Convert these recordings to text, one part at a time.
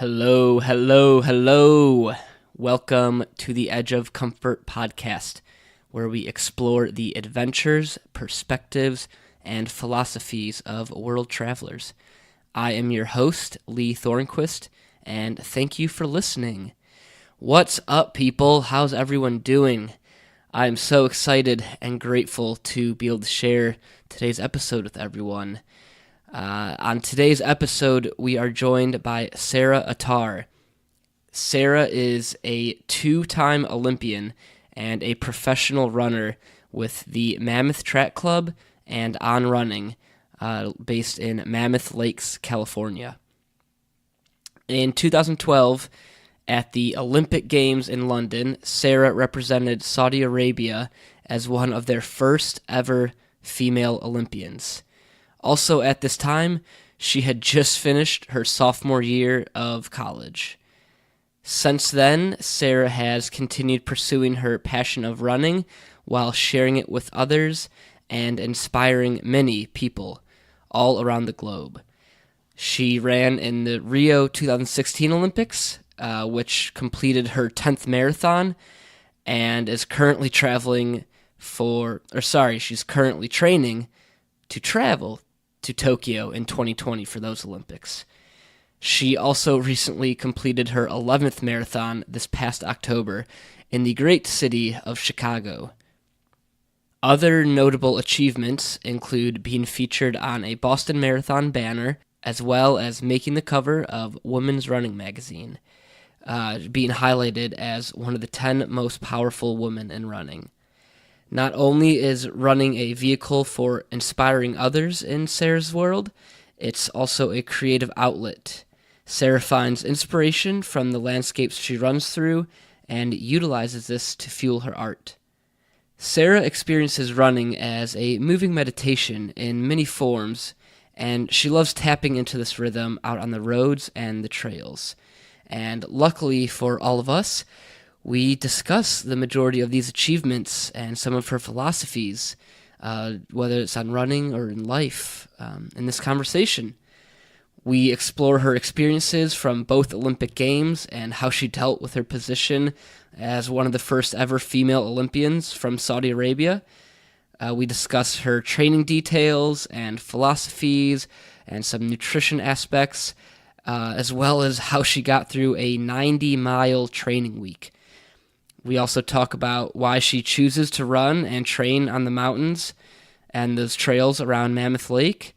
Hello, hello, hello. Welcome to the Edge of Comfort podcast, where we explore the adventures, perspectives, and philosophies of world travelers. I am your host, Lee Thornquist, and thank you for listening. What's up, people? How's everyone doing? I'm so excited and grateful to be able to share today's episode with everyone. On today's episode, we are joined by Sarah Attar. Sarah is a two-time Olympian and a professional runner with the Mammoth Track Club and On Running, based in Mammoth Lakes, California. In 2012, at the Olympic Games in London, Sarah represented Saudi Arabia as one of their first ever female Olympians. Also at this time, she had just finished her sophomore year of college. Since then, Sarah has continued pursuing her passion of running while sharing it with others and inspiring many people all around the globe. She ran in the Rio 2016 Olympics, which completed her 10th marathon, and is currently she's currently training to travel to Tokyo in 2020 for those Olympics. She also recently completed her 11th marathon this past October in the great city of Chicago. Other notable achievements include being featured on a Boston Marathon banner, as well as making the cover of Women's Running magazine, being highlighted as one of the 10 most powerful women in running. Not only is running a vehicle for inspiring others in Sarah's world, it's also a creative outlet. Sarah finds inspiration from the landscapes she runs through and utilizes this to fuel her art. Sarah experiences running as a moving meditation in many forms, and she loves tapping into this rhythm out on the roads and the trails. And luckily for all of us, we discuss the majority of these achievements and some of her philosophies, whether it's on running or in life, in this conversation. We explore her experiences from both Olympic Games and how she dealt with her position as one of the first ever female Olympians from Saudi Arabia. We discuss her training details and philosophies and some nutrition aspects, as well as how she got through a 90-mile training week. We also talk about why she chooses to run and train on the mountains and those trails around Mammoth Lake,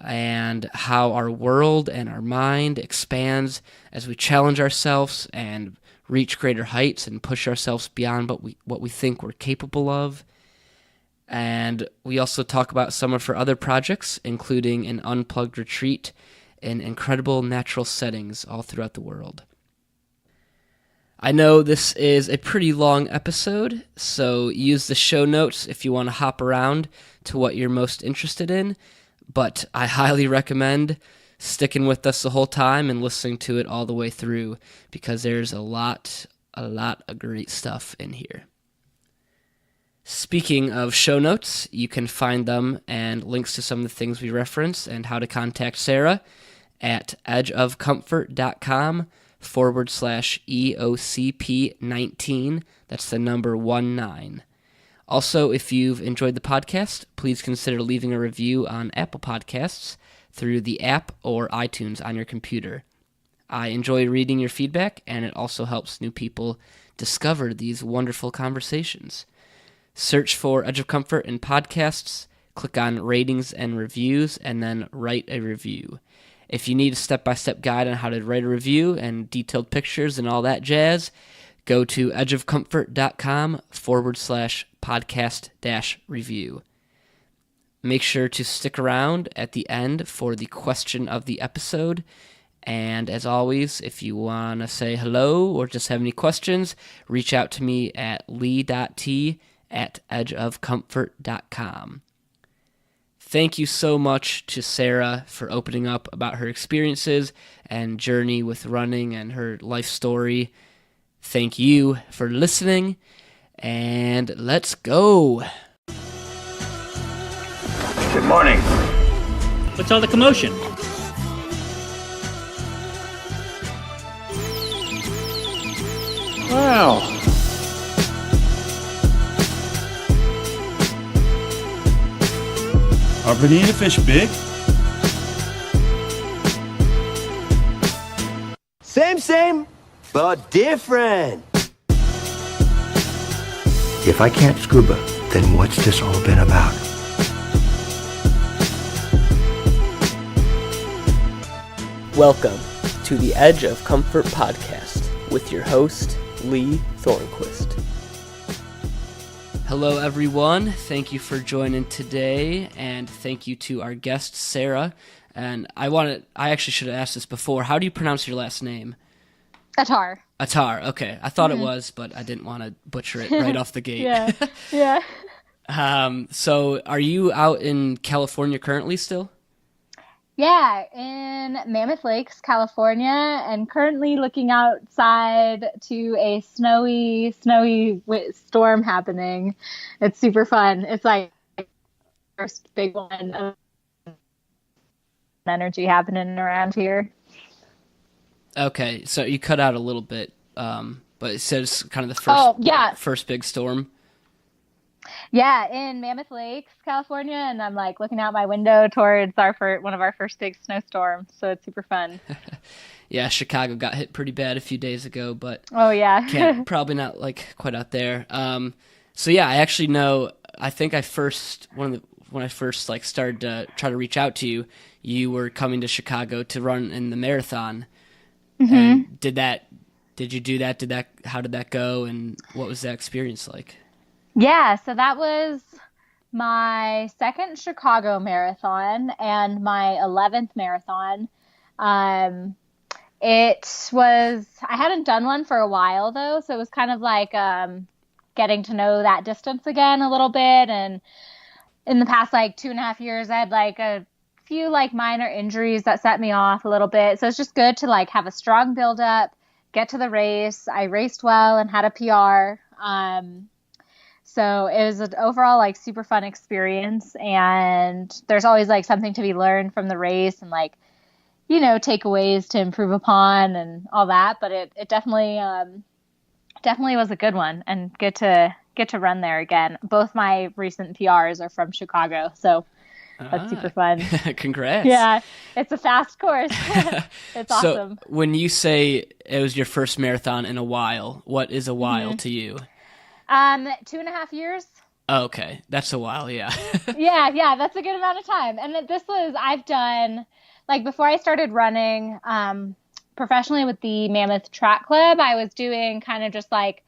and how our world and our mind expands as we challenge ourselves and reach greater heights and push ourselves beyond what we think we're capable of. And we also talk about some of her other projects, including an unplugged retreat in incredible natural settings all throughout the world. I know this is a pretty long episode, so use the show notes if you want to hop around to what you're most interested in, but I highly recommend sticking with us the whole time and listening to it all the way through, because there's a lot of great stuff in here. Speaking of show notes, you can find them and links to some of the things we reference and how to contact Sarah at edgeofcomfort.com/EOCP19. That's the number 19. Also, if you've enjoyed the podcast, please consider leaving a review on Apple Podcasts through the app or iTunes on your computer. I enjoy reading your feedback, and it also helps new people discover these wonderful conversations. Search for Edge of Comfort in podcasts, click on ratings and reviews, and then write a review. If you need a step-by-step guide on how to write a review and detailed pictures and all that jazz, go to edgeofcomfort.com/podcast-review. Make sure to stick around at the end for the question of the episode. And as always, if you want to say hello or just have any questions, reach out to me at lee.t@edgeofcomfort.com. Thank you so much to Sarah for opening up about her experiences and journey with running and her life story. Thank you for listening, and let's go. Good morning. What's all the commotion? Wow. Are bonita fish big? Same, but different. If I can't scuba, then what's this all been about? Welcome to the Edge of Comfort podcast with your host, Lee Thornquist. Hello, everyone. Thank you for joining today, and thank you to our guest, Sarah. And I actually should have asked this before. How do you pronounce your last name? Attar. Attar. Okay, I thought it was, but I didn't want to butcher it right off the gate. Yeah. So, are you out in California currently still? Yeah, in Mammoth Lakes, California, and currently looking outside to a snowy storm happening. It's super fun. It's like the first big one of energy happening around here. Okay, so you cut out a little bit, but it says kind of the first big storm. Yeah, in Mammoth Lakes, California, and I'm like looking out my window towards one of our first big snowstorms, so it's super fun. Yeah, Chicago got hit pretty bad a few days ago, but oh yeah, probably not like quite out there. So yeah, I actually know. I think when I first like started to try to reach out to you, you were coming to Chicago to run in the marathon. Mm-hmm. And did you do that? How did that go? And what was that experience like? Yeah, so that was my second Chicago marathon and my 11th marathon. I hadn't done one for a while though, so it was kind of like getting to know that distance again a little bit. And in the past like 2.5 years, I had like a few like minor injuries that set me off a little bit. So it's just good to like have a strong build up, get to the race. I raced well and had a PR. So it was an overall like super fun experience, and there's always like something to be learned from the race and like, takeaways to improve upon and all that. But it definitely was a good one, and get to run there again. Both my recent PRs are from Chicago, so that's super fun. Congrats. Yeah, it's a fast course. It's awesome. So when you say it was your first marathon in a while, what is a while to you? 2.5 years. Oh, okay. That's a while, yeah. yeah, that's a good amount of time. And I've done, like before I started running professionally with the Mammoth Track Club, I was doing kind of just like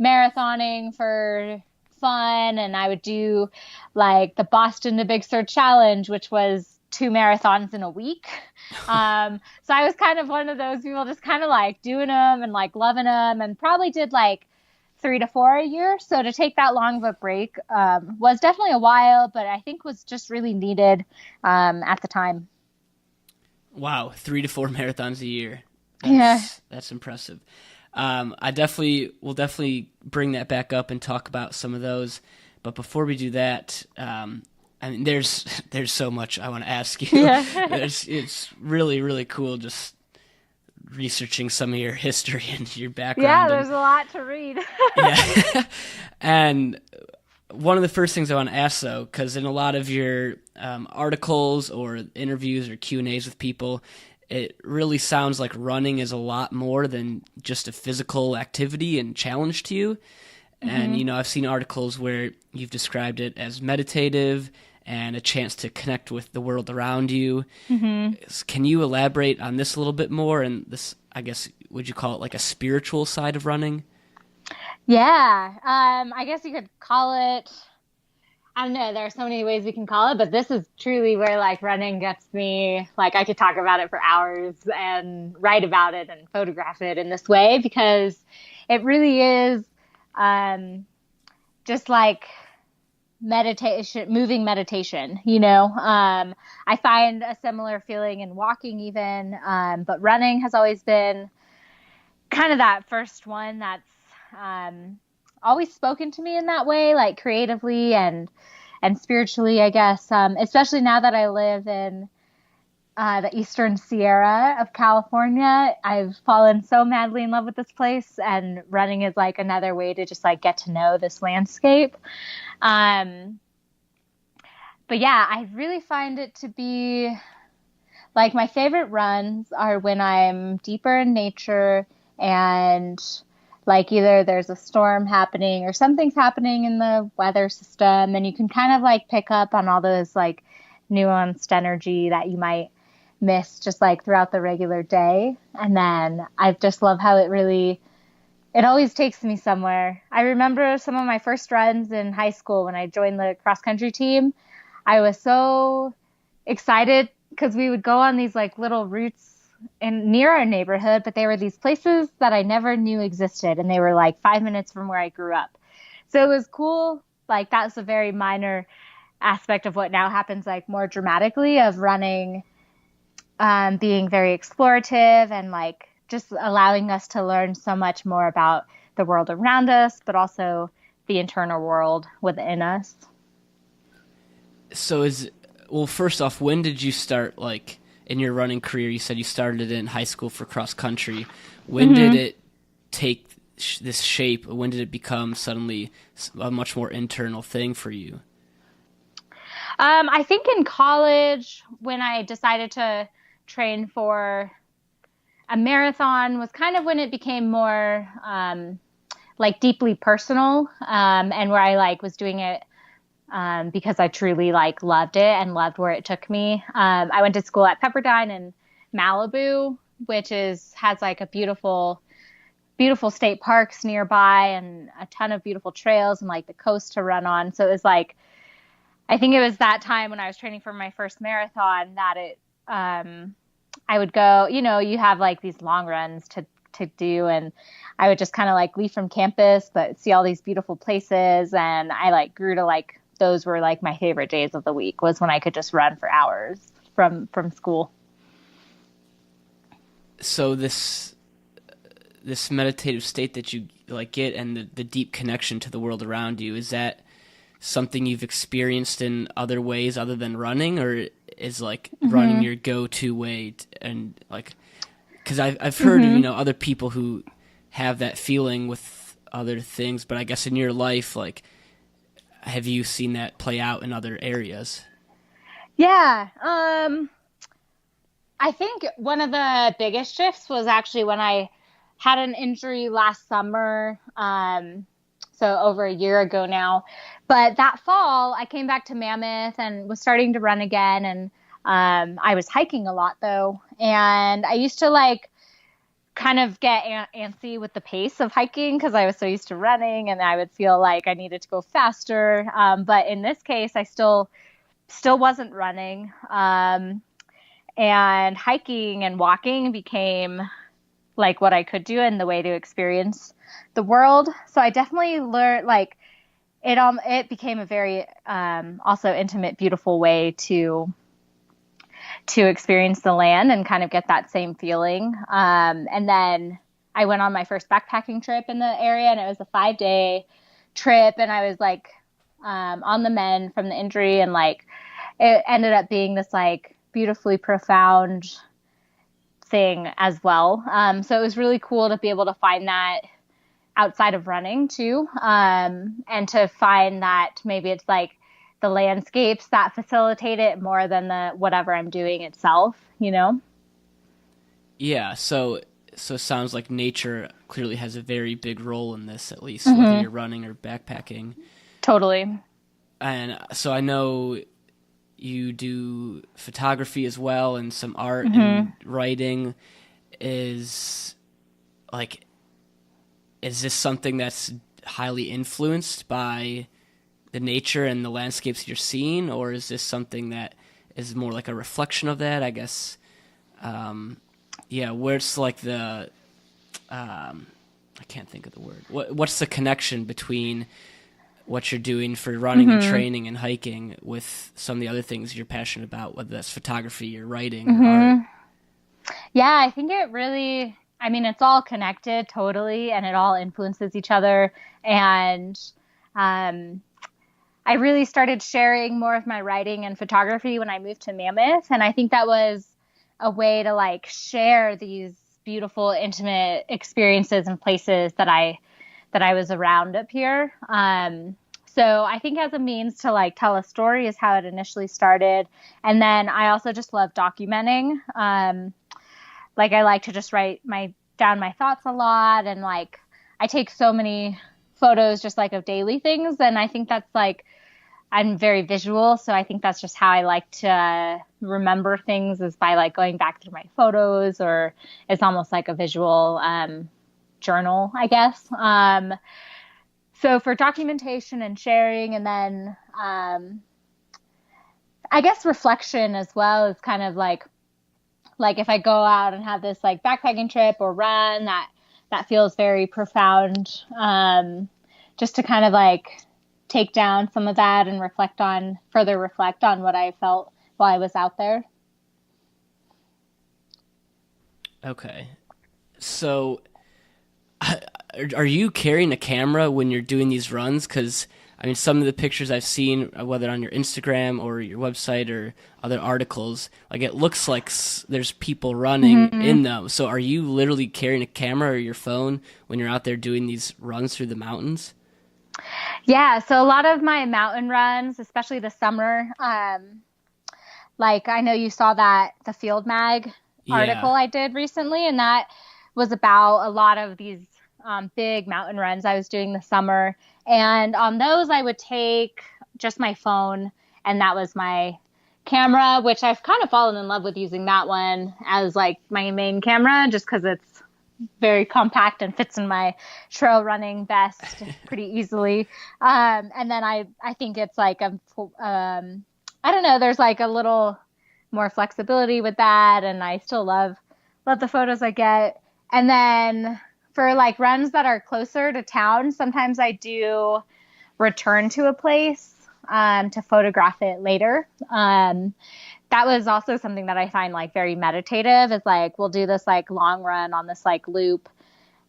marathoning for fun, and I would do like the Boston to Big Sur Challenge, which was 2 marathons in a week. So I was kind of one of those people just kind of like doing them and like loving them, and probably did like 3 to 4 a year. So to take that long of a break was definitely a while, but I think was just really needed at the time. Wow, 3 to 4 marathons a year. That's impressive. I will definitely bring that back up and talk about some of those. But before we do that, there's so much I want to ask you. Yeah. It's really, really cool just researching some of your history and your background. Yeah, there's a lot to read. Yeah. And one of the first things I want to ask, though, because in a lot of your articles or interviews or Q&As with people, it really sounds like running is a lot more than just a physical activity and challenge to you. Mm-hmm. And, I've seen articles where you've described it as meditative and a chance to connect with the world around you. Mm-hmm. Can you elaborate on this a little bit more? And this, I guess, would you call it like a spiritual side of running? Yeah. I guess you could call it, I don't know, there are so many ways we can call it, but this is truly where like running gets me, like I could talk about it for hours and write about it and photograph it in this way, because it really is just like moving meditation, I find a similar feeling in walking even, but running has always been kind of that first one that's always spoken to me in that way, like creatively and spiritually, I guess, especially now that I live in the Eastern Sierra of California. I've fallen so madly in love with this place, and running is like another way to just like get to know this landscape. Um, but yeah, I really find it to be like my favorite runs are when I'm deeper in nature and like either there's a storm happening or something's happening in the weather system, and you can kind of like pick up on all those like nuanced energy that you might miss just like throughout the regular day. And then I just love how it always takes me somewhere. I remember some of my first runs in high school when I joined the cross country team. I was so excited because we would go on these like little routes in near our neighborhood, but they were these places that I never knew existed, and they were like 5 minutes from where I grew up. So it was cool. Like that's a very minor aspect of what now happens like more dramatically of running, being very explorative and like just allowing us to learn so much more about the world around us, but also the internal world within us. So first off, when did you start, like, in your running career? You said you started in high school for cross country. When did it take this shape? When did it become suddenly a much more internal thing for you? I think in college, when I decided to train for a marathon, was kind of when it became more like deeply personal, and where I like was doing it because I truly like loved it and loved where it took me. I went to school at Pepperdine in Malibu, which has like a beautiful state parks nearby and a ton of beautiful trails and like the coast to run on. So it was like, I think it was that time when I was training for my first marathon that I would go, you have like these long runs to do, and I would just kind of like leave from campus, but see all these beautiful places. And I like grew to like, those were like my favorite days of the week, was when I could just run for hours from school. So this meditative state that you like get, and the deep connection to the world around you, is that something you've experienced in other ways other than running, or is like running your go-to way? And like, because I've heard of, other people who have that feeling with other things, but I guess in your life, like, have you seen that play out in other areas? Yeah. I think one of the biggest shifts was actually when I had an injury last summer. So over a year ago now, but that fall I came back to Mammoth and was starting to run again. And, I was hiking a lot though. And I used to like kind of get antsy with the pace of hiking because I was so used to running, and I would feel like I needed to go faster. But in this case, I still wasn't running. And hiking and walking became like what I could do and the way to experience the world. So I definitely learned like it became a very also intimate, beautiful way to experience the land and kind of get that same feeling. And then I went on my first backpacking trip in the area, and it was a 5-day trip. And I was like on the mend from the injury, and like it ended up being this like beautifully profound thing as well. So it was really cool to be able to find that outside of running too, and to find that maybe it's like the landscapes that facilitate it more than the whatever I'm doing itself, Yeah, so it sounds like nature clearly has a very big role in this, at least whether you're running or backpacking. Totally. And so I know you do photography as well, and some art and writing. Is this something that's highly influenced by the nature and the landscapes you're seeing, or is this something that is more like a reflection of that? I guess, where it's like the, I can't think of the word. What's the connection between what you're doing for running and training and hiking with some of the other things you're passionate about, whether that's photography or writing or art? Yeah, I think it really, it's all connected totally, and it all influences each other. And I really started sharing more of my writing and photography when I moved to Mammoth. And I think that was a way to like share these beautiful, intimate experiences and places that I was around up here. So I think as a means to like tell a story is how it initially started. And then I also just love documenting. Like I like to just write down my thoughts a lot. And like, I take so many photos just like of daily things. And I think that's like, I'm very visual. So I think that's just how I like to remember things, is by like going back through my photos, or it's almost like a visual, journal, I guess. So for documentation and sharing, and then I guess reflection as well, is kind of like if I go out and have this like backpacking trip or run that feels very profound, just to kind of like take down some of that and further reflect on what I felt while I was out there. Okay. So are you carrying a camera when you're doing these runs? Because, I mean, some of the pictures I've seen, whether on your Instagram or your website or other articles, like it looks like there's people running in them. So are you literally carrying a camera or your phone when you're out there doing these runs through the mountains? Yeah, so a lot of my mountain runs, especially the summer, like I know you saw the Field Mag article I did recently, and that was about a lot of these big mountain runs I was doing this summer. And on those, I would take just my phone, and that was my camera, which I've kind of fallen in love with using that one as like my main camera, just because it's very compact and fits in my trail running vest pretty easily. And then I think it's like I don't know, there's like a little more flexibility with that, and I still love the photos I get. And then for like runs that are closer to town, sometimes I do return to a place to photograph it later. That was also something that I find like very meditative, is like we'll do this like long run on this like loop,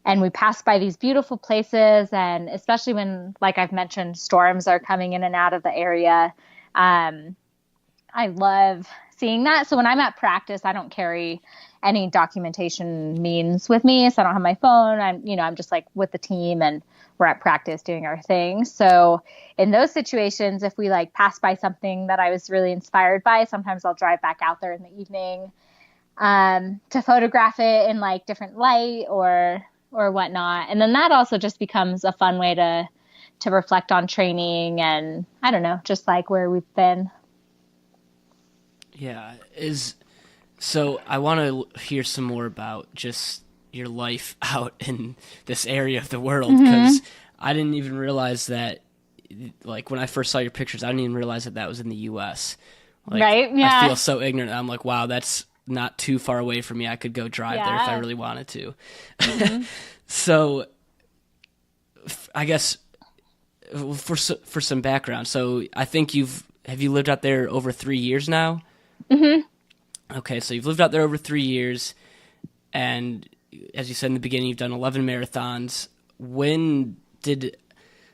and we pass by these beautiful places, and especially when, like I've mentioned, storms are coming in and out of the area, I love seeing that. So when I'm at practice, I don't carry any documentation means with me. So I don't have my phone. I'm just like with the team, and we're at practice doing our thing. So in those situations, if we like pass by something that I was really inspired by, sometimes I'll drive back out there in the evening to photograph it in like different light or whatnot. And then that also just becomes a fun way to reflect on training, and I don't know, just like where we've been. Yeah. So I want to hear some more about just your life out in this area of the world, because I didn't even realize that, like when I first saw your pictures, I didn't even realize that was in the U.S. Like, right? Yeah. I feel so ignorant. I'm like, wow, that's not too far away from me. I could go drive there if I really wanted to. So I guess for some background, so I think have you lived out there over 3 years now? Okay, so you've lived out there over 3 years, and as you said in the beginning, you've done 11 marathons. When did,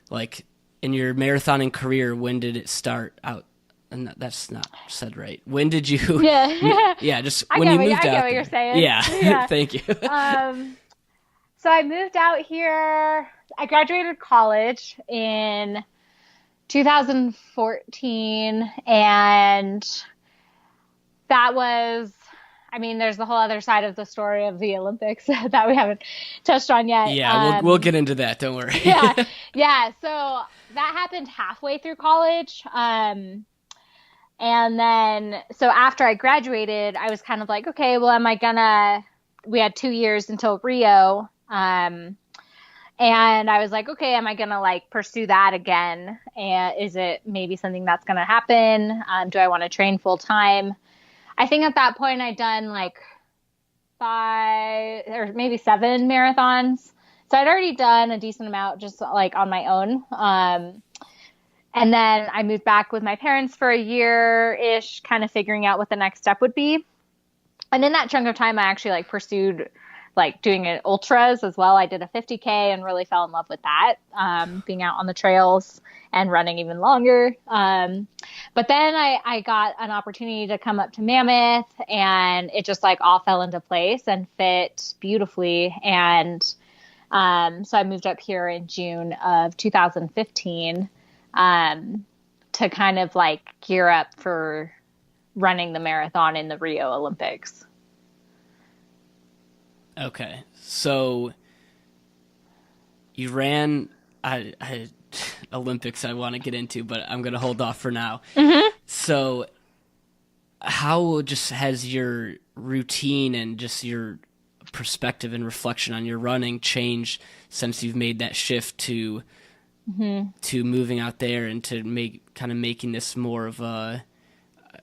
like, in your marathoning career, when did it start out? And that's not said right. When did you? Yeah. Just when you moved out. I get what you're saying. Yeah. Thank you. So I moved out here. I graduated college in 2014, and that was, I mean, there's the whole other side of the story of the Olympics that we haven't touched on yet. Yeah, we'll get into that. Don't worry. Yeah. So that happened halfway through college. And then, so after I graduated, I was kind of like, okay, well, we had 2 years until Rio. And I was like, okay, am I going to like pursue that again? And is it maybe something that's going to happen? Do I want to train full time? I think at that point I'd done like 5 or maybe 7 marathons. So I'd already done a decent amount just like on my own. And then I moved back with my parents for a year-ish, kind of figuring out what the next step would be. And in that chunk of time, I actually like pursued like doing it ultras as well. I did a 50K and really fell in love with that, being out on the trails and running even longer. But then I got an opportunity to come up to Mammoth, and it just like all fell into place and fit beautifully. And so I moved up here in June of 2015 to kind of like gear up for running the marathon in the Rio Olympics. Okay, so you ran Olympics I want to get into, but I'm going to hold off for now. Mm-hmm. So how just has your routine and just your perspective and reflection on your running changed since you've made that shift to moving out there and to making this more of a,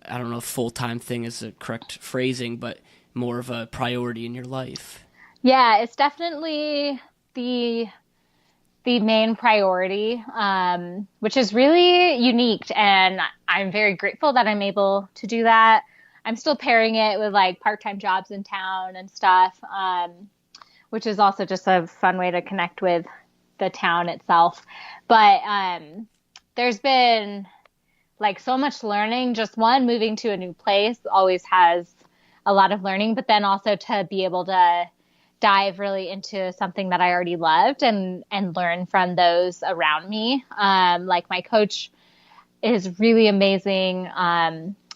I don't know if full-time thing is the correct phrasing, but more of a priority in your life? Yeah, it's definitely the main priority, which is really unique. And I'm very grateful that I'm able to do that. I'm still pairing it with like part-time jobs in town and stuff, which is also just a fun way to connect with the town itself. But there's been like so much learning. Just one, moving to a new place always has a lot of learning, but then also to be able to dive really into something that I already loved and learn from those around me. Like my coach is really amazing.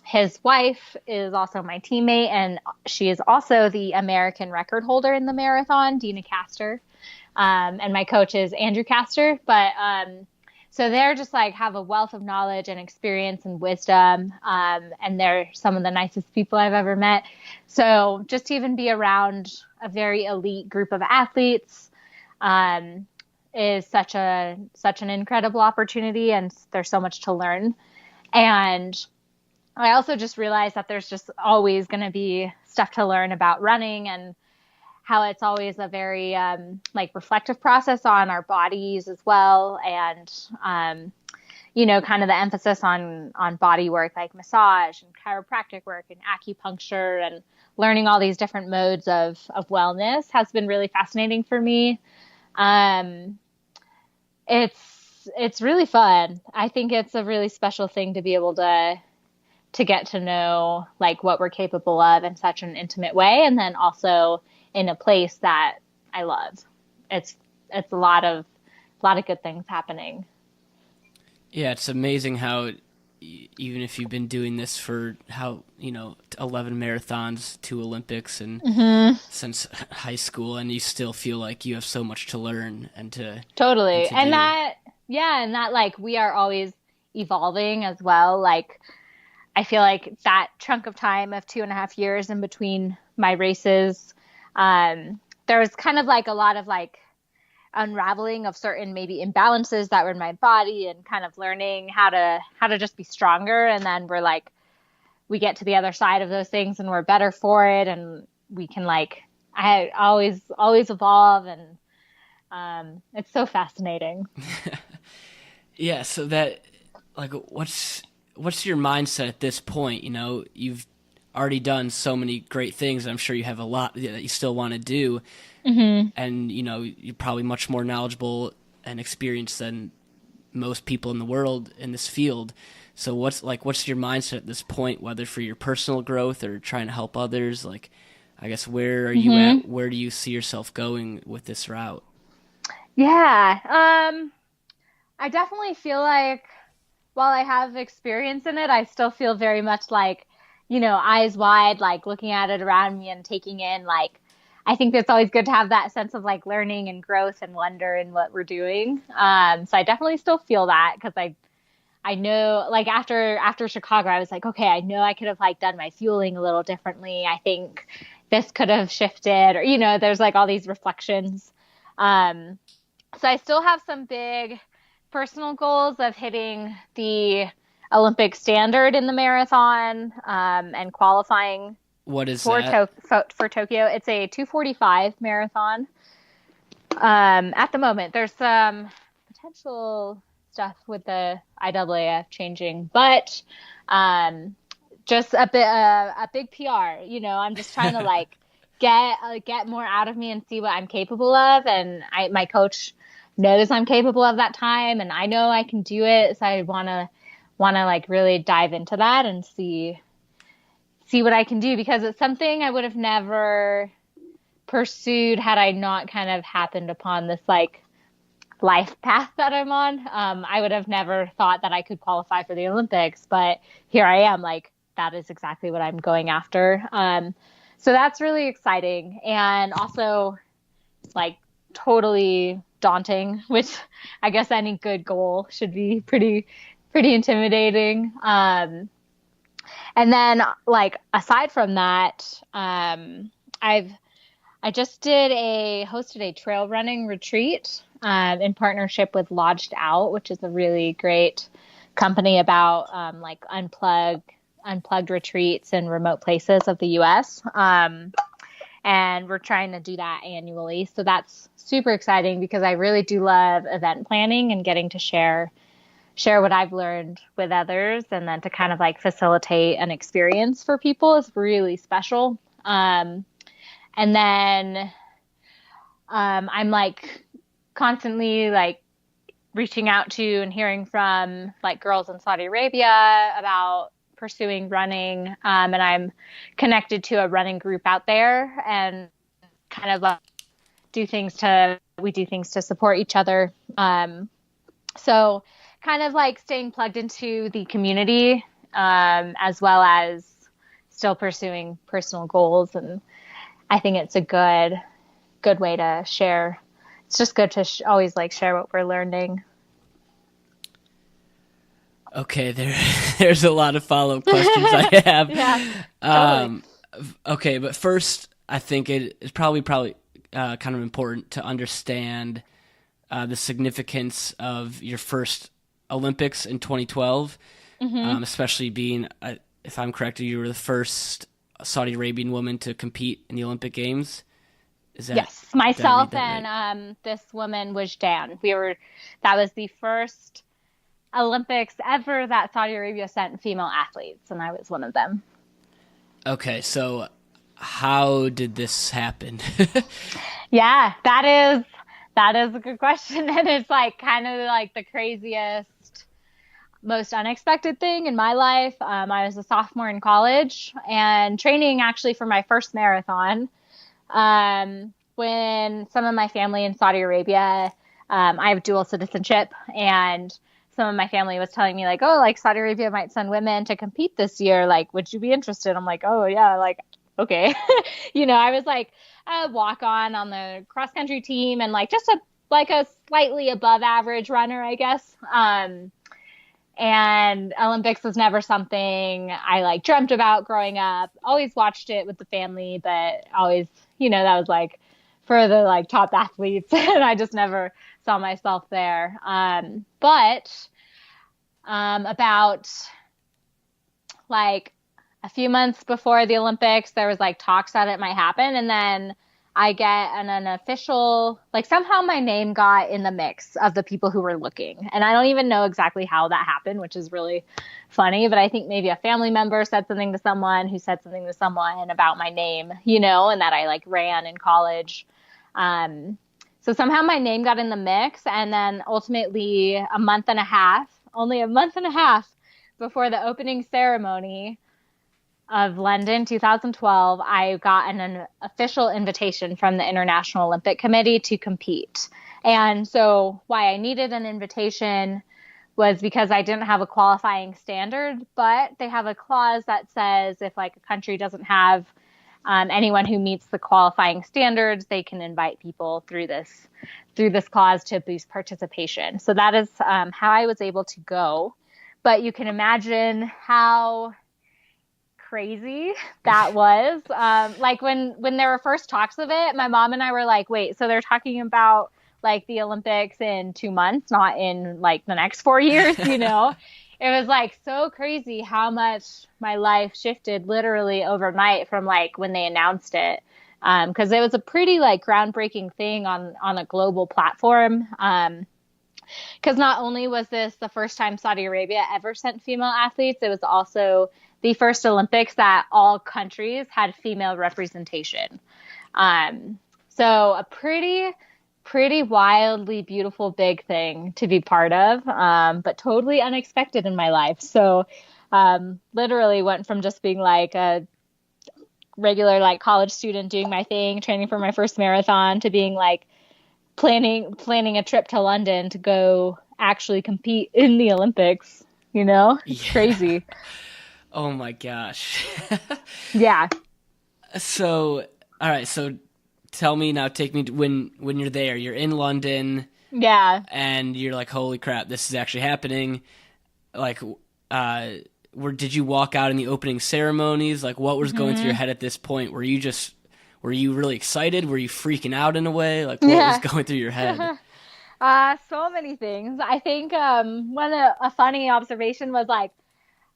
His wife is also my teammate, and she is also the American record holder in the marathon, Dina Castor. And my coach is Andrew Castor. But so they're just like have a wealth of knowledge and experience and wisdom. And they're some of the nicest people I've ever met. So just to even be around a very elite group of athletes is such an incredible opportunity, and there's so much to learn. And I also just realized that there's just always going to be stuff to learn about running, and how it's always a very like reflective process on our bodies as well. And, you know, kind of the emphasis on body work, like massage and chiropractic work and acupuncture, and learning all these different modes of wellness has been really fascinating for me. It's really fun. I think it's a really special thing to be able to get to know like what we're capable of in such an intimate way. And then also in a place that I love. It's a lot of good things happening. Yeah, it's amazing how even if you've been doing this for 11 marathons, 2 Olympics, and since high school, and you still feel like you have so much to learn and to totally. And do. that like we are always evolving as well. Like I feel like that chunk of time of 2.5 years in between my races, there was kind of like a lot of like unraveling of certain maybe imbalances that were in my body, and kind of learning how to just be stronger. And then we get to the other side of those things and we're better for it. And we can I always evolve, and it's so fascinating. Yeah. So that what's your mindset at this point? You know, you've already done so many great things. I'm sure you have a lot that you still want to do. Mm-hmm. And, you know, you're probably much more knowledgeable and experienced than most people in the world in this field. So what's your mindset at this point, whether for your personal growth or trying to help others? Like, I guess, where are you at? Where do you see yourself going with this route? Yeah. I definitely feel like while I have experience in it, I still feel very much like, you know, eyes wide, like looking at it around me and taking in, like, I think it's always good to have that sense of like learning and growth and wonder in what we're doing. So I definitely still feel that, because I know, like after Chicago, I was like, okay, I know I could have like done my fueling a little differently. I think this could have shifted, or, you know, there's like all these reflections. So I still have some big personal goals of hitting the Olympic standard in the marathon, and qualifying. What is for that? For Tokyo. It's a 2:45 marathon. At the moment, there's some potential stuff with the IAAF changing, but just a big PR. You know, I'm just trying to like get more out of me and see what I'm capable of. And my coach knows I'm capable of that time, and I know I can do it. So I want to like really dive into that and see what I can do, because it's something I would have never pursued had I not kind of happened upon this like life path that I'm on. I would have never thought that I could qualify for the Olympics, but here I am. Like, that is exactly what I'm going after. So that's really exciting, and also like totally daunting, which I guess any good goal should be pretty intimidating. And then like aside from that, I just hosted a trail running retreat in partnership with Lodged Out, which is a really great company about like unplugged retreats in remote places of the U.S. And we're trying to do that annually. So that's super exciting, because I really do love event planning and getting to share what I've learned with others, and then to kind of like facilitate an experience for people is really special. And then I'm like constantly like reaching out to and hearing from like girls in Saudi Arabia about pursuing running. And I'm connected to a running group out there, and kind of we do things to support each other. So kind of like staying plugged into the community, as well as still pursuing personal goals. And I think it's a good way to share. It's just good to always like share what we're learning. Okay, there's a lot of follow-up questions I have. Yeah, totally. Okay, but first, I think it is probably kind of important to understand the significance of your first Olympics in 2012, especially being, if I'm correct, you were the first Saudi Arabian woman to compete in the Olympic Games. Yes, myself and this woman was Dan. That was the first Olympics ever that Saudi Arabia sent female athletes, and I was one of them. Okay, so how did this happen? Yeah, that is a good question, and it's like kind of like the craziest, most unexpected thing in my life. I was a sophomore in college and training actually for my first marathon. When some of my family in Saudi Arabia, I have dual citizenship, and some of my family was telling me like, oh, like Saudi Arabia might send women to compete this year. Like, would you be interested? I'm like, oh yeah, like, okay. I was like a walk on the cross country team, and like just a slightly above average runner, I guess. And Olympics was never something I like dreamt about growing up. Always watched it with the family, but always, that was like for the like top athletes, and I just never saw myself there. But about like a few months before the Olympics, there was like talks that it might happen, and then I get an official, like somehow my name got in the mix of the people who were looking. And I don't even know exactly how that happened, which is really funny. But I think maybe a family member said something to someone who said something to someone about my name, and that I like ran in college. So somehow my name got in the mix. And then ultimately only a month and a half before the opening ceremony of London 2012, I got an official invitation from the International Olympic Committee to compete. And so why I needed an invitation was because I didn't have a qualifying standard, but they have a clause that says if like a country doesn't have anyone who meets the qualifying standards, they can invite people through this clause to boost participation. So that is how I was able to go. But you can imagine how crazy that was. Like when there were first talks of it, my mom and I were like, wait, so they're talking about like the Olympics in 2 months, not in like the next 4 years, It was like so crazy how much my life shifted literally overnight from like when they announced it. Because it was a pretty like groundbreaking thing on a global platform. Because not only was this the first time Saudi Arabia ever sent female athletes, it was also the first Olympics that all countries had female representation. So a pretty wildly beautiful big thing to be part of, but totally unexpected in my life. So literally went from just being like a regular like college student doing my thing, training for my first marathon, to being like planning a trip to London to go actually compete in the Olympics. It's crazy. Oh my gosh. Yeah. So, all right. So tell me now, take me to when you're there, you're in London. Yeah. And you're like, holy crap, this is actually happening. Like, did you walk out in the opening ceremonies? Like, what was going through your head at this point? Were you really excited? Were you freaking out in a way? Like, what was going through your head? So many things. I think a funny observation was like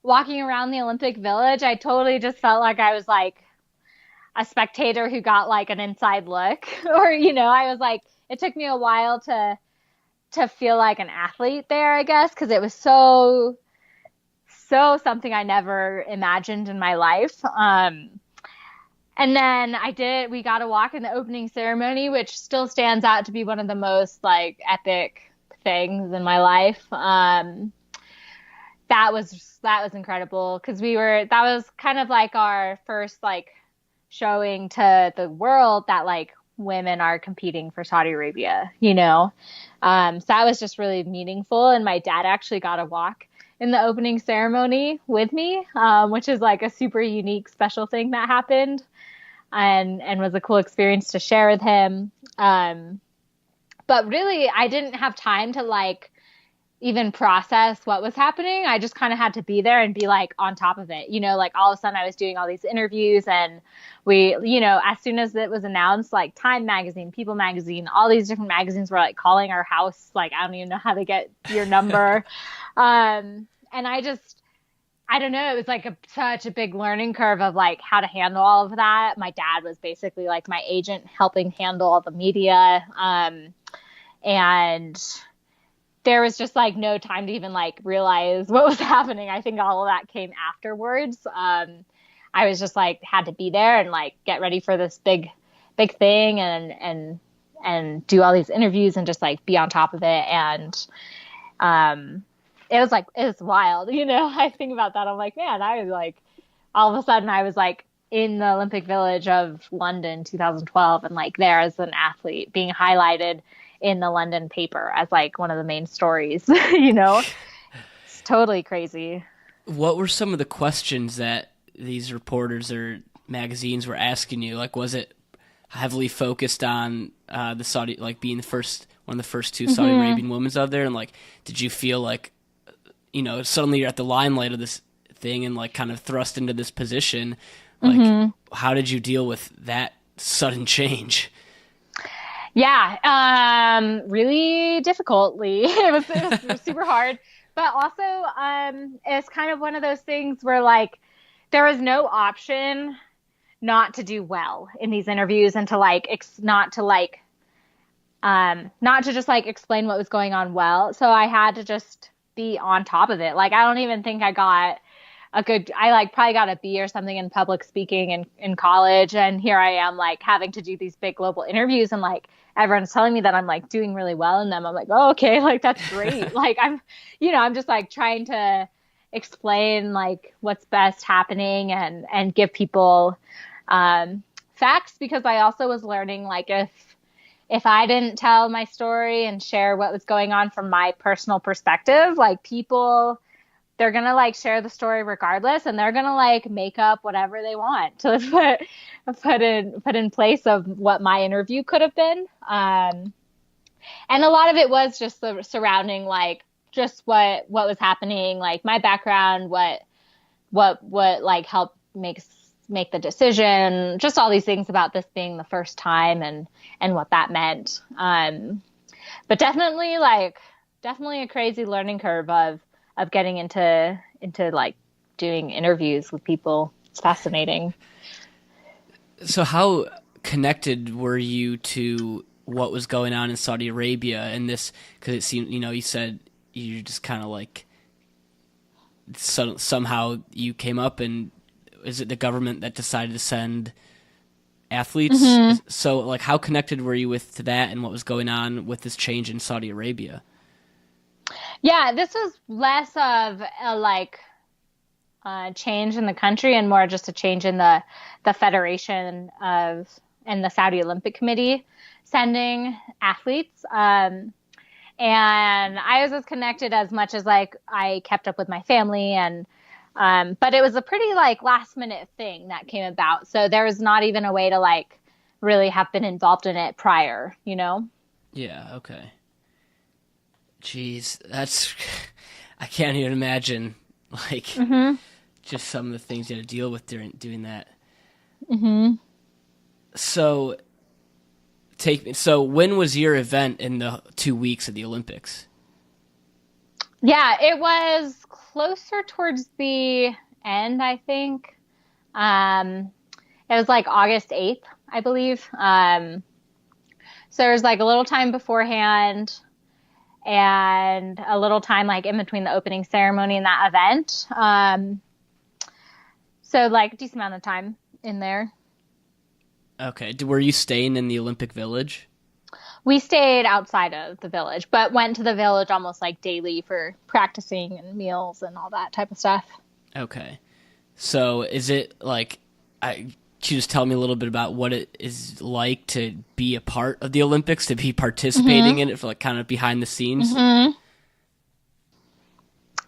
walking around the Olympic Village. I totally just felt like I was like a spectator who got like an inside look, or I was like, it took me a while to feel like an athlete there, I guess, because it was so something I never imagined in my life. And then we got to walk in the opening ceremony, which still stands out to be one of the most like epic things in my life. That was incredible, because that was kind of like our first like showing to the world that like women are competing for Saudi Arabia, So that was just really meaningful. And my dad actually got to walk in the opening ceremony with me, which is like a super unique, special thing that happened, and was a cool experience to share with him. But really, I didn't have time to like even process what was happening. I just kind of had to be there and be like on top of it. Like all of a sudden I was doing all these interviews, and we, as soon as it was announced, like Time Magazine, People Magazine, all these different magazines were like calling our house. Like, I don't even know how to get your number. And I don't know. It was like such a big learning curve of like how to handle all of that. My dad was basically like my agent, helping handle all the media. And there was just like no time to even like realize what was happening. I think all of that came afterwards. I was just like, had to be there and like get ready for this big thing, and do all these interviews and just like be on top of it. And, it was wild. I think about that. I'm like, man, I was like, all of a sudden I was like in the Olympic Village of London, 2012, and like there as an athlete being highlighted in the London paper as like one of the main stories. It's totally crazy. What were some of the questions that these reporters or magazines were asking you? Like, was it heavily focused on the Saudi, like being one of the first two Saudi Arabian women out there? And like, did you feel like, suddenly you're at the limelight of this thing and like kind of thrust into this position? Like, how did you deal with that sudden change? Yeah, really difficultly. It was super hard, but also it's kind of one of those things where like there was no option not to do well in these interviews, and to like not to just like explain what was going on well. So I had to just be on top of it. Like, I don't even think I got I like probably got a B or something in public speaking in college. And here I am like having to do these big global interviews, and like everyone's telling me that I'm like doing really well in them. I'm like, oh, okay, like that's great. Like I'm just like trying to explain like what's best happening, and give people facts, because I also was learning like if I didn't tell my story and share what was going on from my personal perspective, like people, they're going to like share the story regardless, and they're going to like make up whatever they want to put in place of what my interview could have been. And a lot of it was just the surrounding, like just what was happening, like my background, what like helped make the decision, just all these things about this being the first time and what that meant. But definitely a crazy learning curve of getting into like doing interviews with people. It's fascinating. So how connected were you to what was going on in Saudi Arabia and this? Because it seemed, you said you just kind of like somehow you came up, and is it the government that decided to send athletes. Mm-hmm. So, like, how connected were you to that and what was going on with this change in Saudi Arabia? Yeah, this was less of a change in the country and more just a change in the federation of and the Saudi Olympic Committee sending athletes. And I was as connected as much as like I kept up with my family and but it was a pretty like last minute thing that came about. So there was not even a way to like really have been involved in it prior, you know? Yeah, okay. Jeez, that's I can't even imagine like just some of the things you had to deal with during doing that. Mm-hmm. So so when was your event in the 2 weeks of the Olympics? Yeah, it was closer towards the end, I think. It was like August 8th, I believe. So there was like a little time beforehand and a little time like in between the opening ceremony and that event. So like a decent amount of time in there. Okay. Were you staying in the Olympic Village? We stayed outside of the village, but went to the village almost like daily for practicing and meals and all that type of stuff. Okay. So is it like, can you just tell me a little bit about what it is like to be a part of the Olympics, to be participating in it for like kind of behind the scenes?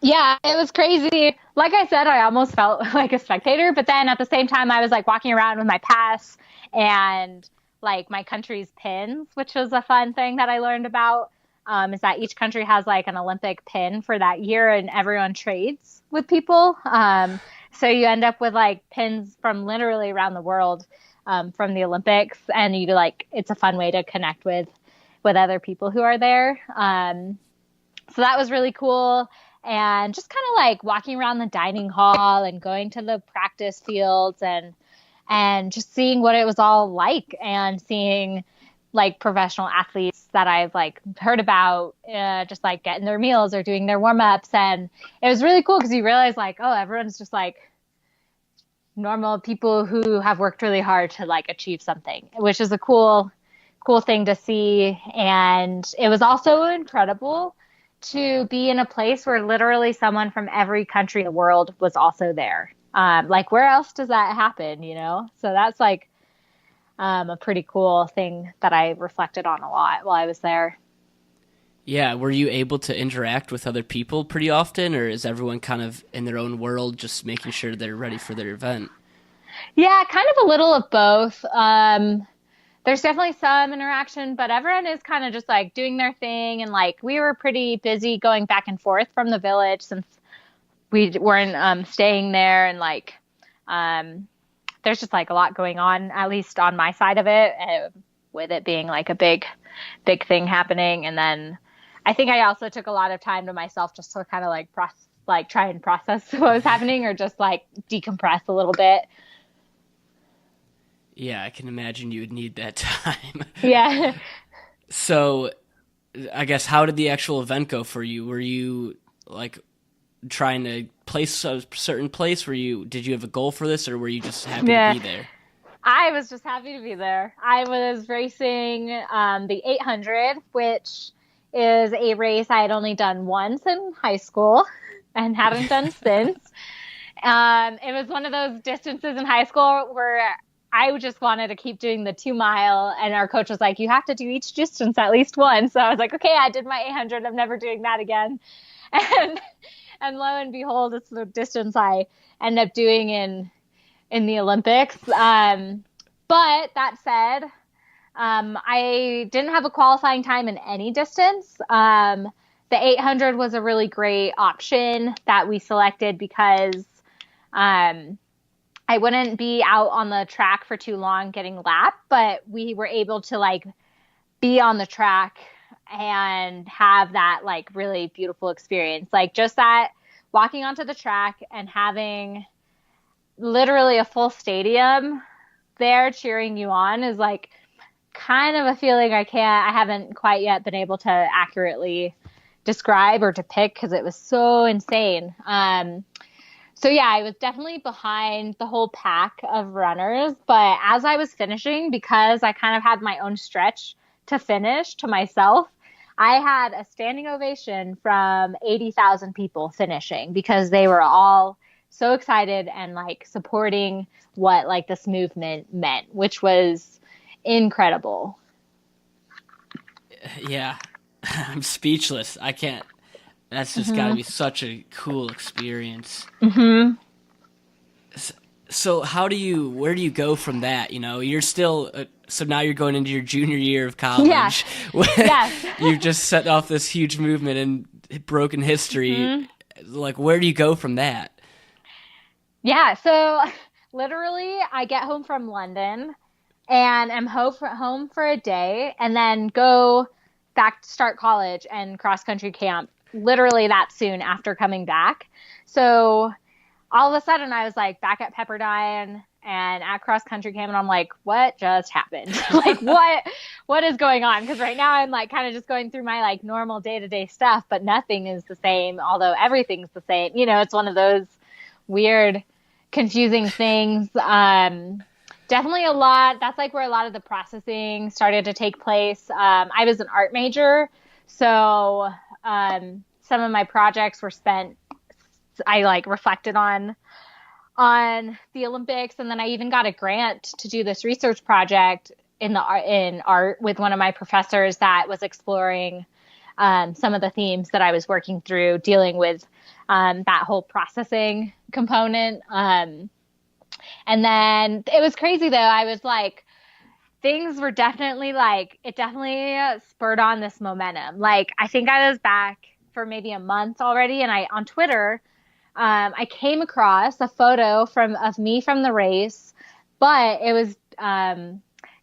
Yeah, it was crazy. Like I said, I almost felt like a spectator, but then at the same time, I was like walking around with my pass and like my country's pins, which was a fun thing that I learned about. Is that each country has like an Olympic pin for that year and everyone trades with people. So you end up with like pins from literally around the world from the Olympics, and you like it's a fun way to connect with other people who are there. So that was really cool. And just kind of like walking around the dining hall and going to the practice fields and just seeing what it was all like and seeing like professional athletes that I've like heard about just like getting their meals or doing their warm-ups. And it was really cool because you realize like, oh, everyone's just like normal people who have worked really hard to like achieve something, which is a cool thing to see. And it was also incredible to be in a place where literally someone from every country in the world was also there. Like where else does that happen, you know? So that's like a pretty cool thing that I reflected on a lot while I was there. Yeah, were you able to interact with other people pretty often, or is everyone kind of in their own world just making sure they're ready for their event? Yeah, kind of a little of both. There's definitely some interaction, but everyone is kind of just like doing their thing. And like we were pretty busy going back and forth from the village since we weren't staying there. And like there's just like a lot going on, at least on my side of it, with it being like a big thing happening. And then I think I also took a lot of time to myself just to kind of like try and process what was happening or just like decompress a little bit. Yeah, I can imagine you would need that time. Yeah. So, I guess, how did the actual event go for you? Were you, like, trying to place a certain place? Did you have a goal for this, or were you just happy to be there? I was just happy to be there. I was racing the 800, which is a race I had only done once in high school and haven't done since. It was one of those distances in high school where I just wanted to keep doing the 2 mile, and our coach was like, you have to do each distance at least once. So I was like, okay, I did my 800. I'm never doing that again. And lo and behold, it's the distance I end up doing in the Olympics. But that said, I didn't have a qualifying time in any distance. The 800 was a really great option that we selected because I wouldn't be out on the track for too long getting lapped, but we were able to like be on the track and have that like really beautiful experience. Like just that walking onto the track and having literally a full stadium there cheering you on is like kind of a feeling I haven't quite yet been able to accurately describe or depict because it was so insane. So yeah, I was definitely behind the whole pack of runners, but as I was finishing, because I kind of had my own stretch to finish to myself, I had a standing ovation from 80,000 people finishing because they were all so excited and like supporting what like this movement meant, which was incredible. Yeah, I'm speechless. I can't. That's just got to be such a cool experience. So where do you go from that? You know, you're still, so now you're going into your junior year of Yeah. college. Yes. You've just set off this huge movement and broken history. Like, where do you go from that? Yeah, so literally, I get home from London and I'm home for a day and then go back to start college and cross country camp literally that soon after coming back. So all of a sudden, I was like back at Pepperdine and at cross country camp, and I'm like, what just happened? Like, what is going on? Because right now I'm like kind of just going through my like normal day to day stuff, but nothing is the same, although everything's the same. You know, it's one of those weird, confusing things. Definitely a lot. That's like where a lot of the processing started to take place. I was an art major, so some of my projects were spent. I like reflected on the Olympics, and then I even got a grant to do this research project in art with one of my professors that was exploring some of the themes that I was working through, dealing with that whole processing component. And then it was crazy though. I was like, things were definitely like, it definitely spurred on this momentum. Like, I think I was back for maybe a month already, and on Twitter, I came across a photo of me from the race, but it was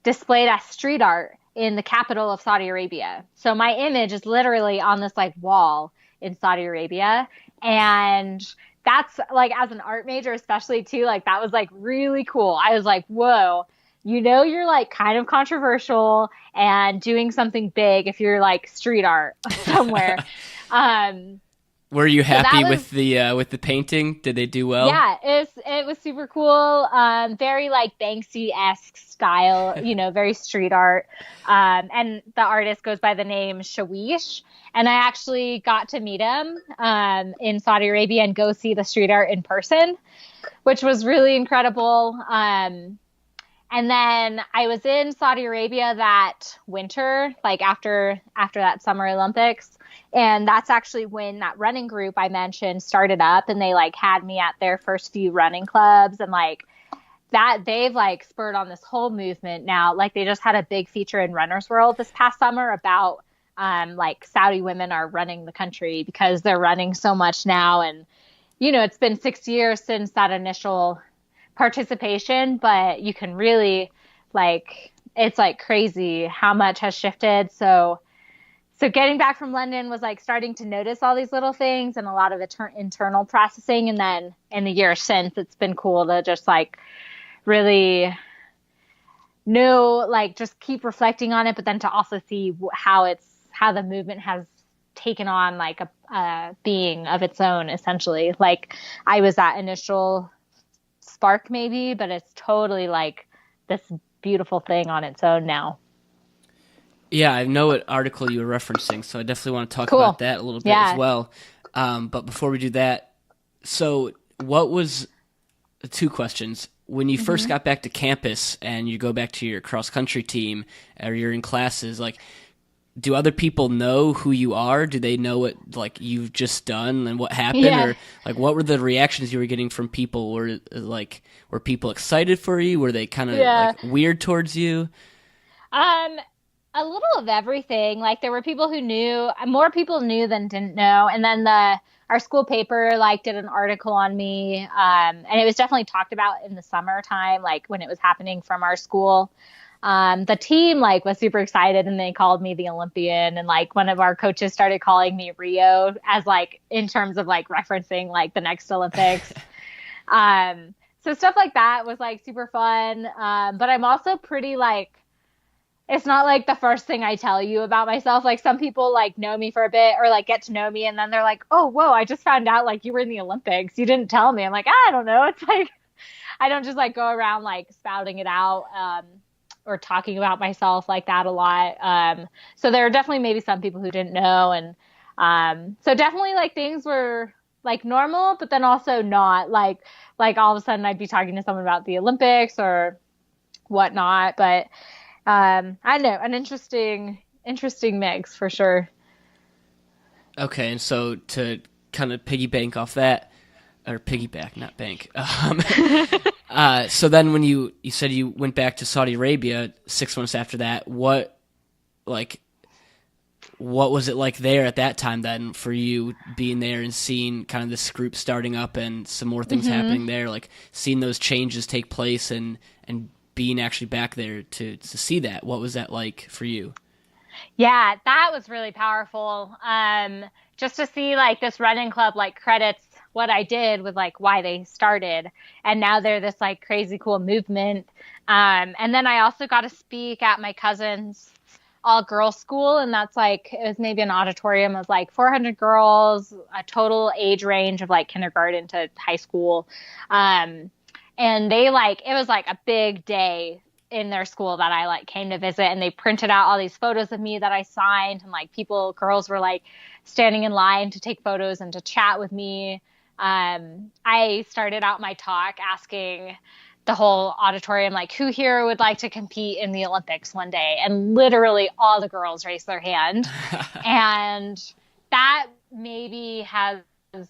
displayed as street art in the capital of Saudi Arabia. So my image is literally on this like wall in Saudi Arabia, and that's like, as an art major especially too, like that was like really cool. I was like, whoa, you know, you're like kind of controversial and doing something big if you're like street art somewhere. Were you happy was, with the painting? Did they do well? Yeah, it was super cool. Very like Banksy-esque style, you know, very street art. And the artist goes by the name Shawish. And I actually got to meet him in Saudi Arabia and go see the street art in person, which was really incredible. And then I was in Saudi Arabia that winter, like after that Summer Olympics. And that's actually when that running group I mentioned started up, and they like had me at their first few running clubs, and like that they've like spurred on this whole movement now. Like they just had a big feature in Runner's World this past summer about like Saudi women are running the country because they're running so much now. And, you know, it's been 6 years since that initial participation, but you can really like, it's like crazy how much has shifted. So getting back from London was like starting to notice all these little things and a lot of internal processing. And then in the year since, it's been cool to just like really know, like just keep reflecting on it, but then to also see how the movement has taken on like a being of its own, essentially. Like I was that initial spark maybe, but it's totally like this beautiful thing on its own now. Yeah, I know what article you were referencing, so I definitely want to talk about that a little bit as well. But before we do that, so what was two questions? When you first got back to campus and you go back to your cross-country team or you're in classes, like, do other people know who you are? Do they know what like you've just done and what happened? Yeah. Or like what were the reactions you were getting from people? Were people excited for you? Were they kind of like weird towards you? A little of everything. Like there were people who knew, more people knew than didn't know. And then our school paper like did an article on me. And it was definitely talked about in the summertime, like when it was happening from our school. The team like was super excited and they called me the Olympian, and like one of our coaches started calling me Rio as like in terms of like referencing like the next Olympics. So stuff like that was like super fun. But I'm also pretty like it's not like the first thing I tell you about myself. Like some people like know me for a bit or like get to know me and then they're like, oh, whoa, I just found out like you were in the Olympics. You didn't tell me. I'm like, I don't know. It's like, I don't just like go around like spouting it out or talking about myself like that a lot. So there are definitely maybe some people who didn't know. And so definitely like things were like normal, but then also not like all of a sudden I'd be talking to someone about the Olympics or whatnot. But I don't know, an interesting mix for sure. Okay, and so to kind of piggyback off that, or piggyback, not bank. So then when you said you went back to Saudi Arabia 6 months after that, what was it like there at that time then for you being there and seeing kind of this group starting up and some more things happening there, like seeing those changes take place and being actually back there to see that? What was that like for you? Yeah, that was really powerful. Just to see like this running club like credits what I did with like why they started, and now they're this like crazy cool movement. And then I also got to speak at my cousin's all girls school, and that's like it was maybe an auditorium of like 400 girls, a total age range of like kindergarten to high school. And they like it was like a big day in their school that I like came to visit, and they printed out all these photos of me that I signed, and like girls were like standing in line to take photos and to chat with me. I started out my talk asking the whole auditorium, like, who here would like to compete in the Olympics one day? And literally all the girls raised their hand. And that maybe is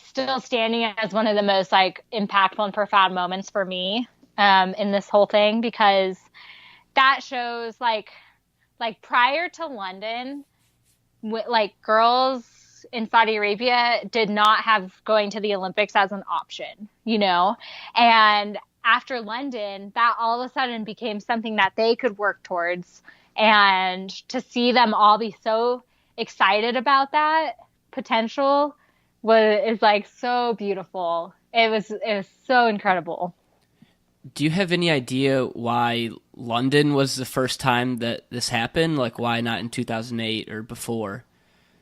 still standing as one of the most like impactful and profound moments for me in this whole thing, because that shows like prior to London, like girls in Saudi Arabia did not have going to the Olympics as an option, and after London, that all of a sudden became something that they could work towards, and to see them all be so excited about that potential is like so beautiful. It was so incredible. Do you have any idea why London was the first time that this happened? Like, why not in 2008 or before?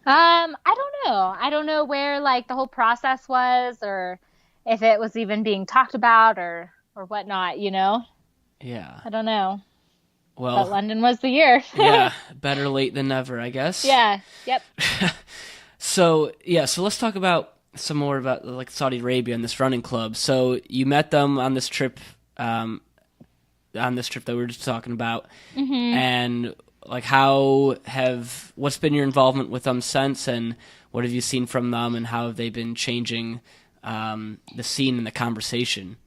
I don't know. I don't know where like the whole process was, or if it was even being talked about or whatnot, Yeah. I don't know. Well, but London was the year. Yeah, better late than never, I guess. Yeah. Yep. So let's talk about some more about like Saudi Arabia and this running club. So you met them on this trip that we were just talking about, and like what's been your involvement with them since, and what have you seen from them, and how have they been changing the scene and the conversation?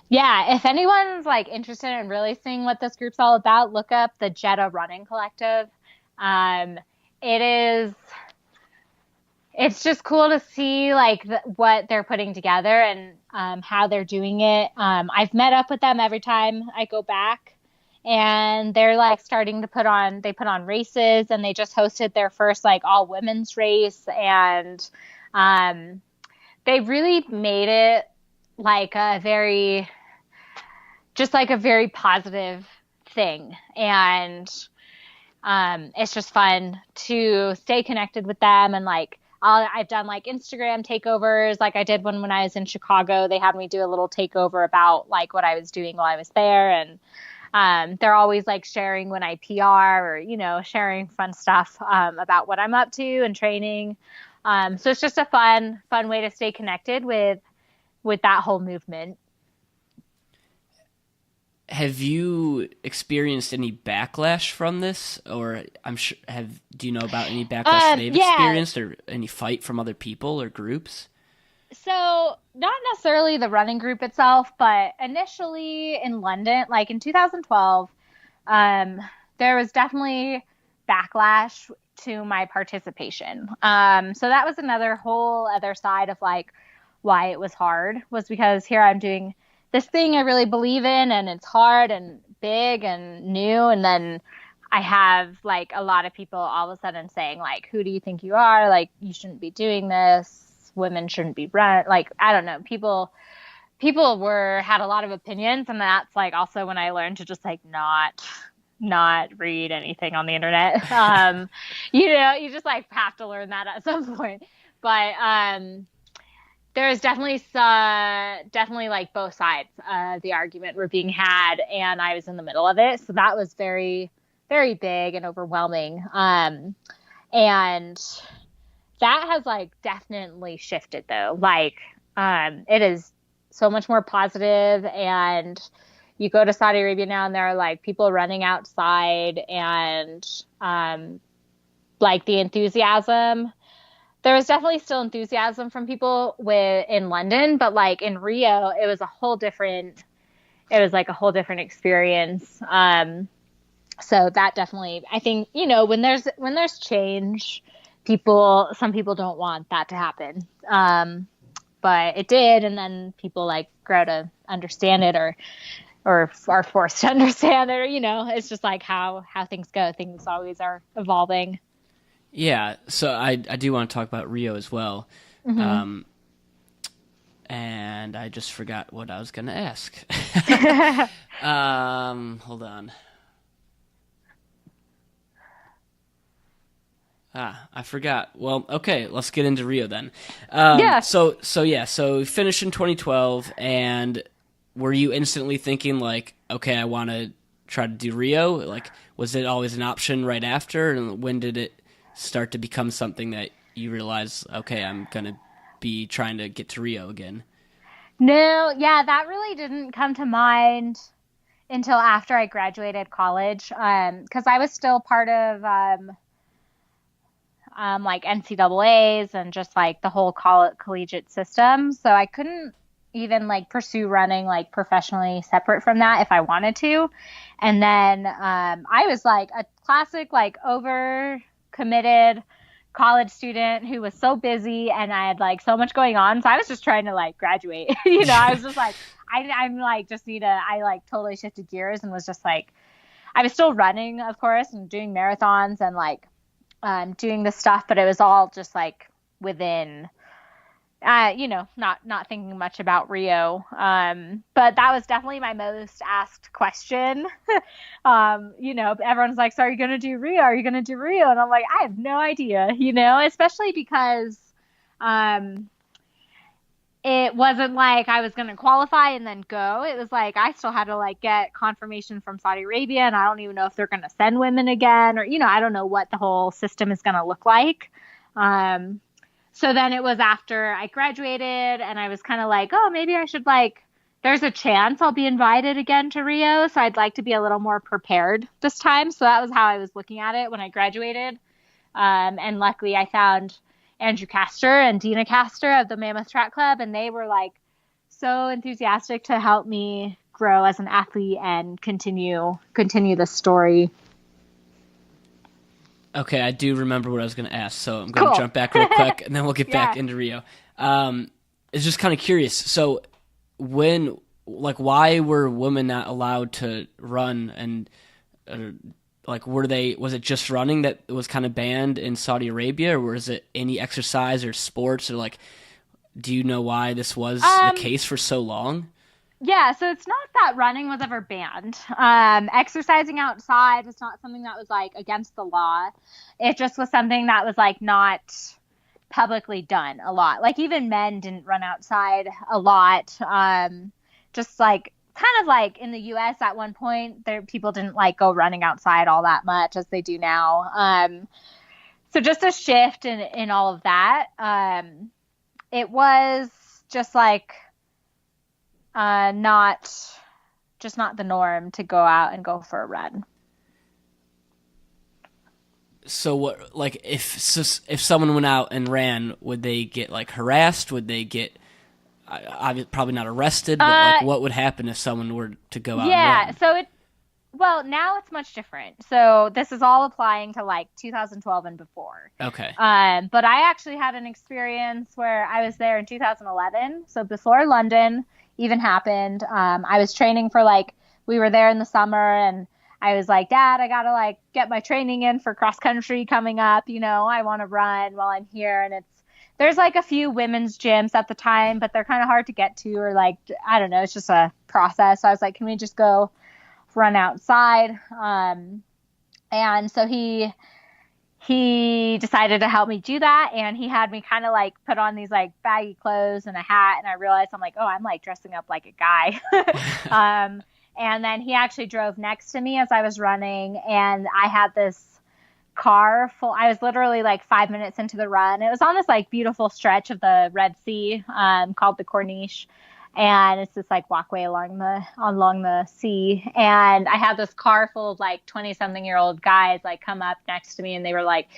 Yeah, if anyone's like interested in really seeing what this group's all about, look up the Jeddah Running Collective. It's just cool to see like what they're putting together and how they're doing it. I've met up with them every time I go back, and they're like starting to put on races, and they just hosted their first like all women's race, and they really made it like a very positive thing. And it's just fun to stay connected with them. And like I've done like Instagram takeovers, like I did one when I was in Chicago. They had me do a little takeover about like what I was doing while I was there, and they're always like sharing when I PR or sharing fun stuff about what I'm up to and training. So it's just a fun way to stay connected with that whole movement. Have you experienced any backlash from this, or do you know about any backlash they've experienced, or any fight from other people or groups? So not necessarily the running group itself, but initially in London, like in 2012, there was definitely backlash to my participation. So that was another whole other side of like why it was hard, was because here I'm doing this thing I really believe in, and it's hard and big and new. And then I have like a lot of people all of a sudden saying like, who do you think you are? Like, you shouldn't be doing this. Women shouldn't be run. Like, I don't know. People people had a lot of opinions, and that's like also when I learned to just like not read anything on the internet. You just like have to learn that at some point. But there's definitely like both sides of the argument were being had, and I was in the middle of it. So that was very, very big and overwhelming. And that has like definitely shifted though. Like, it is so much more positive, and you go to Saudi Arabia now and there are like people running outside, and like the enthusiasm. There was definitely still enthusiasm from people in London, but like in Rio, it was like a whole different experience. So that definitely, I think, when there's change, some people don't want that to happen. But it did. And then people like grow to understand it or are forced to understand it, or, it's just like how things go. Things always are evolving. Yeah, so I do want to talk about Rio as well. Mm-hmm. And I just forgot what I was going to ask. Hold on. I forgot. Well, okay, let's get into Rio then. Yeah. So we finished in 2012, and were you instantly thinking like, okay, I want to try to do Rio? Like, was it always an option right after? And when did it start to become something that you realize, okay, I'm going to be trying to get to Rio again? No, yeah, that really didn't come to mind until after I graduated college, because I was still part of like NCAAs and just like the whole collegiate system. So I couldn't even like pursue running like professionally separate from that if I wanted to. And then I was like a classic like over committed college student who was so busy, and I had like so much going on. So I was just trying to like graduate. I was just like, I'm like, I like totally shifted gears and was just like, I was still running, of course, and doing marathons and like doing this stuff, but it was all just like within, not thinking much about Rio. But that was definitely my most asked question. Everyone's like, so are you going to do Rio? Are you going to do Rio? And I'm like, I have no idea, especially because, it wasn't like I was going to qualify and then go. It was like, I still had to like get confirmation from Saudi Arabia, and I don't even know if they're going to send women again, or, I don't know what the whole system is going to look like. So then it was after I graduated, and I was kind of like, oh, maybe I should like, there's a chance I'll be invited again to Rio. So I'd like to be a little more prepared this time. So that was how I was looking at it when I graduated. And luckily I found Andrew Castor and Dina Castor of the Mammoth Track Club, and they were like so enthusiastic to help me grow as an athlete and continue the story. Okay, I do remember what I was going to ask, so I'm going to jump back real quick, and then we'll get back into Rio. It's just kind of curious. So why were women not allowed to run, and was it just running that was kind of banned in Saudi Arabia, or was it any exercise or sports, or like, do you know why this was the case for so long? Yeah, so it's not that running was ever banned. Exercising outside was not something that was like against the law. It just was something that was like not publicly done a lot. Like even men didn't run outside a lot. Just like kind of like in the US at one point, people didn't like go running outside all that much as they do now. So just a shift in all of that. It was just like not the norm to go out and go for a run. So what, like if someone went out and ran, would they get like harassed? Would they get probably not arrested, but like what would happen if someone were to go out and run? Well, now it's much different. So this is all applying to like 2012 and before. Okay. But I actually had an experience where I was there in 2011. So before London even happened, I was training for we were there in the summer, and I was like, Dad, I got to get my training in for cross country coming up. I want to run while I'm here. And there's like a few women's gyms at the time, but they're kind of hard to get to, or like, I don't know, it's just a process. So I was like, can we just go run outside? And so he decided to help me do that, and he had me kind of like put on these like baggy clothes and a hat, and I realized I'm like, oh, I'm like dressing up like a guy. And then he actually drove next to me as I was running, and I had this car full. I was literally like 5 minutes into the run. It was on this like beautiful stretch of the Red Sea, called the Corniche, and it's this like walkway along the sea. And I had this car full of like 20-something-year-old guys like come up next to me, and they were like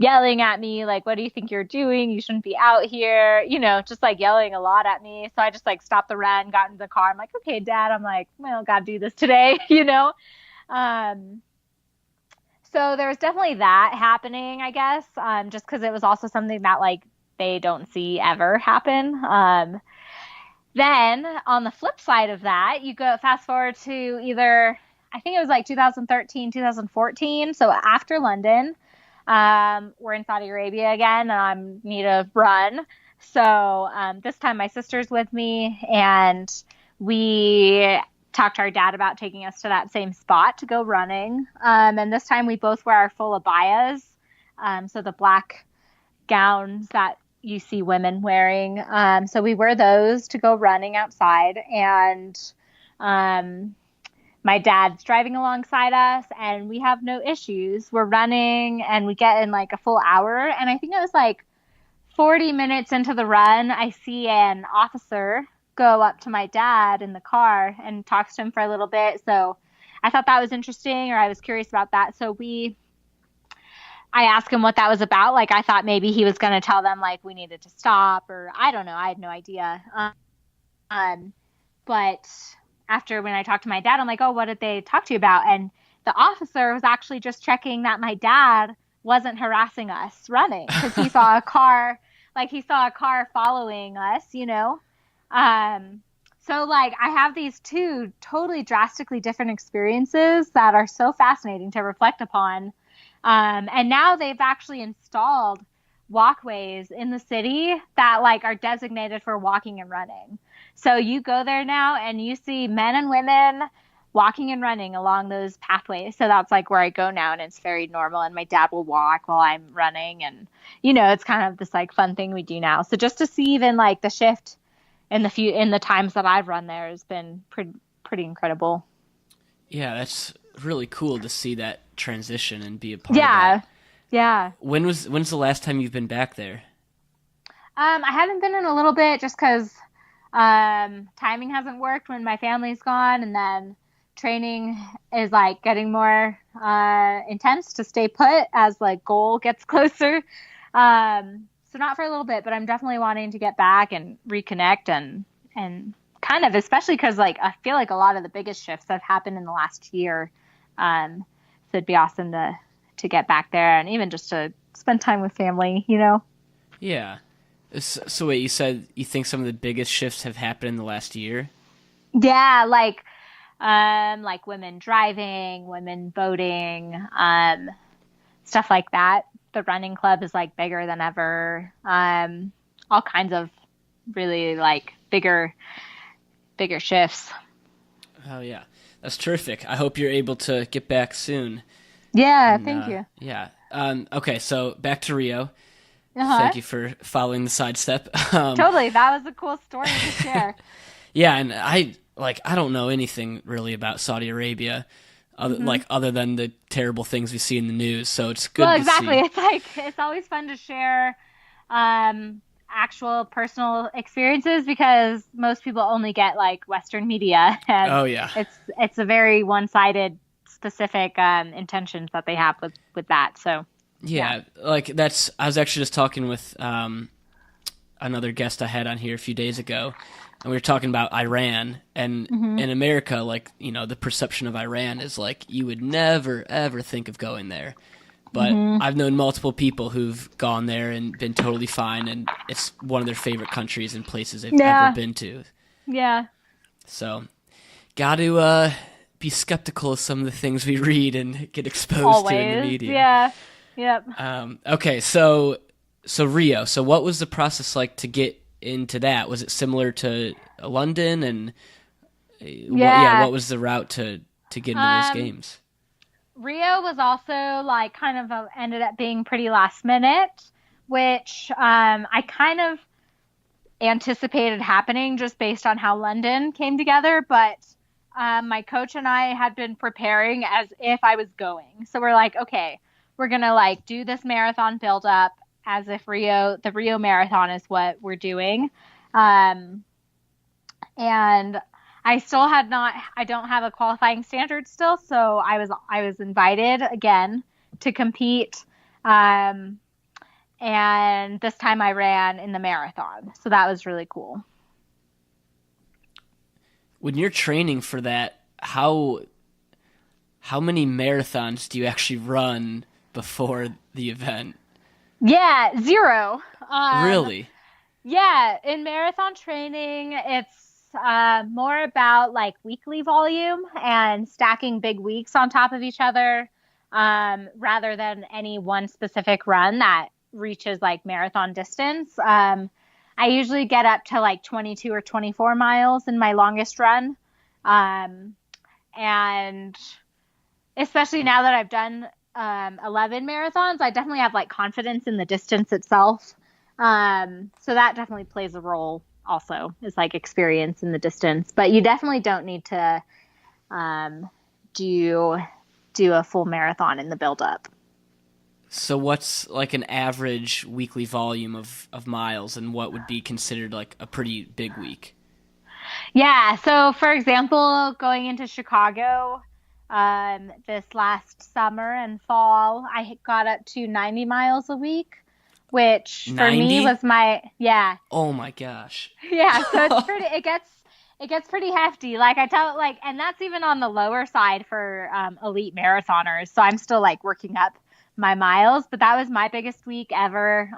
yelling at me, like, what do you think you're doing? You shouldn't be out here, just like yelling a lot at me. So I just like stopped the run, got into the car. I'm like, okay, Dad. I'm like, well, gotta do this today, So there was definitely that happening, I guess, just because it was also something that like they don't see ever happen. Then on the flip side of that, you go fast forward to either, I think it was like 2013, 2014. So after London, we're in Saudi Arabia again, and I need to run. So this time my sister's with me, and we talked to our dad about taking us to that same spot to go running. And this time we both wear our full abayas, so the black gowns that you see women wearing. So we wear those to go running outside, and my dad's driving alongside us, and we have no issues. We're running, and we get in like a full hour. And I think it was like 40 minutes into the run, I see an officer go up to my dad in the car and talks to him for a little bit. So I thought that was interesting, or I was curious about that. So I asked him what that was about. Like, I thought maybe he was going to tell them like we needed to stop, or I don't know. I had no idea. But after, when I talked to my dad, I'm like, oh, what did they talk to you about? And the officer was actually just checking that my dad wasn't harassing us running, because he saw a car, following us, So like I have these two totally drastically different experiences that are so fascinating to reflect upon. And now they've actually installed walkways in the city that like are designated for walking and running. So you go there now and you see men and women walking and running along those pathways. So that's like where I go now, and it's very normal. And my dad will walk while I'm running, and it's kind of this like fun thing we do now. So just to see even like the shift in the times that I've run there has been pretty incredible. Yeah, that's really cool to see that transition and be a part of that. Yeah. When's the last time you've been back there? I haven't been in a little bit, just because timing hasn't worked when my family's gone, and then training is like getting more intense to stay put as like goal gets closer. So not for a little bit, but I'm definitely wanting to get back and reconnect and kind of, especially because like I feel like a lot of the biggest shifts have happened in the last year. So it'd be awesome to get back there, and even just to spend time with family, Yeah. So wait, you said you think some of the biggest shifts have happened in the last year? Yeah, like women driving, women voting, stuff like that. The running club is like bigger than ever. All kinds of really like bigger shifts. Oh yeah, that's terrific. I hope you're able to get back soon. Yeah, thank you. Yeah. Okay, so back to Rio. Uh-huh. Thank you for following the sidestep. Totally, that was a cool story to share. Yeah, and I don't know anything really about Saudi Arabia, other than the terrible things we see in the news. So it's good. Well, to exactly. see. It's always fun to share actual personal experiences, because most people only get like Western media, and oh yeah, it's a very one-sided specific intentions that they have with that. So yeah, like I was actually just talking with another guest I had on here a few days ago, and we were talking about Iran, and in America, like, the perception of Iran is like you would never ever think of going there. But I've known multiple people who've gone there and been totally fine, and it's one of their favorite countries and places they've ever been to. Yeah. So, got to be skeptical of some of the things we read and get exposed to in the media. Yeah. Yep. Okay, so So Rio. So what was the process like to get into that? Was it similar to London? And what was the route to get into those games? Rio was also like kind of ended up being pretty last minute, which I kind of anticipated happening just based on how London came together. But my coach and I had been preparing as if I was going. So we're like, okay, we're going to like do this marathon build up as if the Rio Marathon is what we're doing. And I don't have a qualifying standard still. So I was invited again to compete. And this time I ran in the marathon. So that was really cool. When you're training for that, how many marathons do you actually run before the event? Yeah, 0. Really? Yeah, in marathon training, it's more about like weekly volume and stacking big weeks on top of each other, rather than any one specific run that reaches like marathon distance. I usually get up to like 22 or 24 miles in my longest run. And especially now that I've done 11 marathons, I definitely have like confidence in the distance itself. So that definitely plays a role also, is like experience in the distance. But you definitely don't need to do a full marathon in the build-up. So what's like an average weekly volume of miles, and what would be considered like a pretty big week? Yeah. So for example, going into Chicago, this last summer and fall, I got up to 90 miles a week, which for 90? me was Oh my gosh. Yeah. So it gets pretty hefty. Like I tell like, and that's even on the lower side for, elite marathoners. So I'm still like working up my miles, but that was my biggest week ever.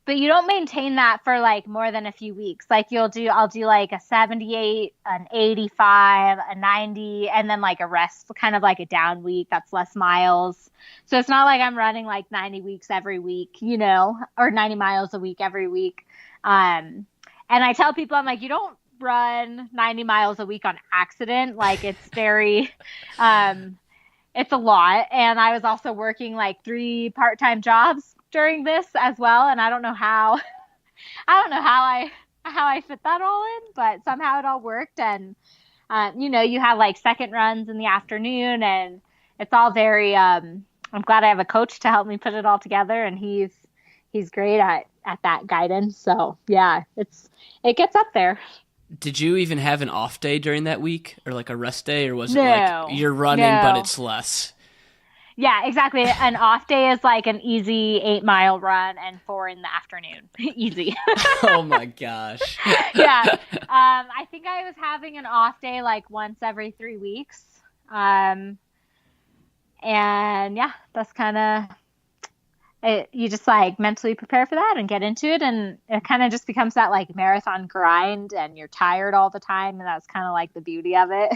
But you don't maintain that for like more than a few weeks. Like I'll do like a 78, an 85, a 90, and then like a rest, kind of like a down week that's less miles. So it's not like I'm running like 90 weeks every week, or 90 miles a week every week. And I tell people, I'm like, you don't run 90 miles a week on accident. Like it's very, it's a lot. And I was also working like 3 part-time jobs during this as well. And I don't know how I fit that all in, but somehow it all worked. And, you have like second runs in the afternoon, and it's all very, I'm glad I have a coach to help me put it all together. And he's great at that guidance. So yeah, it gets up there. Did you even have an off day during that week, or like a rest day, or was it No, like you're running but it's less? Yeah, exactly. An off day is like an easy 8-mile run and 4 in the afternoon. Easy. Oh my gosh. Yeah. I think I was having an off day like once every 3 weeks. And yeah, that's kind of it. You just like mentally prepare for that and get into it. And it kind of just becomes that like marathon grind, and you're tired all the time. And that's kind of like the beauty of it.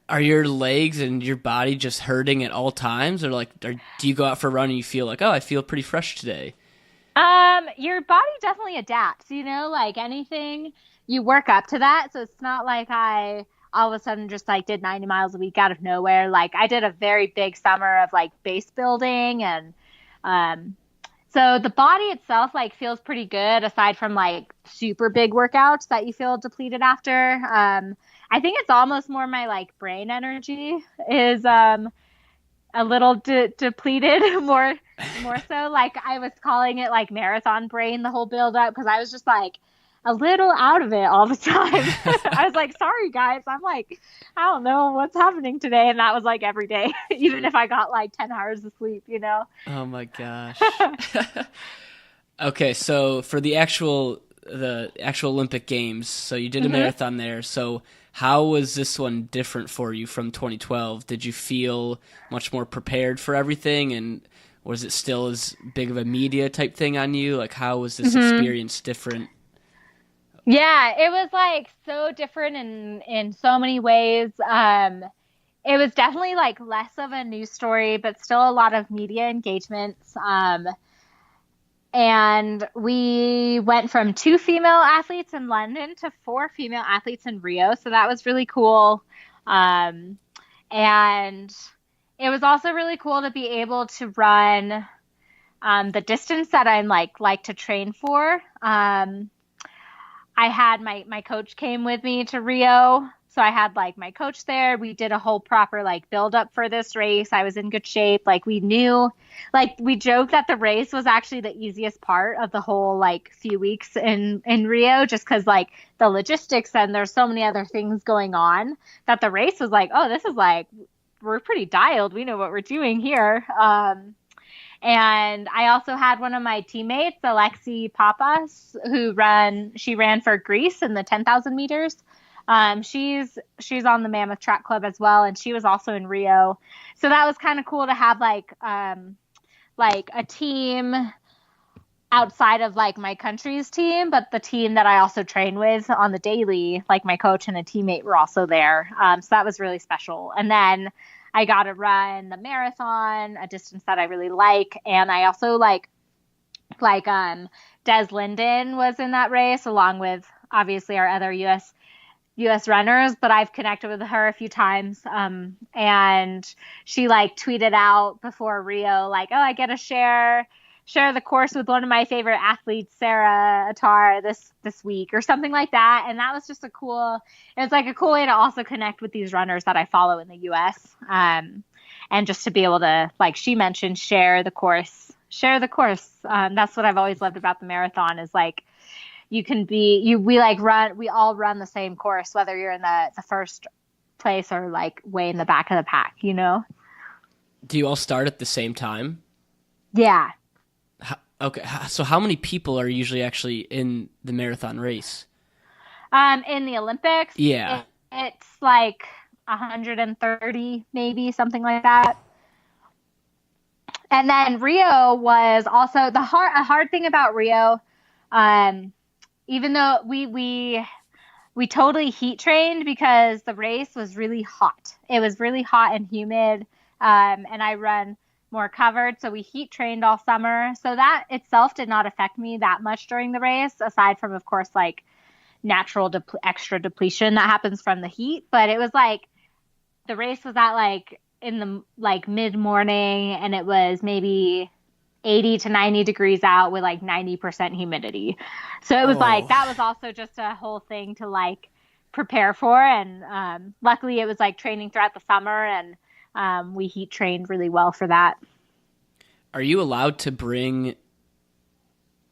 Are your legs and your body just hurting at all times, or do you go out for a run and you feel like, oh, I feel pretty fresh today? Your body definitely adapts, like anything, you work up to that. So it's not like I all of a sudden just like did 90 miles a week out of nowhere. Like I did a very big summer of like base building, and, so the body itself like feels pretty good, aside from like super big workouts that you feel depleted after. I think it's almost more my like brain energy is a little depleted, more so. Like I was calling it like marathon brain the whole build up, because I was just like a little out of it all the time. I was like, sorry guys, I'm like, I don't know what's happening today, and that was like every day, even if I got like 10 hours of sleep. Oh my gosh. Okay, so for the actual Olympic Games, so you did a marathon there. So how was this one different for you from 2012? Did you feel much more prepared for everything, and was it still as big of a media type thing on you? Like, how was this experience different? Yeah, it was like so different in so many ways. it was definitely like less of a news story, but still a lot of media engagements. And we went from 2 female athletes in London to 4 female athletes in Rio. So that was really cool. And it was also really cool to be able to run the distance that I'm like to train for. I had my coach came with me to Rio. So I had like my coach there. We did a whole proper like build up for this race. I was in good shape. Like we knew, like we joked that the race was actually the easiest part of the whole like few weeks in Rio, just because like the logistics and there's so many other things going on that the race was like, oh, this is like, we're pretty dialed. We know what we're doing here. And I also had one of my teammates, Alexi Papas, she ran for Greece in the 10,000 meters. She's on the Mammoth Track Club as well, and she was also in Rio. So that was kind of cool to have like a team outside of like my country's team, but the team that I also train with on the daily, like my coach and a teammate were also there. So that was really special. And then I got to run the marathon, a distance that I really like. And I also like Des Linden was in that race along with obviously our other U.S. runners, but I've connected with her a few times. And she like tweeted out before Rio, like, oh, I get to share the course with one of my favorite athletes, Sarah Attar, this week or something like that. And that was just it was like a cool way to also connect with these runners that I follow in the US. And just to be able to, like she mentioned, share the course. That's what I've always loved about the marathon is like, we all run the same course, whether you're in the first place or like way in the back of the pack, you know? Do you all start at the same time? Yeah. Okay, so how many people are usually actually in the marathon race? In the Olympics? Yeah. It's like 130, maybe, something like that. And then Rio was also a hard thing about Rio, even though we totally heat trained because the race was really hot. It was really hot and humid, and I run more covered, so we heat trained all summer. So that itself did not affect me that much during the race, aside from, of course, like natural extra depletion that happens from the heat. But it was like the race was at like in the like mid morning, and it was maybe 80 to 90 degrees out with like 90% humidity. So it was like that was also just a whole thing to like prepare for. And luckily it was like training throughout the summer, and we heat trained really well for that. Are you allowed to bring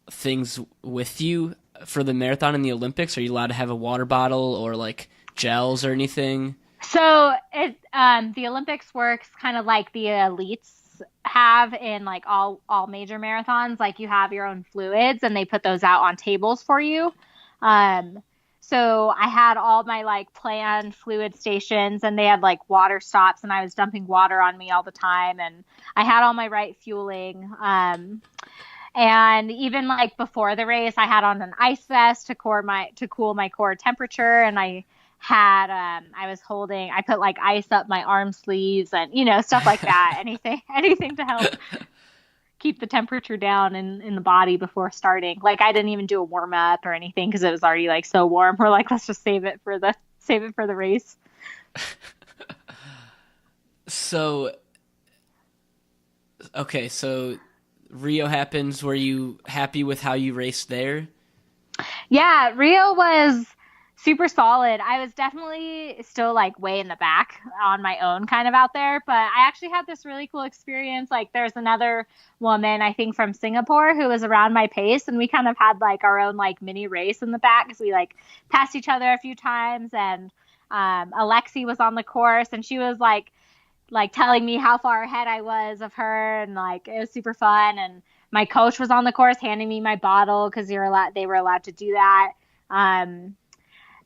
things with you for the marathon and the Olympics? Are you allowed to have a water bottle or like gels or anything? So the Olympics works kind of like the elites have in like all major marathons. Like you have your own fluids and they put those out on tables for you. So I had all my like planned fluid stations, and they had like water stops, and I was dumping water on me all the time, and I had all my right fueling. And even like before the race, I had on an ice vest to cool my core temperature, and I put like ice up my arm sleeves and, you know, stuff like that. anything to help keep the temperature down in the body before starting. Like I didn't even do a warm up or anything because it was already like so warm. We're like, let's just save it for the race. So Rio happens. Were you happy with how you raced there? Yeah, Rio was super solid. I was definitely still like way in the back on my own kind of out there, but I actually had this really cool experience. Like there's another woman, I think from Singapore, who was around my pace, and we kind of had like our own like mini race in the back because we like passed each other a few times. And Alexi was on the course, and she was like telling me how far ahead I was of her, and like it was super fun. And my coach was on the course handing me my bottle because they were allowed to do that.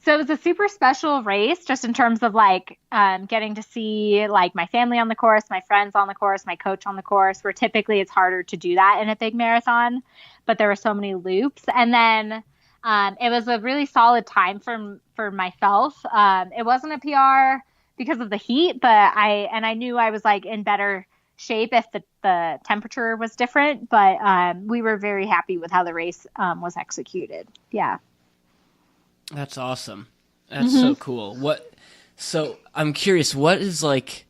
So it was a super special race just in terms of like getting to see like my family on the course, my friends on the course, my coach on the course, where typically it's harder to do that in a big marathon, but there were so many loops. And then it was a really solid time for myself. It wasn't a PR, because of the heat, but I knew I was like in better shape if the temperature was different, but we were very happy with how the race was executed. Yeah. That's awesome. That's so cool. So I'm curious, what is like,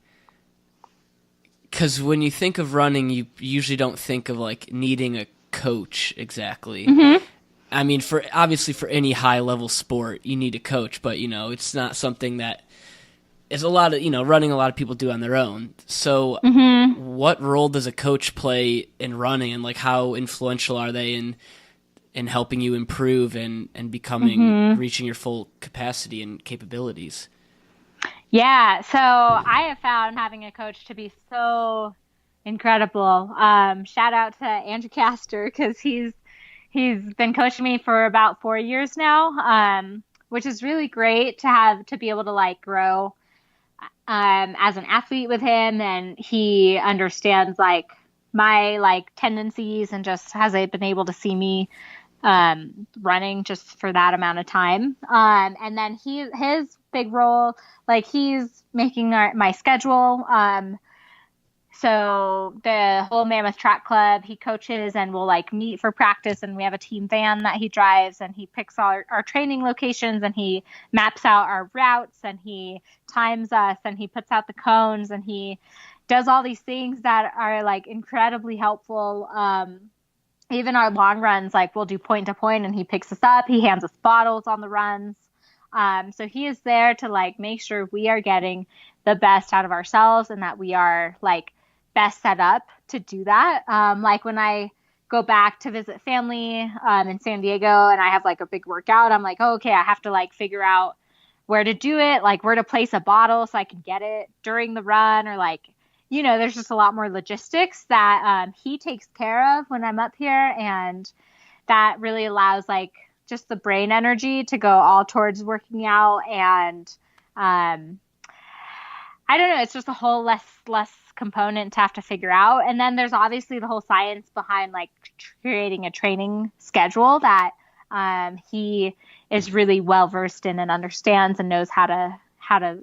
because when you think of running, you usually don't think of like needing a coach exactly. I mean, obviously for any high level sport, you need a coach, but it's not something that is a lot of, running a lot of people do on their own. So what role does a coach play in running, and like how influential are they in helping you improve and becoming, reaching your full capacity and capabilities? Yeah, so I have found having a coach to be so incredible. Shout out to Andrew Castor, because he's been coaching me for about 4 years now, which is really great to be able to like grow as an athlete with him, and he understands like my like tendencies and just has been able to see me running just for that amount of time. And then his big role, like he's making my schedule. So the whole Mammoth Track Club, he coaches, and we'll like meet for practice, and we have a team van that he drives, and he picks our training locations, and he maps out our routes, and he times us, and he puts out the cones, and he does all these things that are like incredibly helpful. Even our long runs, like we'll do point to point, and he picks us up. He hands us bottles on the runs. So he is there to like make sure we are getting the best out of ourselves, and that we are like best set up to do that. Like when I go back to visit family in San Diego and I have like a big workout, I'm like, oh, okay, I have to like figure out where to do it, like where to place a bottle so I can get it during the run, or like, there's just a lot more logistics that he takes care of when I'm up here. And that really allows like just the brain energy to go all towards working out. And I don't know, it's just a whole less component to have to figure out. And then there's obviously the whole science behind like creating a training schedule that he is really well versed in and understands and knows how to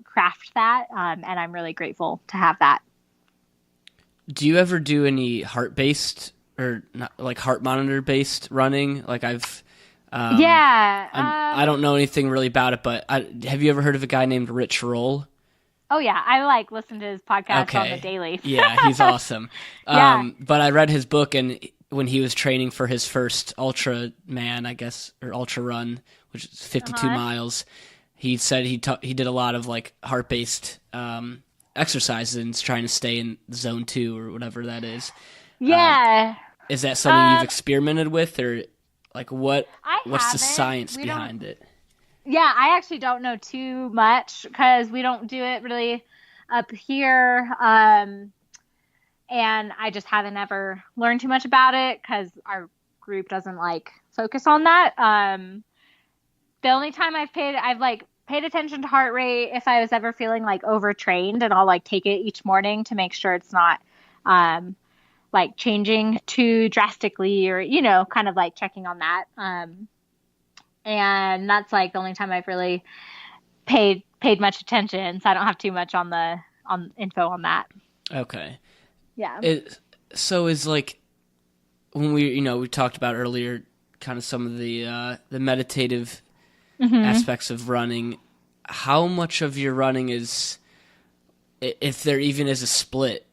craft that. And I'm really grateful to have that. Do you ever do any heart-based or not, like heart monitor-based running? Like I don't know anything really about it, but have you ever heard of a guy named Rich Roll? Oh yeah, I like listen to his podcast on the daily. Yeah, he's awesome. Yeah. But I read his book, and when he was training for his first ultra man, I guess, or ultra run, which is 52 miles, he said he did a lot of like heart-based exercises and trying to stay in zone 2 or whatever that is. Yeah. Is that something you've experimented with, or like what's the science behind it? Yeah, I actually don't know too much because we don't do it really up here. And I just haven't ever learned too much about it because our group doesn't like focus on that. The only time I've paid attention to heart rate if I was ever feeling like overtrained, and I'll like take it each morning to make sure it's not like changing too drastically, or kind of like checking on that. And that's like the only time I've really paid much attention, so I don't have too much on info on that. Okay. Yeah. So is like when we talked about earlier, kind of some of the meditative aspects of running. How much of your running is, if there even is a split,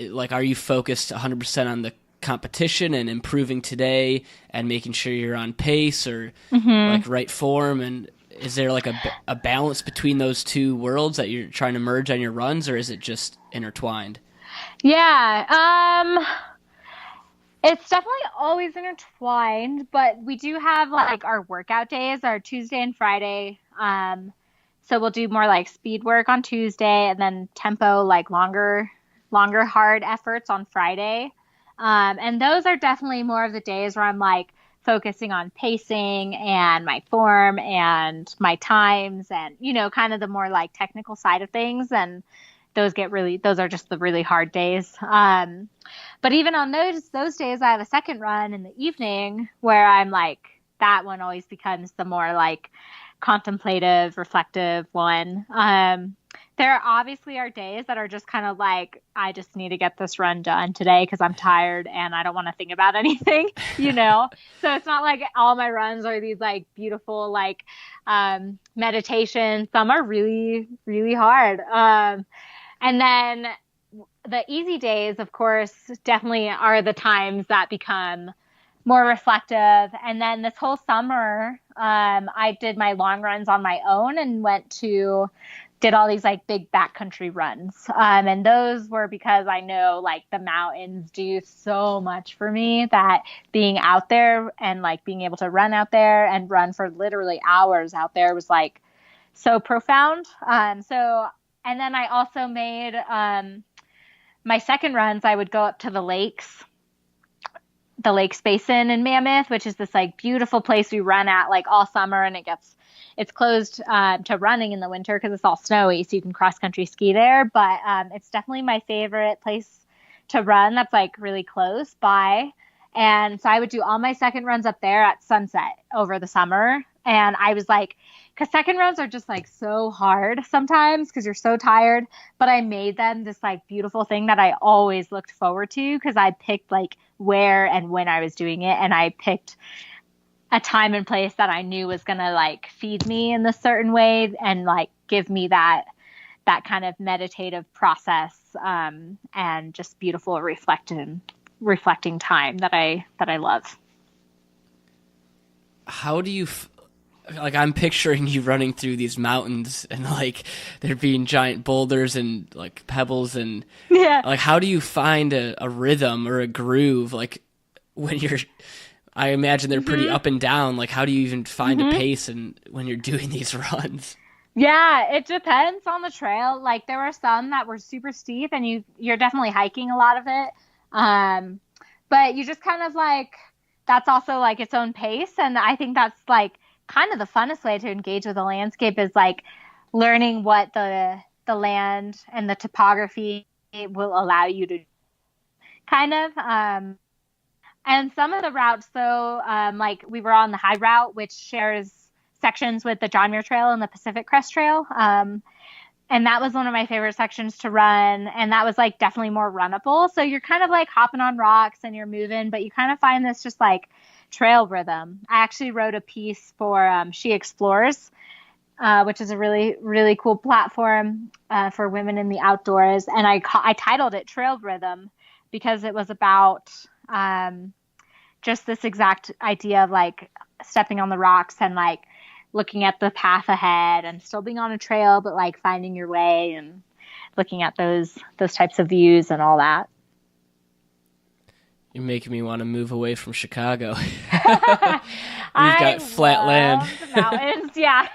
like are you focused 100% on the competition and improving today and making sure you're on pace or like right form, and is there like a balance between those two worlds that you're trying to merge on your runs, or is it just intertwined? Yeah, it's definitely always intertwined, but we do have like our workout days are Tuesday and Friday. So we'll do more like speed work on Tuesday, and then tempo, like longer hard efforts on Friday. And those are definitely more of the days where I'm like focusing on pacing and my form and my times and, kind of the more like technical side of things. And those are just the really hard days. But even on those days, I have a second run in the evening where I'm like, that one always becomes the more like contemplative, reflective one. There obviously are days that are just kind of like, I just need to get this run done today because I'm tired and I don't want to think about anything, you know? So it's not like all my runs are these like beautiful, like meditation. Some are really, really hard. And then the easy days, of course, definitely are the times that become more reflective. And then this whole summer, I did my long runs on my own and did all these like big backcountry runs. And those were because I know like the mountains do so much for me that being out there and like being able to run out there and run for literally hours out there was like so profound. And then I also made my second runs, I would go up to the lakes basin in Mammoth, which is this like beautiful place we run at like all summer, and it's closed to running in the winter because it's all snowy, so you can cross country ski there. But it's definitely my favorite place to run that's like really close by. And so I would do all my second runs up there at sunset over the summer. And I was like, because second runs are just like so hard sometimes because you're so tired. But I made them this like beautiful thing that I always looked forward to because I picked like where and when I was doing it. And I picked a time and place that I knew was going to like feed me in this certain way and like give me that kind of meditative process and just beautiful reflecting time that I love. How do you like, I'm picturing you running through these mountains and like there being giant boulders and like pebbles and Yeah. like, how do you find a rhythm or a groove? Like when I imagine they're pretty up and down. Like, how do you even find a pace and when you're doing these runs? Yeah, it depends on the trail. Like there were some that were super steep and you're definitely hiking a lot of it. But you just kind of like, that's also like its own pace. And I think that's like kind of the funnest way to engage with the landscape is like learning what the land and the topography will allow you to kind of. And some of the routes, though, like we were on the high route, which shares sections with the John Muir Trail and the Pacific Crest Trail. And that was one of my favorite sections to run. And that was like definitely more runnable. So you're kind of like hopping on rocks and you're moving, but you kind of find this just like trail rhythm. I actually wrote a piece for She Explores, which is a really, really cool platform for women in the outdoors. And I titled it Trail Rhythm because it was about just this exact idea of like stepping on the rocks and like looking at the path ahead and still being on a trail, but like finding your way and looking at those types of views and all that. You're making me want to move away from Chicago. We've got flat land. The mountains, yeah.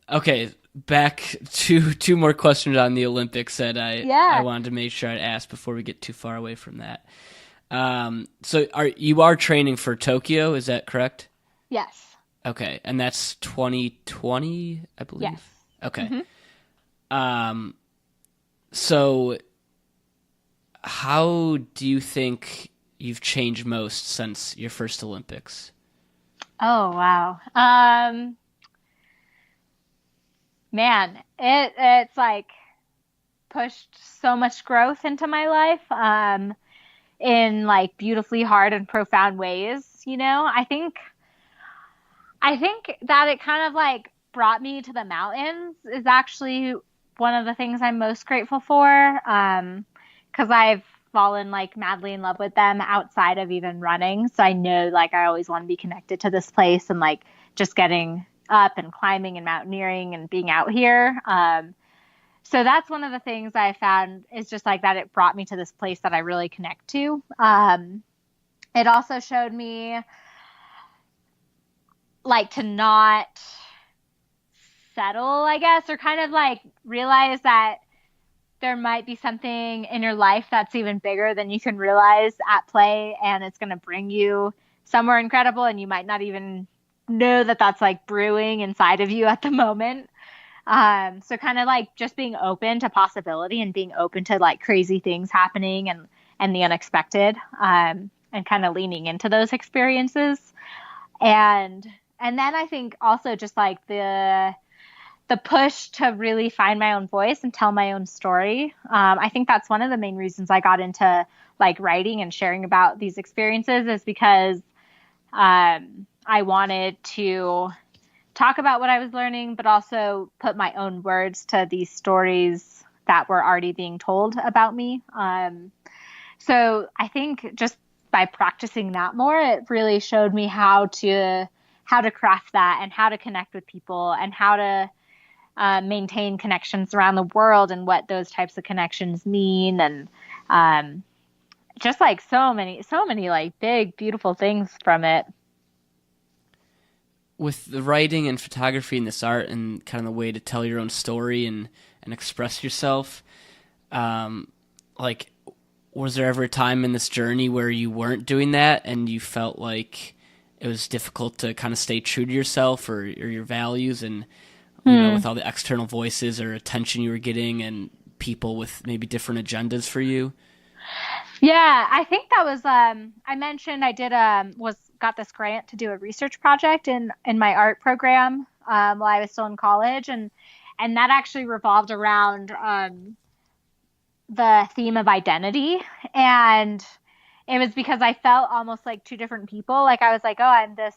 Okay, back to two more questions on the Olympics that I wanted to make sure I'd ask before we get too far away from that. So you are training for Tokyo, is that correct? Yes. Okay, and that's 2020, I believe? Yes. Okay. So how do you think you've changed most since your first Olympics? Oh, wow. Man, it's like pushed so much growth into my life in like beautifully hard and profound ways, you know? I think that it kind of like brought me to the mountains is actually one of the things I'm most grateful for. 'Cause I've fallen like madly in love with them outside of even running. So I know like I always want to be connected to this place and like just getting up and climbing and mountaineering and being out here. So that's one of the things I found is just like that it brought me to this place that I really connect to. It also showed me like to not settle, I guess, or kind of like realize that there might be something in your life that's even bigger than you can realize at play, and it's going to bring you somewhere incredible, and you might not even know that that's like brewing inside of you at the moment. So kind of like just being open to possibility and being open to like crazy things happening and the unexpected, and kind of leaning into those experiences. And And then I think also just like the push to really find my own voice and tell my own story. I think that's one of the main reasons I got into like writing and sharing about these experiences, is because I wanted to talk about what I was learning, but also put my own words to these stories that were already being told about me. So I think just by practicing that more, it really showed me how to craft that and how to connect with people and how to maintain connections around the world and what those types of connections mean. And just like so many like big, beautiful things from it. With the writing and photography and this art and kind of the way to tell your own story and express yourself, like, was there ever a time in this journey where you weren't doing that and you felt like it was difficult to kind of stay true to yourself or your values, and you know, with all the external voices or attention you were getting and people with maybe different agendas for you? Yeah, I think that was I mentioned I did got this grant to do a research project in my art program while I was still in college, and that actually revolved around the theme of identity. And it was because I felt almost like two different people. Like I was like, oh, I'm this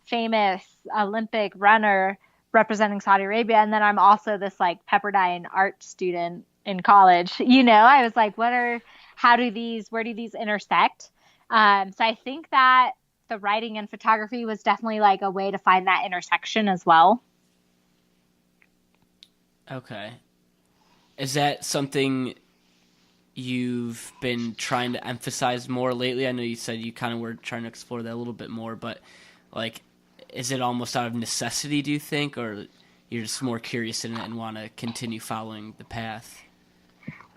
famous Olympic runner representing Saudi Arabia, and then I'm also this like Pepperdine art student in college. You know, I was like, where do these intersect? So I think that the writing and photography was definitely like a way to find that intersection as well. Okay. Is that something you've been trying to emphasize more lately? I know you said you kind of were trying to explore that a little bit more, but like, is it almost out of necessity, do you think, or you're just more curious in it and want to continue following the path?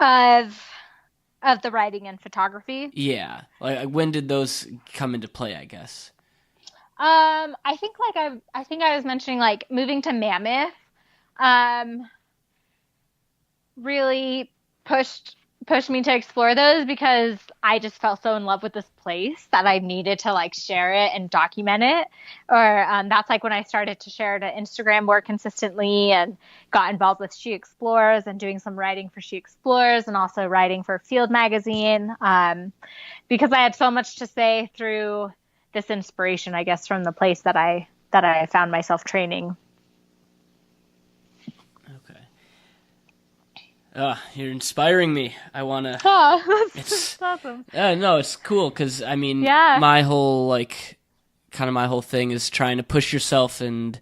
Of the writing and photography? Yeah. Like, when did those come into play, I guess? I think I was mentioning like moving to Mammoth really pushed me to explore those, because I just felt so in love with this place that I needed to like share it and document it. Or that's like when I started to share it on Instagram more consistently and got involved with She Explores and doing some writing for She Explores and also writing for Field magazine, because I had so much to say through this inspiration, I guess, from the place that I found myself training. You're inspiring me. I want to... Oh, that's awesome. No, it's cool, because, I mean, yeah. my whole thing is trying to push yourself and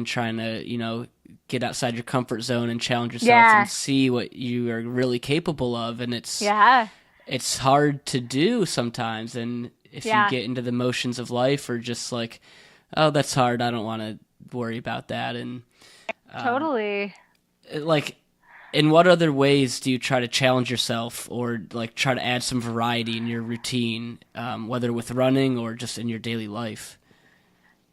trying to, you know, get outside your comfort zone and challenge yourself and see what you are really capable of. And it's hard to do sometimes. And if you get into the motions of life or just like, oh, that's hard, I don't want to worry about that. And totally. Like, in what other ways do you try to challenge yourself or like try to add some variety in your routine, whether with running or just in your daily life?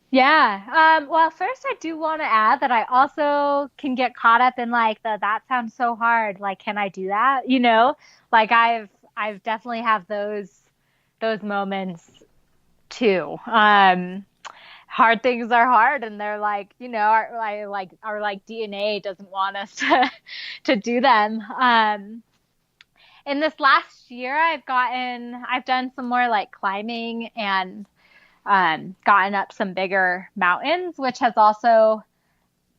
Yeah. Well, first I do want to add that I also can get caught up in like that sounds so hard. Like, can I do that? You know, like I've definitely have those moments too. Hard things are hard, and they're like, you know, our DNA doesn't want us to do them. In this last year, I've done some more like climbing and gotten up some bigger mountains, which has also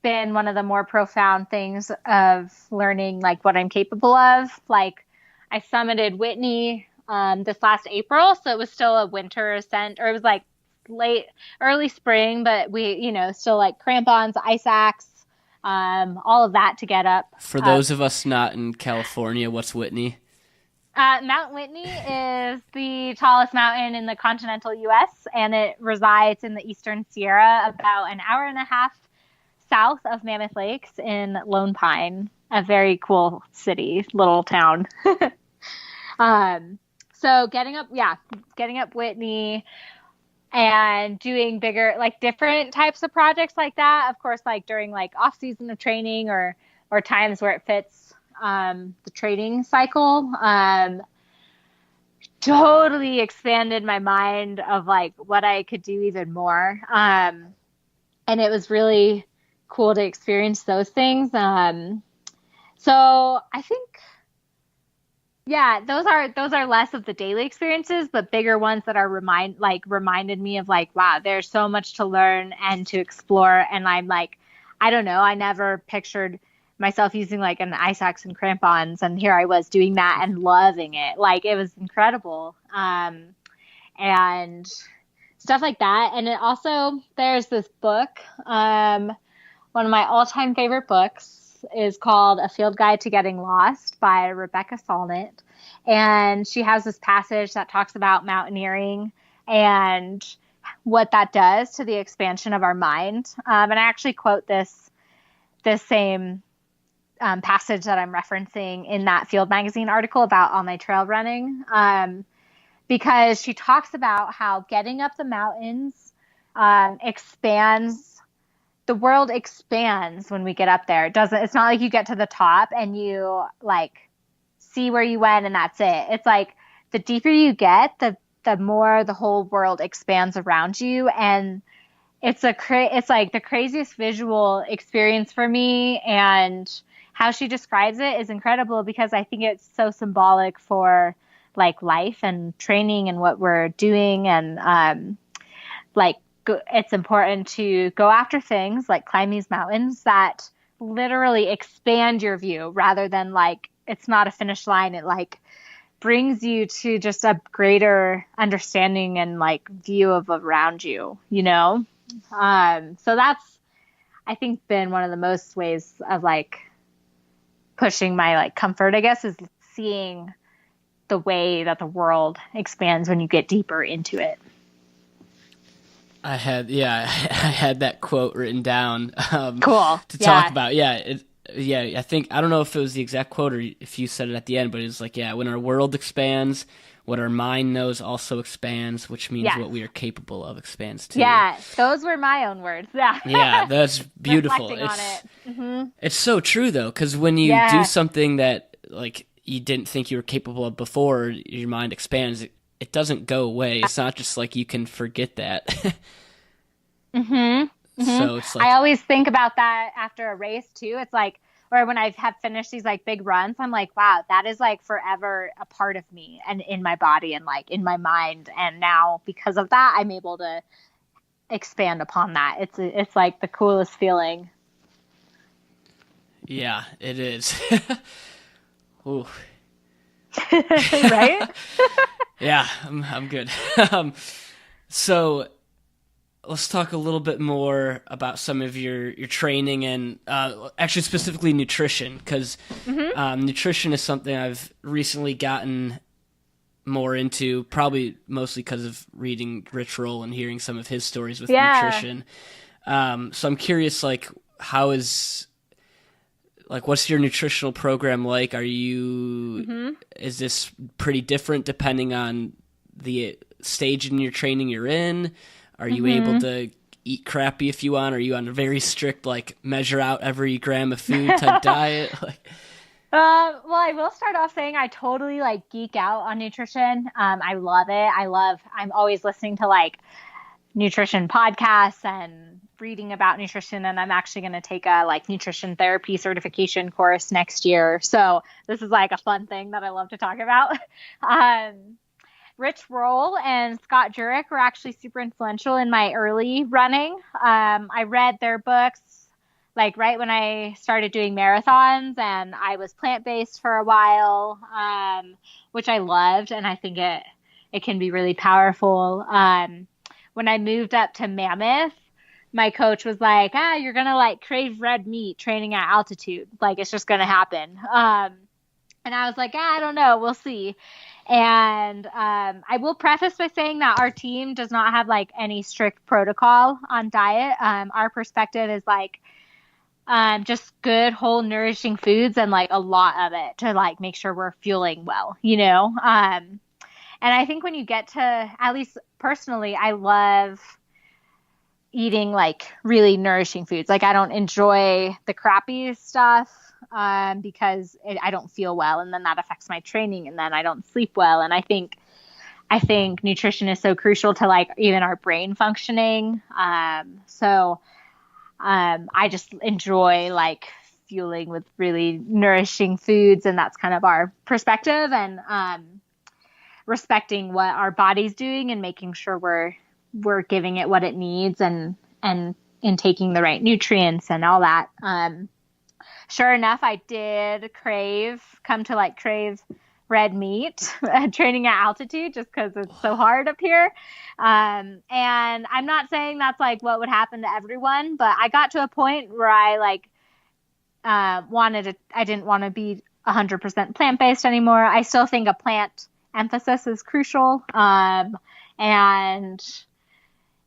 been one of the more profound things of learning like what I'm capable of. Like, I summited Whitney this last April, so it was still a winter ascent, or it was like early spring, but we, you know, still like crampons, ice axe, all of that to get up. For those of us not in California, what's Whitney? Mount Whitney is the tallest mountain in the continental U.S., and it resides in the Eastern Sierra, about an hour and a half south of Mammoth Lakes in Lone Pine, a very cool city, little town. So getting up Whitney and doing bigger, like different types of projects like that, of course, like during like off season of training or times where it fits the training cycle. totally expanded my mind of like what I could do even more. And it was really cool to experience those things. So I think, yeah, those are less of the daily experiences, but bigger ones that are reminded me of like, wow, there's so much to learn and to explore. And I'm like, I don't know, I never pictured myself using like an ice axe and crampons, and here I was doing that and loving it. Like it was incredible. And stuff like that. And it also, there's this book, one of my all-time favorite books is called A Field Guide to Getting Lost by Rebecca Solnit. And she has this passage that talks about mountaineering and what that does to the expansion of our mind. And I actually quote this same passage that I'm referencing in that Field Magazine article about all night trail running. Because she talks about how getting up the mountains expands, the world expands when we get up there. It's not like you get to the top and you like see where you went and that's it. It's like the deeper you get, the more the whole world expands around you. And it's like the craziest visual experience for me. And how she describes it is incredible because I think it's so symbolic for like life and training and what we're doing. And it's important to go after things like climb these mountains that literally expand your view rather than like, it's not a finish line. It like brings you to just a greater understanding and like view of around you, you know? So that's, I think, been one of the most ways of like pushing my like comfort, I guess, is seeing the way that the world expands when you get deeper into it. I had that quote written down. Cool. To talk about. I think, I don't know if it was the exact quote or if you said it at the end, but it was like, when our world expands, what our mind knows also expands, which means what we are capable of expands too. Yeah, those were my own words. Yeah. Yeah, that's beautiful. It's so true though, because when you do something that like you didn't think you were capable of before, your mind expands. It doesn't go away. It's not just like you can forget that. So it's like, I always think about that after a race too. It's like, or when I have finished these like big runs, I'm like, wow, that is like forever a part of me and in my body and like in my mind. And now because of that, I'm able to expand upon that. It's like the coolest feeling. Yeah, it is. Ooh. Right? Yeah, I'm good. So let's talk a little bit more about some of your training and actually specifically nutrition, because nutrition is something I've recently gotten more into, probably mostly because of reading Rich Roll and hearing some of his stories with nutrition. So I'm curious, like, what's your nutritional program like? Is this pretty different depending on the stage in your training you're in? Are you able to eat crappy if you want? Are you on a very strict, like, measure out every gram of food type diet? Well, I will start off saying I totally like geek out on nutrition. I love it. I'm always listening to like nutrition podcasts and reading about nutrition, and I'm actually going to take a like nutrition therapy certification course next year. So this is like a fun thing that I love to talk about. Rich Roll and Scott Jurek were actually super influential in my early running. I read their books like right when I started doing marathons, and I was plant-based for a while, which I loved, and I think it can be really powerful. When I moved up to Mammoth, my coach was like, you're going to like crave red meat training at altitude. Like it's just going to happen. And I was like, I don't know. We'll see. And I will preface by saying that our team does not have like any strict protocol on diet. Our perspective is like just good, whole, nourishing foods and like a lot of it to like make sure we're fueling well, you know? And I think when you get to, at least personally, I love eating like really nourishing foods. Like I don't enjoy the crappy stuff because I don't feel well, and then that affects my training, and then I don't sleep well. And I think I think nutrition is so crucial to like even our brain functioning. I just enjoy like fueling with really nourishing foods, and that's kind of our perspective, and respecting what our body's doing and making sure we're giving it what it needs, and intaking the right nutrients and all that. Sure enough, I did come to crave red meat training at altitude, just because it's so hard up here. And I'm not saying that's like what would happen to everyone, but I got to a point where I didn't want to be 100% plant-based anymore. I still think a plant emphasis is crucial. And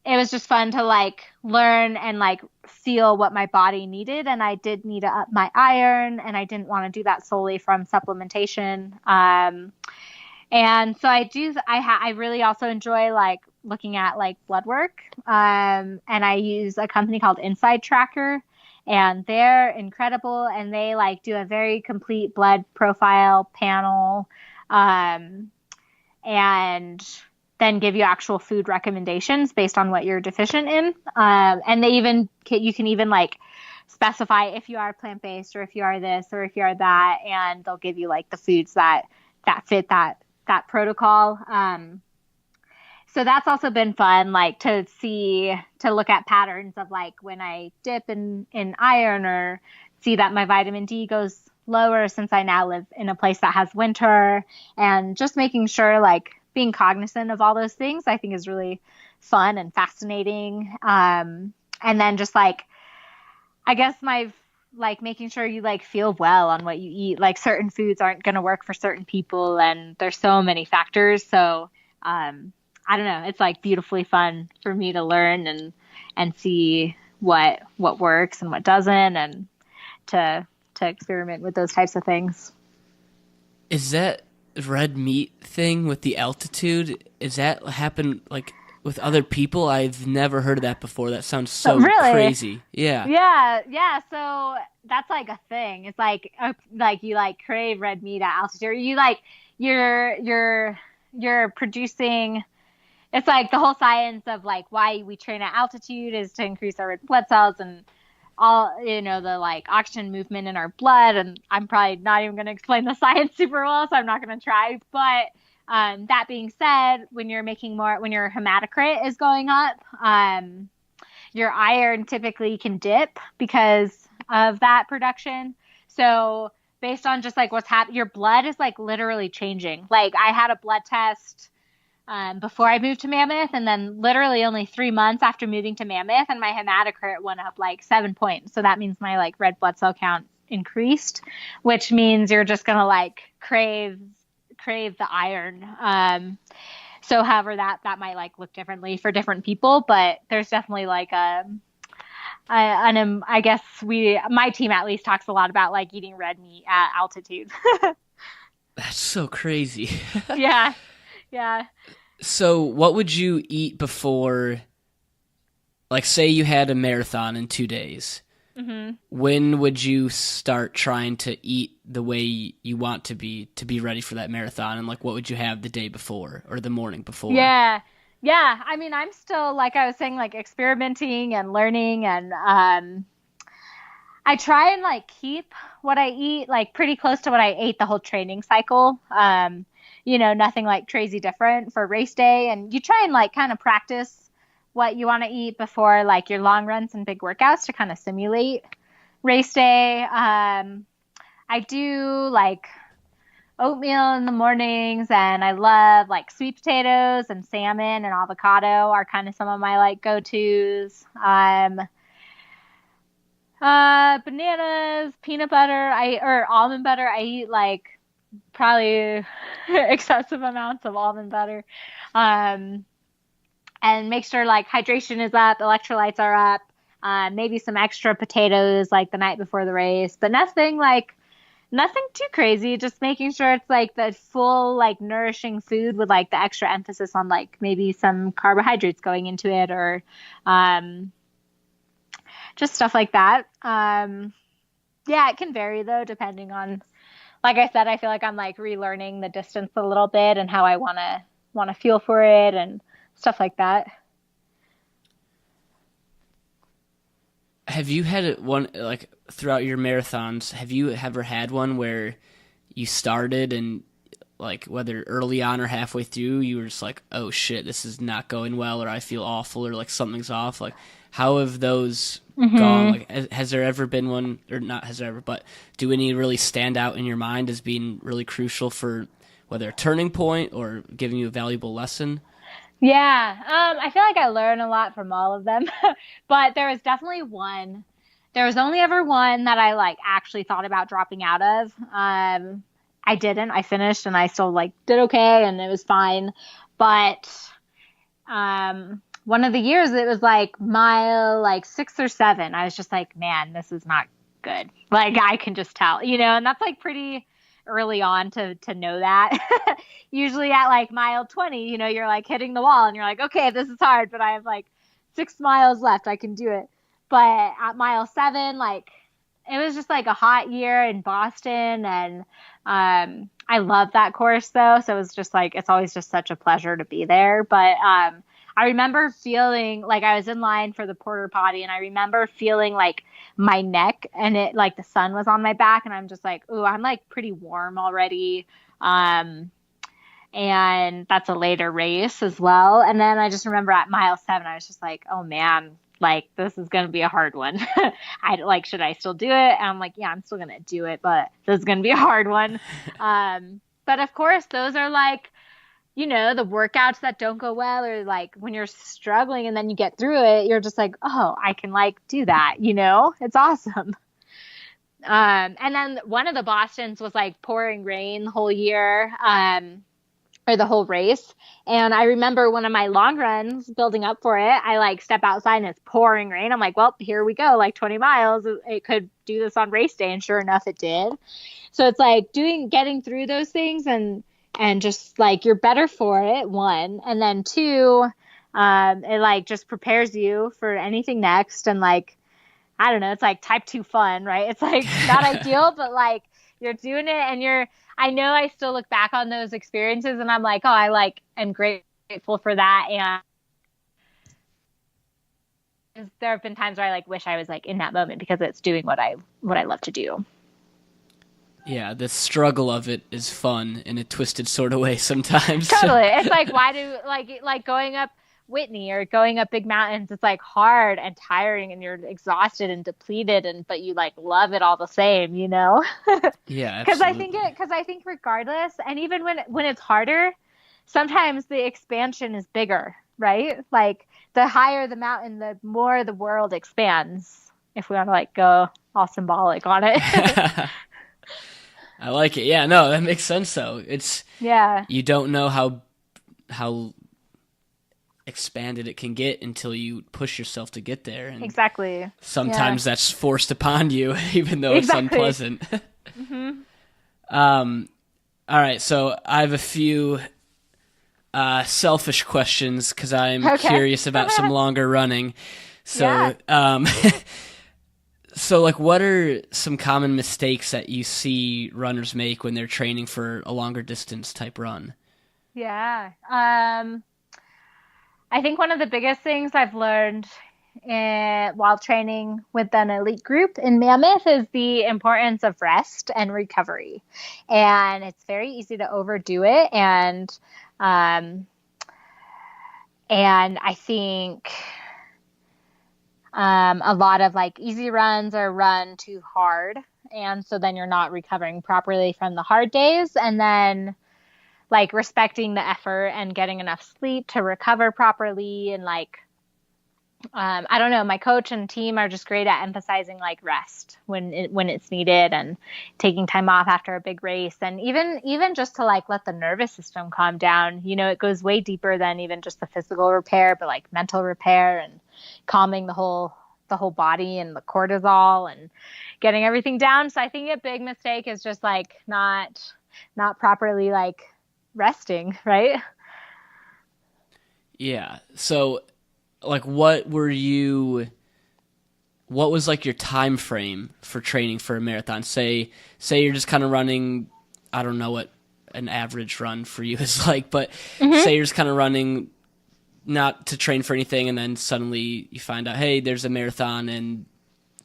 it was just fun to like learn and like feel what my body needed. And I did need to up my iron, and I didn't want to do that solely from supplementation. And so I really also enjoy like looking at like blood work. And I use a company called Inside Tracker, and they're incredible. And they like do a very complete blood profile panel. And then give you actual food recommendations based on what you're deficient in. And you can even like specify if you are plant-based, or if you are this, or if you are that, and they'll give you like the foods that fit that protocol. So that's also been fun, like to look at patterns of like when I dip in iron, or see that my vitamin D goes lower since I now live in a place that has winter, and just making sure like being cognizant of all those things, I think is really fun and fascinating. And then just like, I guess making sure you like feel well on what you eat, like certain foods aren't going to work for certain people, and there's so many factors. So, I don't know, it's like beautifully fun for me to learn and see what works and what doesn't, and to experiment with those types of things. Is that red meat thing with the altitude, is that happen like with other people? I've never heard of that before. That sounds so really crazy. Yeah. So that's like a thing. It's like you like crave red meat at altitude, or you like you're producing. It's like the whole science of like why we train at altitude is to increase our red blood cells and all, the like oxygen movement in our blood. And I'm probably not even going to explain the science super well, so I'm not going to try. But that being said, when your hematocrit is going up, your iron typically can dip because of that production. So based on just like what's happening, your blood is like literally changing. Like I had a blood test before I moved to Mammoth, and then literally only 3 months after moving to Mammoth, and my hematocrit went up like 7 points. So that means my like red blood cell count increased, which means you're just gonna like crave the iron. So however that might like look differently for different people, but there's definitely like I guess my team at least talks a lot about like eating red meat at altitude. That's so crazy. Yeah. So what would you eat before, like say you had a marathon in 2 days? Mm-hmm. When would you start trying to eat the way you want to be ready for that marathon? And like, what would you have the day before or the morning before? Yeah. I mean, I'm still, like I was saying, like experimenting and learning, and I try and like keep what I eat like pretty close to what I ate the whole training cycle. Nothing like crazy different for race day. And you try and like kind of practice what you want to eat before like your long runs and big workouts to kind of simulate race day. I do like oatmeal in the mornings, and I love like sweet potatoes and salmon and avocado are kind of some of my like go-tos. Bananas, peanut butter, or almond butter. I eat like probably excessive amounts of almond butter. And make sure like hydration is up, electrolytes are up, maybe some extra potatoes like the night before the race, but nothing too crazy. Just making sure it's like the full like nourishing food with like the extra emphasis on like maybe some carbohydrates going into it, or just stuff like that. Yeah, it can vary though, depending on, like I said, I feel like I'm like relearning the distance a little bit and how I want to want to feel for it and stuff like that. Have you had one, like, throughout your marathons, have you ever had one where you started and, like, whether early on or halfway through, you were just like, oh shit, this is not going well, or I feel awful, or like something's off? Like, how have those gone? Like, has there ever been one, or not has there ever, but do any really stand out in your mind as being really crucial for whether a turning point or giving you a valuable lesson? Yeah, I feel like I learn a lot from all of them, but there was definitely one. There was only ever one that I like actually thought about dropping out of. I didn't. I finished and I still like did okay and it was fine. But one of the years it was like mile like 6 or 7. I was just like, man, this is not good. Like I can just tell, and that's like pretty early on to know that. Usually at like mile 20, you're like hitting the wall and you're like, okay, this is hard, but I have like 6 miles left. I can do it. But at mile 7, like it was just like a hot year in Boston. And I love that course though. So it was just like, it's always just such a pleasure to be there. But I remember feeling like I was in line for the porta potty and I remember feeling like my neck and it like the sun was on my back and I'm just like, ooh, I'm like pretty warm already. And that's a later race as well. And then I just remember at mile 7, I was just like, oh man, like this is going to be a hard one. I like, should I still do it? And I'm like, yeah, I'm still going to do it, but this is going to be a hard one. But of course those are like, the workouts that don't go well, or like when you're struggling and then you get through it, you're just like, oh, I can like do that, it's awesome. And then one of the Bostons was like pouring rain the whole year, or the whole race. And I remember one of my long runs building up for it, I like step outside and it's pouring rain. I'm like, well, here we go, like 20 miles. It could do this on race day. And sure enough, it did. So it's like getting through those things and just like you're better for it, one, and then two, it like just prepares you for anything next. And like, I don't know, it's like type 2 fun, right? It's like not ideal, but like you're doing it and I know I still look back on those experiences and I'm like, oh, I like am grateful for that. And there have been times where I like wish I was like in that moment because it's doing what I love to do. Yeah, the struggle of it is fun in a twisted sort of way sometimes. Totally. It's like, why do like going up Whitney or going up big mountains, it's like hard and tiring and you're exhausted and depleted but you like love it all the same, Yeah, because I think regardless, and even when it's harder, sometimes the expansion is bigger, right? Like the higher the mountain, the more the world expands, if we want to like go all symbolic on it. I like it. Yeah, no, that makes sense though. You don't know how expanded it can get until you push yourself to get there. And exactly. Sometimes that's forced upon you, even though it's unpleasant. Mm-hmm. All right, so I have a few selfish questions because I'm curious about some longer running. So, So, like, what are some common mistakes that you see runners make when they're training for a longer distance type run? Yeah. I think one of the biggest things I've learned while training with an elite group in Mammoth is the importance of rest and recovery. And it's very easy to overdo it. And I think a lot of like easy runs are run too hard. And so then you're not recovering properly from the hard days. And then like respecting the effort and getting enough sleep to recover properly. And like, I don't know, my coach and team are just great at emphasizing like rest when it's needed and taking time off after a big race. And even just to like let the nervous system calm down, it goes way deeper than even just the physical repair, but like mental repair and calming the whole body and the cortisol and getting everything down. So I think a big mistake is just like not properly like resting, right? Yeah. So like what was like your time frame for training for a marathon? Say you're just kind of running, I don't know what an average run for you is like, but say you're just kind of running not to train for anything, and then suddenly you find out, hey, there's a marathon in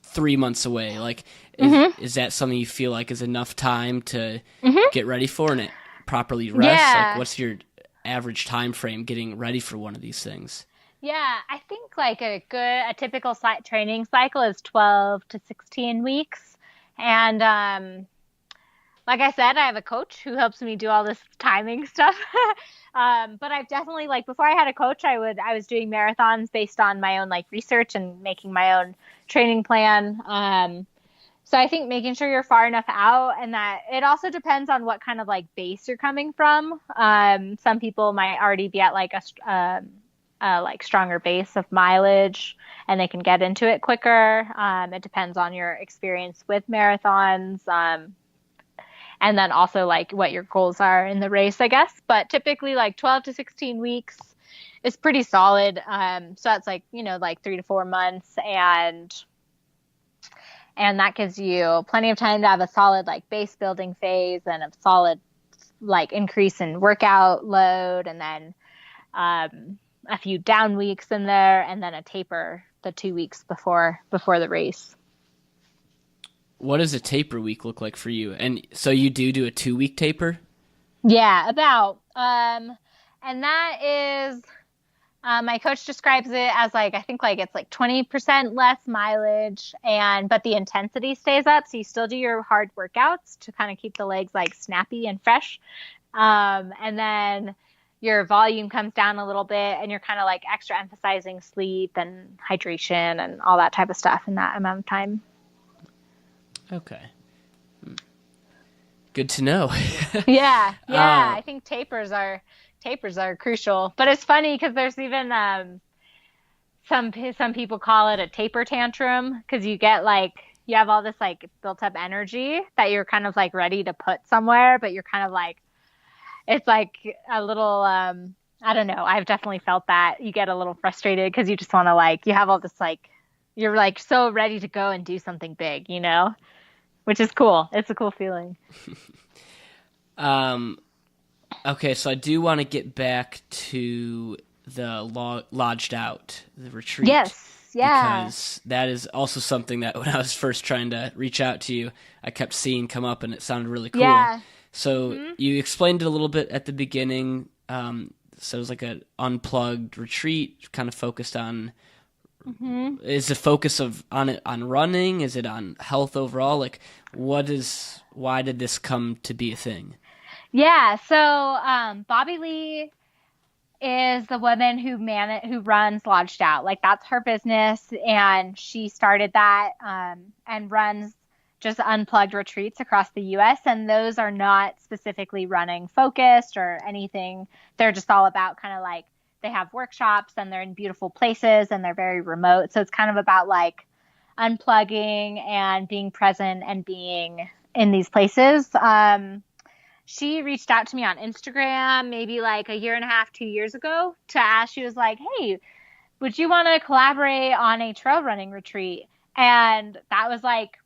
3 months away. Like, is that something you feel like is enough time to get ready for and it properly rest? Yeah. Like, what's your average time frame getting ready for one of these things? Yeah, I think like a typical training cycle is 12 to 16 weeks. And like I said, I have a coach who helps me do all this timing stuff. But I've definitely, like, before I had a coach, I was doing marathons based on my own like research and making my own training plan. So I think making sure you're far enough out, and that it also depends on what kind of like base you're coming from. Some people might already be at like a like stronger base of mileage and they can get into it quicker. It depends on your experience with marathons. And then also like what your goals are in the race, I guess. But typically like 12 to 16 weeks is pretty solid. So that's like, like 3 to 4 months. And that gives you plenty of time to have a solid like base building phase and a solid like increase in workout load, and then a few down weeks in there, and then a taper the 2 weeks before the race. What does a taper week look like for you? And so you do a 2 week taper? Yeah, about. And that is, my coach describes it as like, I think like it's like 20% less mileage, but the intensity stays up. So you still do your hard workouts to kind of keep the legs like snappy and fresh. And then your volume comes down a little bit, and you're kind of like extra emphasizing sleep and hydration and all that type of stuff in that amount of time. Okay. Good to know. Yeah. I think tapers are crucial, but it's funny because there's even some people call it a taper tantrum, because you have all this like built up energy that you're kind of like ready to put somewhere, but you're kind of like, it's like a little, I don't know. I've definitely felt that. You get a little frustrated because you just want to like, you have all this like, you're like so ready to go and do something big, which is cool. It's a cool feeling. Okay, so I do want to get back to the lodged out, the retreat. Yes, yeah. Because that is also something that when I was first trying to reach out to you, I kept seeing come up, and it sounded really cool. Yeah. So you explained it a little bit at the beginning. So it was like an unplugged retreat, kind of focused on. Is the focus on running? Is it on health overall? Like, why did this come to be a thing? Yeah. So Bobby Lee is the woman who runs Lodged Out. Like, that's her business, and she started that and runs just unplugged retreats across the U.S. And those are not specifically running focused or anything. They're just all about kind of like, they have workshops and they're in beautiful places and they're very remote. So it's kind of about like unplugging and being present and being in these places. She reached out to me on Instagram maybe like a year and a half, 2 years ago to ask. She was like, hey, would you want to collaborate on a trail running retreat? And that was like,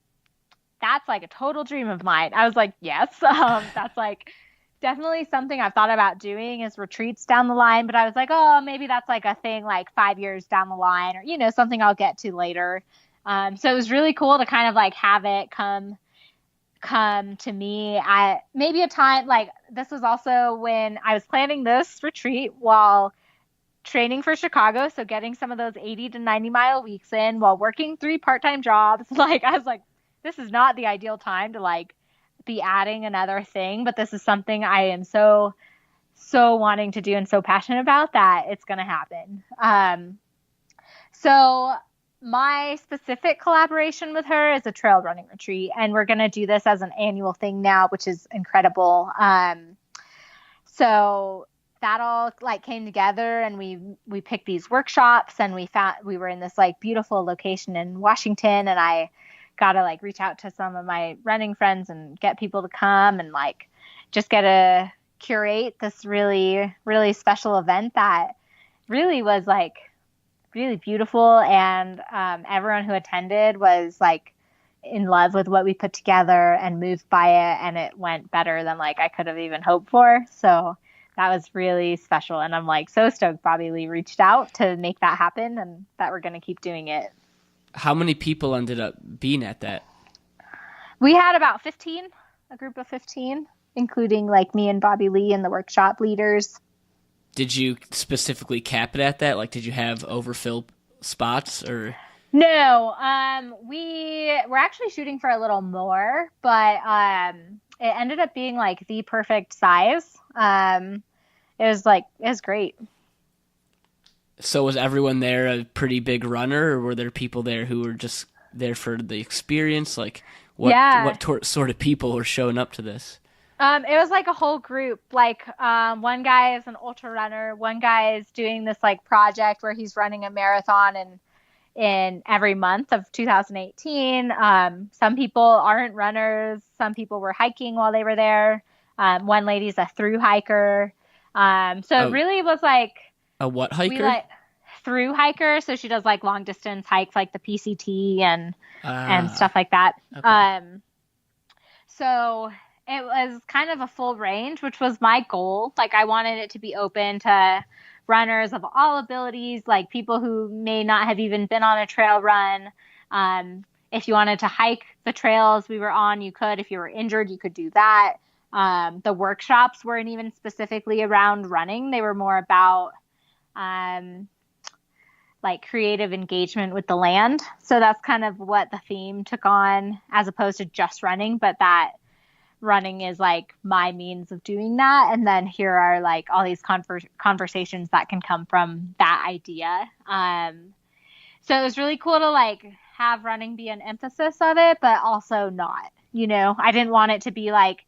that's like a total dream of mine. I was like, yes. That's like definitely something I've thought about doing, is retreats down the line. But I was like, oh, maybe that's like a thing like 5 years down the line, or, something I'll get to later. So it was really cool to kind of like have it come to me at maybe a time like this. Was also when I was planning this retreat while training for Chicago. So getting some of those 80 to 90 mile weeks in while working 3 part-time jobs. Like, I was like, this is not the ideal time to like be adding another thing, but this is something I am so wanting to do and so passionate about that it's going to happen. So my specific collaboration with her is a trail running retreat, and we're going to do this as an annual thing now, which is incredible. So that all like came together, and we picked these workshops, and we were in this like beautiful location in Washington, and I got to like reach out to some of my running friends and get people to come and like just get to curate this really, really special event that really was like really beautiful. And everyone who attended was like in love with what we put together and moved by it, and it went better than like I could have even hoped for. So that was really special, and I'm like so stoked Bobby Lee reached out to make that happen and that we're going to keep doing it. How many people ended up being at that? We had about 15, a group of 15, including like me and Bobby Lee and the workshop leaders. Did you specifically cap it at that? Like, did you have overfilled spots or? No, we were actually shooting for a little more, but it ended up being like the perfect size. It was great. So was everyone there a pretty big runner, or were there people there who were just there for the experience? Like, what sort of people were showing up to this? It was like a whole group. Like, one guy is an ultra runner. One guy is doing this like project where he's running a marathon in every month of 2018. Some people aren't runners. Some people were hiking while they were there. One lady's a through hiker. It really was like a what hiker? We like through hiker. So she does like long distance hikes, like the PCT and stuff like that. Okay. So it was kind of a full range, which was my goal. Like I wanted it to be open to runners of all abilities, like people who may not have even been on a trail run. If you wanted to hike the trails we were on, you could. If you were injured, you could do that. The workshops weren't even specifically around running. They were more about like creative engagement with the land. So that's kind of what the theme took on, as opposed to just running, but that running is like my means of doing that. And then here are like all these conversations that can come from that idea. So it was really cool to like have running be an emphasis of it, but also not, I didn't want it to be like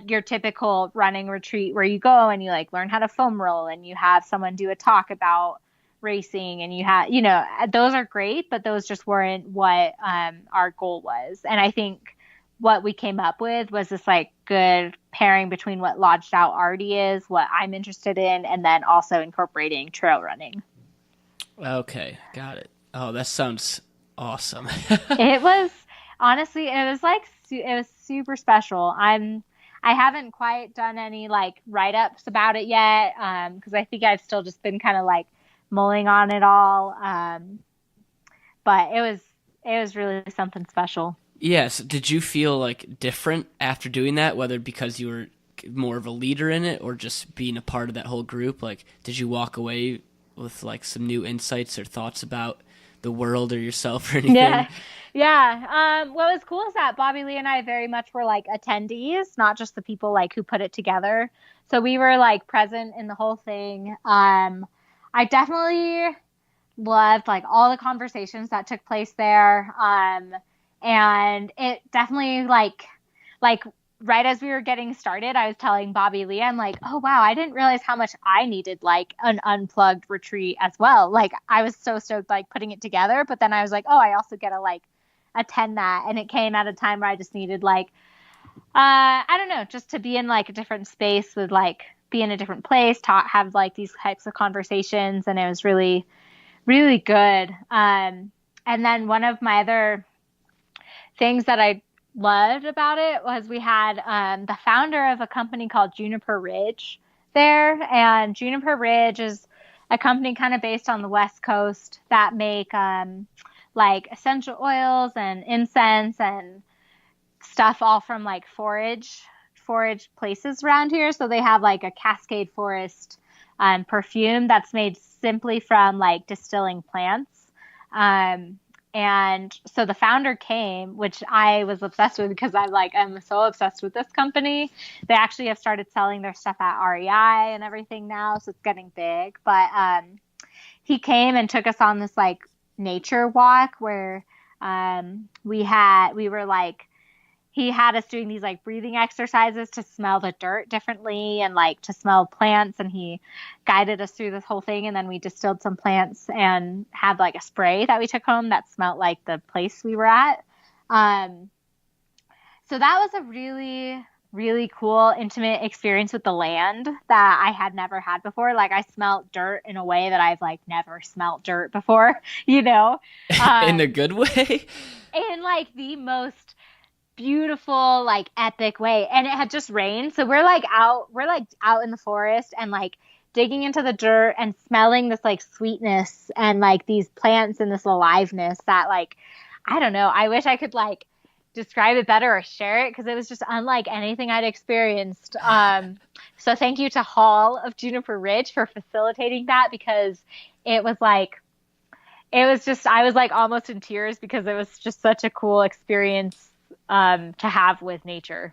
your typical running retreat where you go and you like learn how to foam roll and you have someone do a talk about racing and you have, those are great, but those just weren't what our goal was. And I think what we came up with was this like good pairing between what Lodged Out already is, what I'm interested in, and then also incorporating trail running. Okay, got it. Oh, that sounds awesome. It was super special. I haven't quite done any like write-ups about it yet, because I think I've still just been kind of like mulling on it all. But it was really something special. Yes. Did you feel like different after doing that, whether because you were more of a leader in it or just being a part of that whole group? Like, did you walk away with like some new insights or thoughts about the world or yourself or anything? Yeah. What was cool is that Bobby Lee and I very much were like attendees, not just the people like who put it together. So we were like present in the whole thing. I definitely loved like all the conversations that took place there. And it definitely like right as we were getting started, I was telling Bobby Lee, I'm like, oh wow, I didn't realize how much I needed like an unplugged retreat as well. Like I was so stoked like putting it together, but then I was like, oh, I also get to like attend that. And it came at a time where I just needed like, I don't know, just to be in like a different space with like be in a different place, have like these types of conversations. And it was really, really good. And then one of my other things that I loved about it was we had the founder of a company called Juniper Ridge there. And Juniper Ridge is a company kind of based on the West Coast that make like essential oils and incense and stuff all from like forage places around here. So they have like a Cascade Forest perfume that's made simply from like distilling plants. And so the founder came, which I was obsessed with because I'm so obsessed with this company. They actually have started selling their stuff at REI and everything now, so it's getting big. But he came and took us on this like nature walk where he had us doing these like breathing exercises to smell the dirt differently and like to smell plants, and he guided us through this whole thing. And then we distilled some plants and had like a spray that we took home that smelled like the place we were at. So that was a really really cool, intimate experience with the land that I had never had before. Like I smelt dirt in a way that I've like never smelt dirt before, you know, In a good way? in like the most beautiful, like epic way. And it had just rained. So we're like out in the forest and like digging into the dirt and smelling this like sweetness and like these plants and this aliveness that like, I don't know. I wish I could like describe it better or share it because it was just unlike anything I'd experienced. So thank you to Hall of Juniper Ridge for facilitating that because it was like, it was just, I was like almost in tears because it was just such a cool experience to have with nature.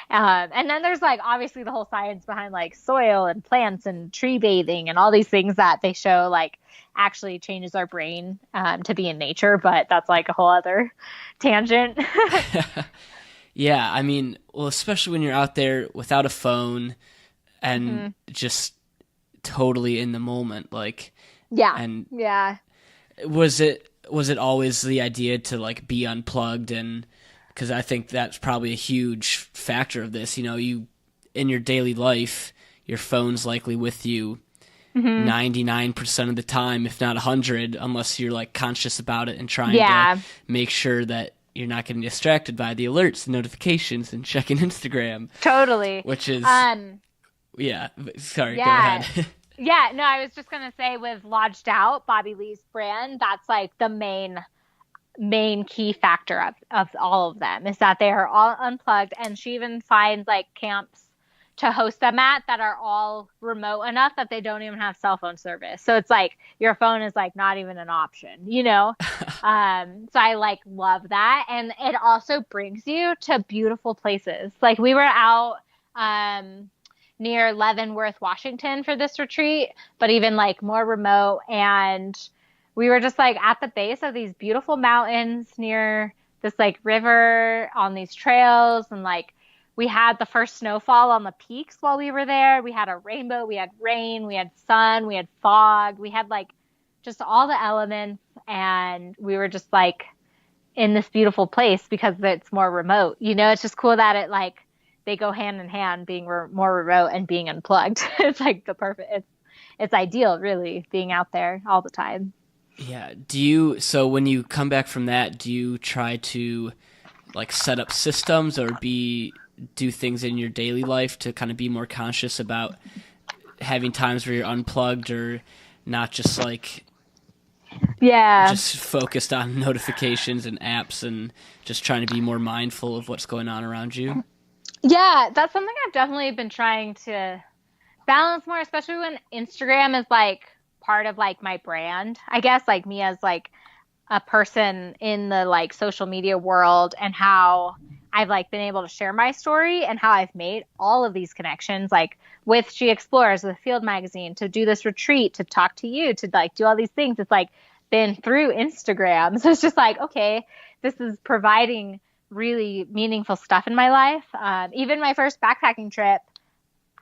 And then there's like obviously the whole science behind like soil and plants and tree bathing and all these things that they show like actually changes our brain to be in nature, but that's like a whole other tangent. Yeah, I mean, well, especially when you're out there without a phone and just totally in the moment, like Yeah. And yeah. was it always the idea to like be unplugged? And because I think that's probably a huge factor of this, you know, you in your daily life, your phone's likely with you 99% of the time, if not 100, unless you're like conscious about it and trying to make sure that you're not getting distracted by the alerts and notifications and checking Instagram. Totally. Which is, yeah, sorry, go ahead. Yeah, no, I was just going to say with Lodged Out, Bobby Lee's brand, that's like the main key factor of all of them is that they are all unplugged. And she even finds like camps to host them at that are all remote enough that they don't even have cell phone service. So it's like your phone is like not even an option, you know? So I like love that. And it also brings you to beautiful places. Like we were out near Leavenworth, Washington for this retreat, but even like more remote. And we were just like at the base of these beautiful mountains near this like river on these trails. And like we had the first snowfall on the peaks while we were there. We had a rainbow, we had rain, we had sun, we had fog. We had like just all the elements. And we were just like in this beautiful place because it's more remote. You know, it's just cool that it like, they go hand in hand, being more remote and being unplugged. It's like the perfect, it's ideal really being out there all the time. Yeah. So when you come back from that, do you try to like set up systems or do things in your daily life to kind of be more conscious about having times where you're unplugged or not just like, just focused on notifications and apps and just trying to be more mindful of what's going on around you? Yeah, that's something I've definitely been trying to balance more, especially when Instagram is like part of like my brand, I guess, like me as like a person in the like social media world and how I've like been able to share my story and how I've made all of these connections, like with She Explores, with Field Magazine, to do this retreat, to talk to you, to like do all these things. It's like been through Instagram. So it's just like, okay, this is providing really meaningful stuff in my life. Even my first backpacking trip,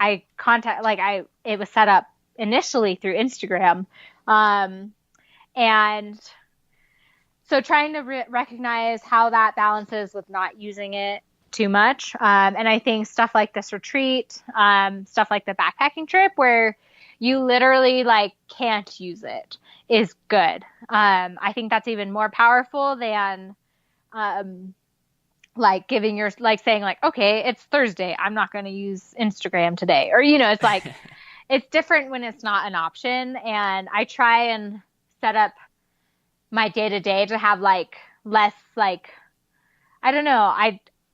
it was set up initially through Instagram. And so trying to recognize how that balances with not using it too much. And I think stuff like this retreat, stuff like the backpacking trip where you literally like can't use it is good. I think that's even more powerful than, like giving like saying like, okay, it's Thursday, I'm not going to use Instagram today. Or, you know, it's like, it's different when it's not an option. And I try and set up my day to day to have like less, like, I don't know.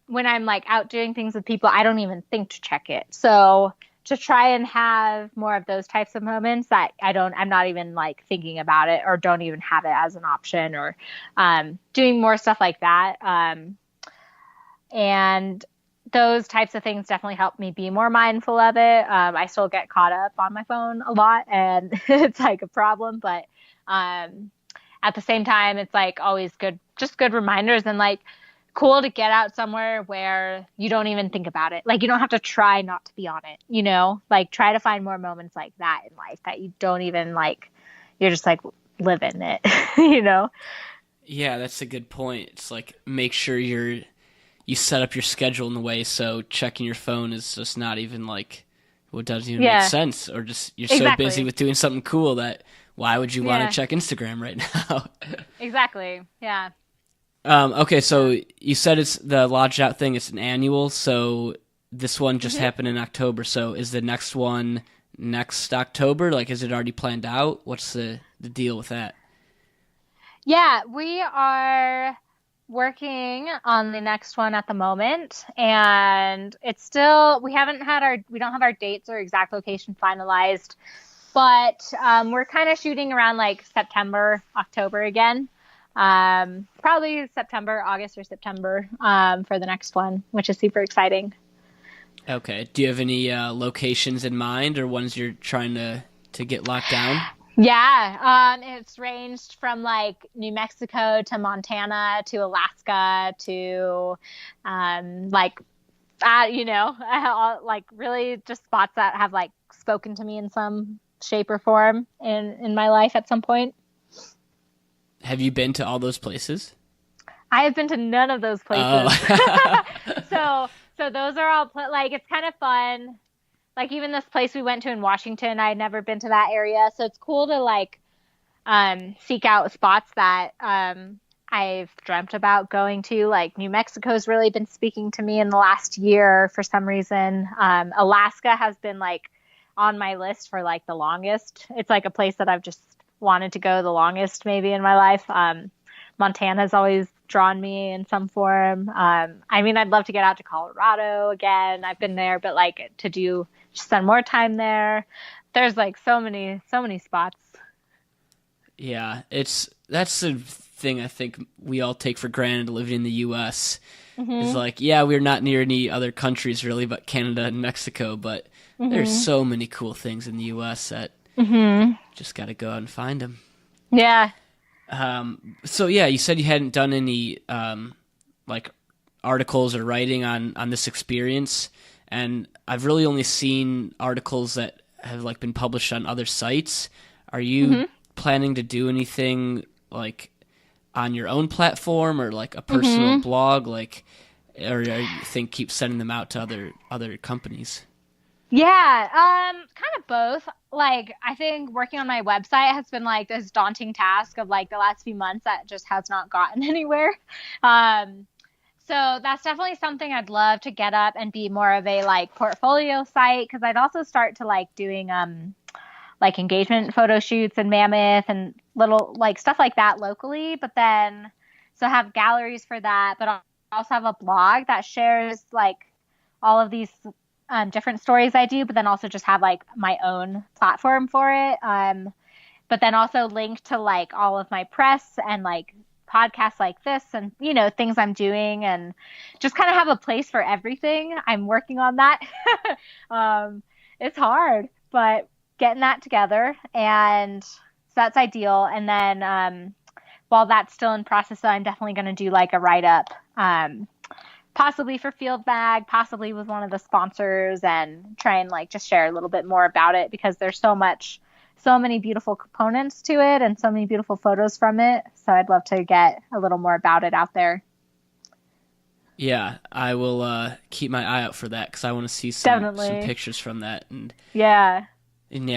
When I'm like out doing things with people, I don't even think to check it. So to try and have more of those types of moments that I'm not even like thinking about it or don't even have it as an option or, doing more stuff like that. And those types of things definitely help me be more mindful of it. I still get caught up on my phone a lot and it's like a problem, but at the same time, it's like always good reminders and like cool to get out somewhere where you don't even think about it. Like you don't have to try not to be on it, you know, like try to find more moments like that in life that you don't even like, you're just like living it, you know? Yeah, that's a good point. It's like, make sure you're you set up your schedule in the way so checking your phone is just not even like what doesn't even Yeah. make sense, or just you're so Exactly. busy with doing something cool that why would you want Yeah. to check Instagram right now? Exactly. Yeah. Okay, so you said it's the Lodge Out thing. It's an annual, so this one just happened in October. So is the next one next October? Like, is it already planned out? What's the deal with that? Yeah, we are working on the next one at the moment, and it's still we don't have our dates or exact location finalized, but we're kind of shooting around like September, October again. Probably September, August or September for the next one, which is super exciting. Okay. Do you have any locations in mind or ones you're trying to get locked down? Yeah, it's ranged from like New Mexico to Montana to Alaska to like like really just spots that have like spoken to me in some shape or form in my life at some point. Have you been to all those places? I have been to none of those places. Oh. So those are all like it's kind of fun. Like even this place we went to in Washington, I had never been to that area, so it's cool to like seek out spots that I've dreamt about going to. Like New Mexico's really been speaking to me in the last year for some reason. Alaska has been like on my list for like the longest. It's like a place that I've just wanted to go the longest maybe in my life. Montana's always drawn me in some form. I mean, I'd love to get out to Colorado again. I've been there, but like to spend more time there. There's like so many spots. Yeah, that's the thing I think we all take for granted living in the U.S. Is like, yeah, we're not near any other countries really, but Canada and Mexico. But there's so many cool things in the U.S. that just got to go out and find them. Yeah. So yeah, you said you hadn't done any like articles or writing on this experience, and I've really only seen articles that have like been published on other sites. Are you planning to do anything like on your own platform or like a personal blog, like, or you think keep sending them out to other companies? Yeah, kind of both. Like, I think working on my website has been like this daunting task of like the last few months that just has not gotten anywhere. So that's definitely something I'd love to get up and be more of a like portfolio site, because I'd also start to like doing like engagement photo shoots in Mammoth and little like stuff like that locally, but then so have galleries for that, but I also have a blog that shares like all of these different stories I do, but then also just have like my own platform for it. But then also link to like all of my press and like podcasts like this and, you know, things I'm doing, and just kind of have a place for everything. I'm working on that. It's hard, but getting that together, and so that's ideal. And then while that's still in process, so I'm definitely going to do like a write-up, possibly for Field Mag, possibly with one of the sponsors, and try and like just share a little bit more about it, because there's so many beautiful components to it and so many beautiful photos from it. So I'd love to get a little more about it out there. Yeah, I will keep my eye out for that, because I want to see some pictures from that. And yeah,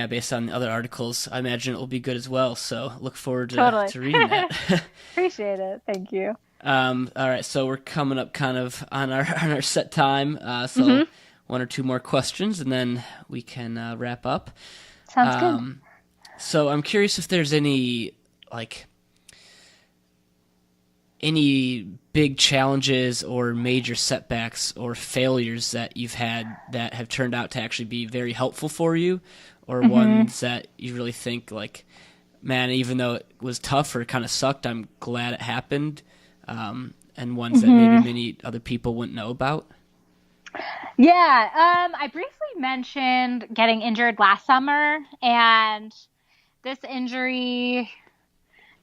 based on the other articles, I imagine it will be good as well. So look forward to reading that. Appreciate it. Thank you. All right, so we're coming up kind of on our set time. So one or two more questions, and then we can wrap up. Sounds good. So I'm curious if there's any big challenges or major setbacks or failures that you've had that have turned out to actually be very helpful for you, or ones that you really think like, man, even though it was tough or kind of sucked, I'm glad it happened, and ones that maybe many other people wouldn't know about? Yeah, I briefly mentioned getting injured last summer, and this injury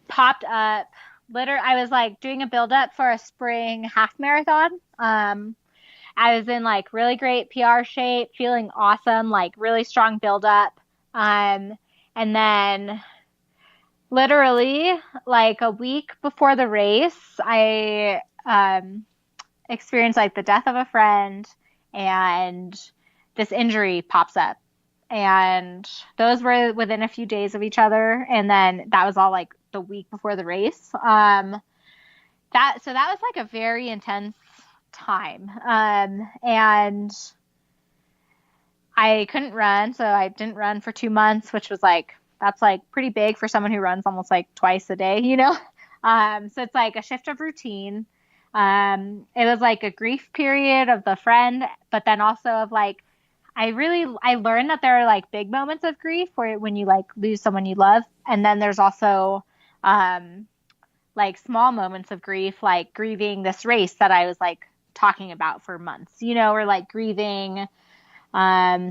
popped up. I was like doing a build up for a spring half marathon. I was in like really great PR shape, feeling awesome, like really strong build up. And then literally like a week before the race, I experience like the death of a friend and this injury pops up. And those were within a few days of each other. And then that was all like the week before the race. That was like a very intense time. And I couldn't run, so I didn't run for 2 months, which was like, that's like pretty big for someone who runs almost like twice a day, you know? So it's like a shift of routine. It was like a grief period of the friend, but then also of like, I learned that there are like big moments of grief where when you like lose someone you love. And then there's also, like small moments of grief, like grieving this race that I was like talking about for months, you know, or like grieving,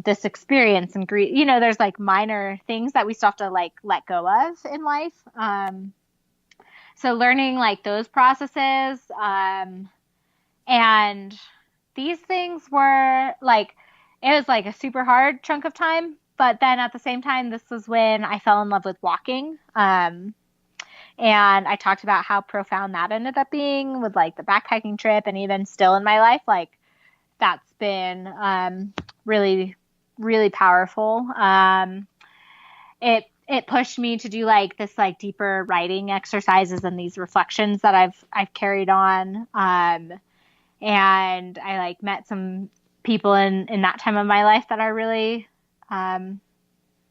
this experience and grief, you know, there's like minor things that we still have to like let go of in life. So learning like those processes, and these things were like, it was like a super hard chunk of time, but then at the same time, this was when I fell in love with walking. And I talked about how profound that ended up being with like the backpacking trip, and even still in my life, like that's been really, really powerful. It pushed me to do like this like deeper writing exercises and these reflections that I've carried on. And I like met some people in that time of my life that are really,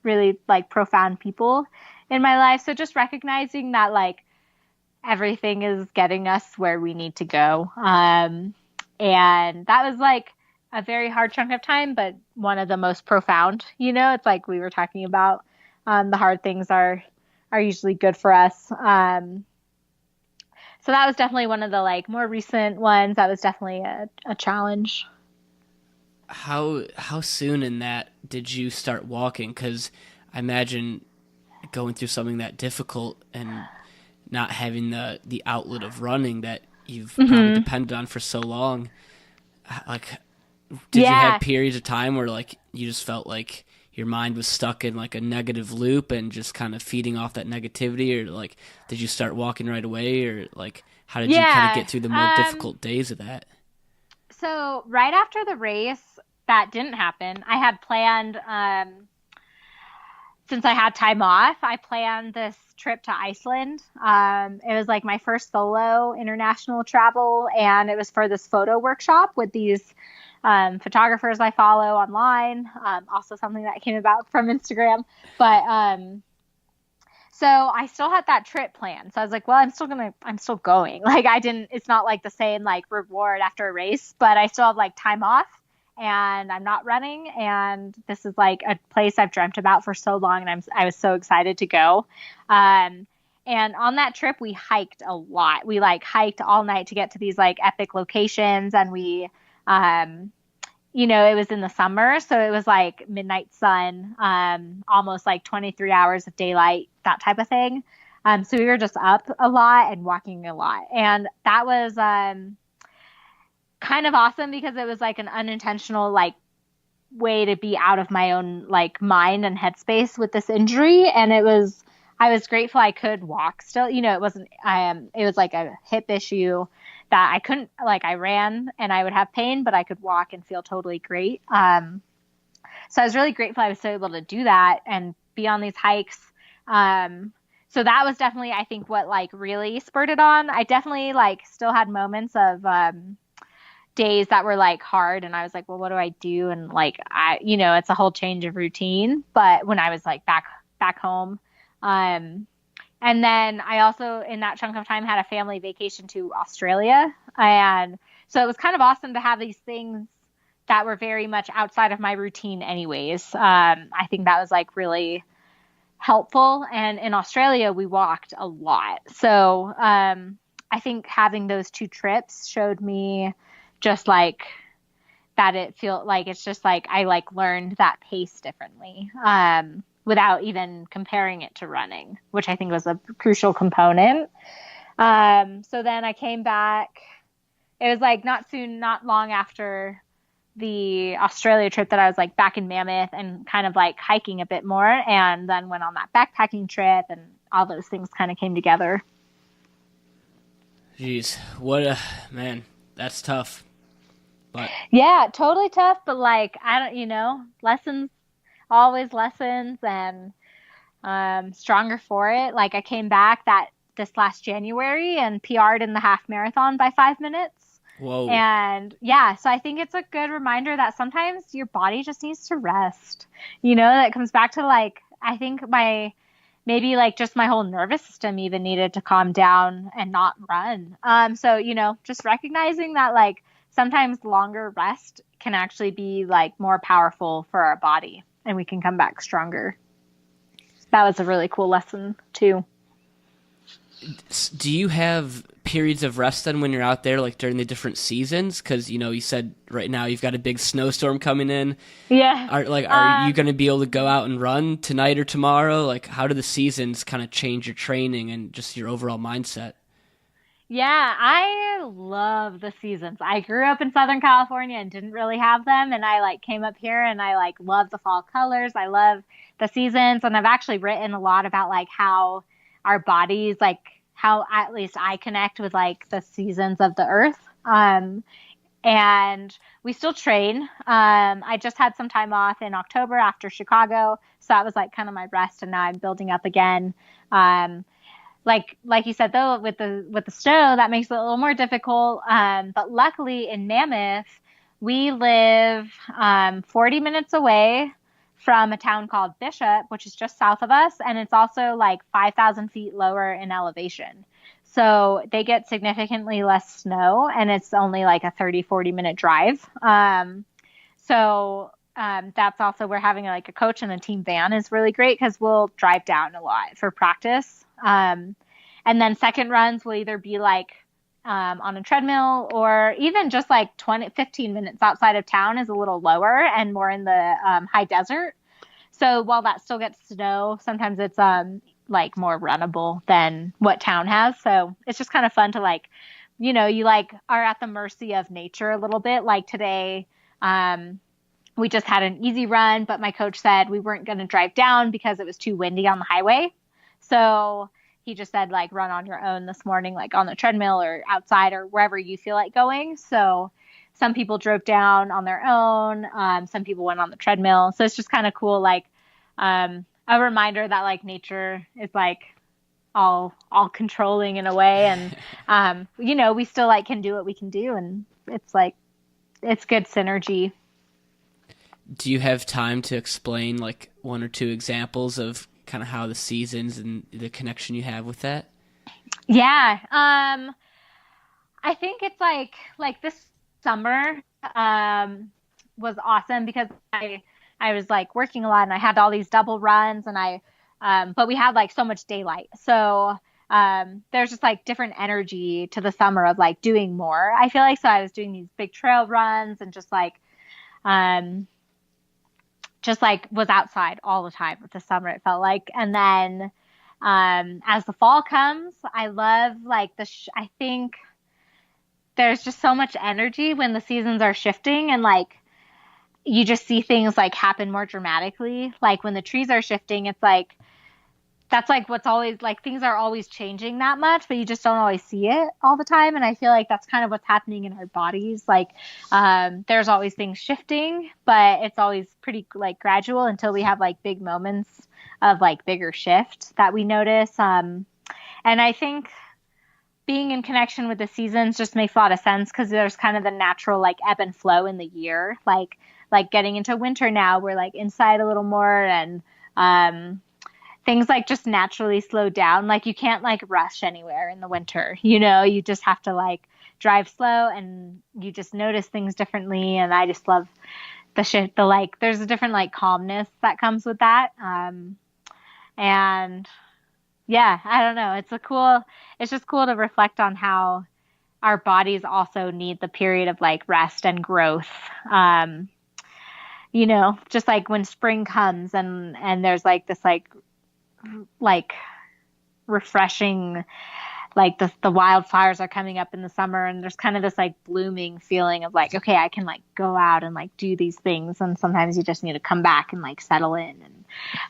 really like profound people in my life. So just recognizing that like everything is getting us where we need to go. And that was like a very hard chunk of time, but one of the most profound, you know, it's like we were talking about, the hard things are usually good for us. So that was definitely one of the like more recent ones. That was definitely a challenge. How soon in that did you start walking? Because I imagine going through something that difficult and not having the outlet of running that you've probably depended on for so long, like did you have periods of time where like you just felt like your mind was stuck in like a negative loop and just kind of feeding off that negativity, or like did you start walking right away, or like how did you kind of get through the more difficult days of that? So right after the race, that didn't happen. I had planned, since I had time off, I planned this trip to Iceland. It was like my first solo international travel, and it was for this photo workshop with these photographers I follow online. Also something that came about from Instagram. But so I still had that trip planned. So I was like, well, I'm still going. Like it's not like the same like reward after a race, but I still have like time off. And I'm not running, and this is like a place I've dreamt about for so long, and I was so excited to go. And on that trip, we hiked a lot. We like hiked all night to get to these like epic locations, and we, you know, it was in the summer, so it was like midnight sun, almost like 23 hours of daylight, that type of thing. So we were just up a lot and walking a lot, and that was kind of awesome because it was like an unintentional like way to be out of my own like mind and headspace with this injury. And I was grateful I could walk still, you know, it was like a hip issue that I couldn't, like I ran and I would have pain, but I could walk and feel totally great. So I was really grateful I was so able to do that and be on these hikes. So that was definitely, I think, what like really spurred it on. I definitely like still had moments of, days that were like hard, and I was like, well, what do I do? And like you know, it's a whole change of routine. But when I was like back home, and then I also in that chunk of time had a family vacation to Australia, and so it was kind of awesome to have these things that were very much outside of my routine anyways. I think that was like really helpful, and in Australia we walked a lot. So I think having those two trips showed me just like that it feel like it's just like I like learned that pace differently, without even comparing it to running, which I think was a crucial component. So then I came back. It was like not long after the Australia trip that I was like back in Mammoth and kind of like hiking a bit more, and then went on that backpacking trip, and all those things kind of came together. Jeez, what a man. That's tough. But Yeah, totally tough, but like I don't, lessons, always lessons, and stronger for it. Like I came back this last January and PR'd in the half marathon by 5 minutes. whoa. And yeah, so I think it's a good reminder that sometimes your body just needs to rest. That comes back to like, I think maybe like just my whole nervous system even needed to calm down and not run. So, just recognizing that like sometimes longer rest can actually be like more powerful for our body and we can come back stronger. That was a really cool lesson too. Do you have periods of rest then when you're out there, like during the different seasons? Because you said right now you've got a big snowstorm coming in. Yeah. Are you going to be able to go out and run tonight or tomorrow? Like, how do the seasons kind of change your training and just your overall mindset? Yeah, I love the seasons. I grew up in Southern California and didn't really have them, and I like came up here and I like love the fall colors. I love the seasons, and I've actually written a lot about like how our bodies, like how at least I connect with like the seasons of the earth. And we still train. I just had some time off in October after Chicago, so that was like kind of my rest, and now I'm building up again. Like you said though, with the snow, that makes it a little more difficult. But luckily in Mammoth, we live 40 minutes away from a town called Bishop, which is just south of us, and it's also like 5,000 feet lower in elevation. So they get significantly less snow, and it's only like a 40 minute drive. So that's also where having like a coach and a team van is really great because we'll drive down a lot for practice. And then second runs will either be like on a treadmill or even just like 15 minutes outside of town is a little lower and more in the high desert. So while that still gets snow, sometimes it's like more runnable than what town has. So it's just kind of fun to like, you like are at the mercy of nature a little bit. Like today, we just had an easy run, but my coach said we weren't going to drive down because it was too windy on the highway. So he just said, like, run on your own this morning, like on the treadmill or outside or wherever you feel like going. So some people drove down on their own. Some people went on the treadmill. So it's just kind of cool, like a reminder that like nature is like all controlling in a way. And, we still like can do what we can do. And it's like, it's good synergy. Do you have time to explain like one or two examples of kind of how the seasons and the connection you have with that? Yeah. I think it's like this summer was awesome because I was like working a lot and I had all these double runs and but we had like so much daylight. So there's just like different energy to the summer of like doing more. I feel like so I was doing these big trail runs and just like was outside all the time with the summer, it felt like. And then as the fall comes, I love like I think there's just so much energy when the seasons are shifting and like you just see things like happen more dramatically. Like when the trees are shifting, it's like that's like what's always like things are always changing that much, but you just don't always see it all the time. And I feel like that's kind of what's happening in our bodies. Like there's always things shifting, but it's always pretty like gradual until we have like big moments of like bigger shift that we notice. And I think being in connection with the seasons just makes a lot of sense because there's kind of the natural like ebb and flow in the year. Like getting into winter now, we're like inside a little more and things like just naturally slow down. Like you can't like rush anywhere in the winter, you just have to like drive slow and you just notice things differently. And I just love the shift, there's a different like calmness that comes with that. And yeah, I don't know. It's just cool to reflect on how our bodies also need the period of like rest and growth. Just like when spring comes and there's like this like refreshing, like the wildflowers are coming up in the summer and there's kind of this like blooming feeling of like, okay, I can like go out and like do these things. And sometimes you just need to come back and like settle in.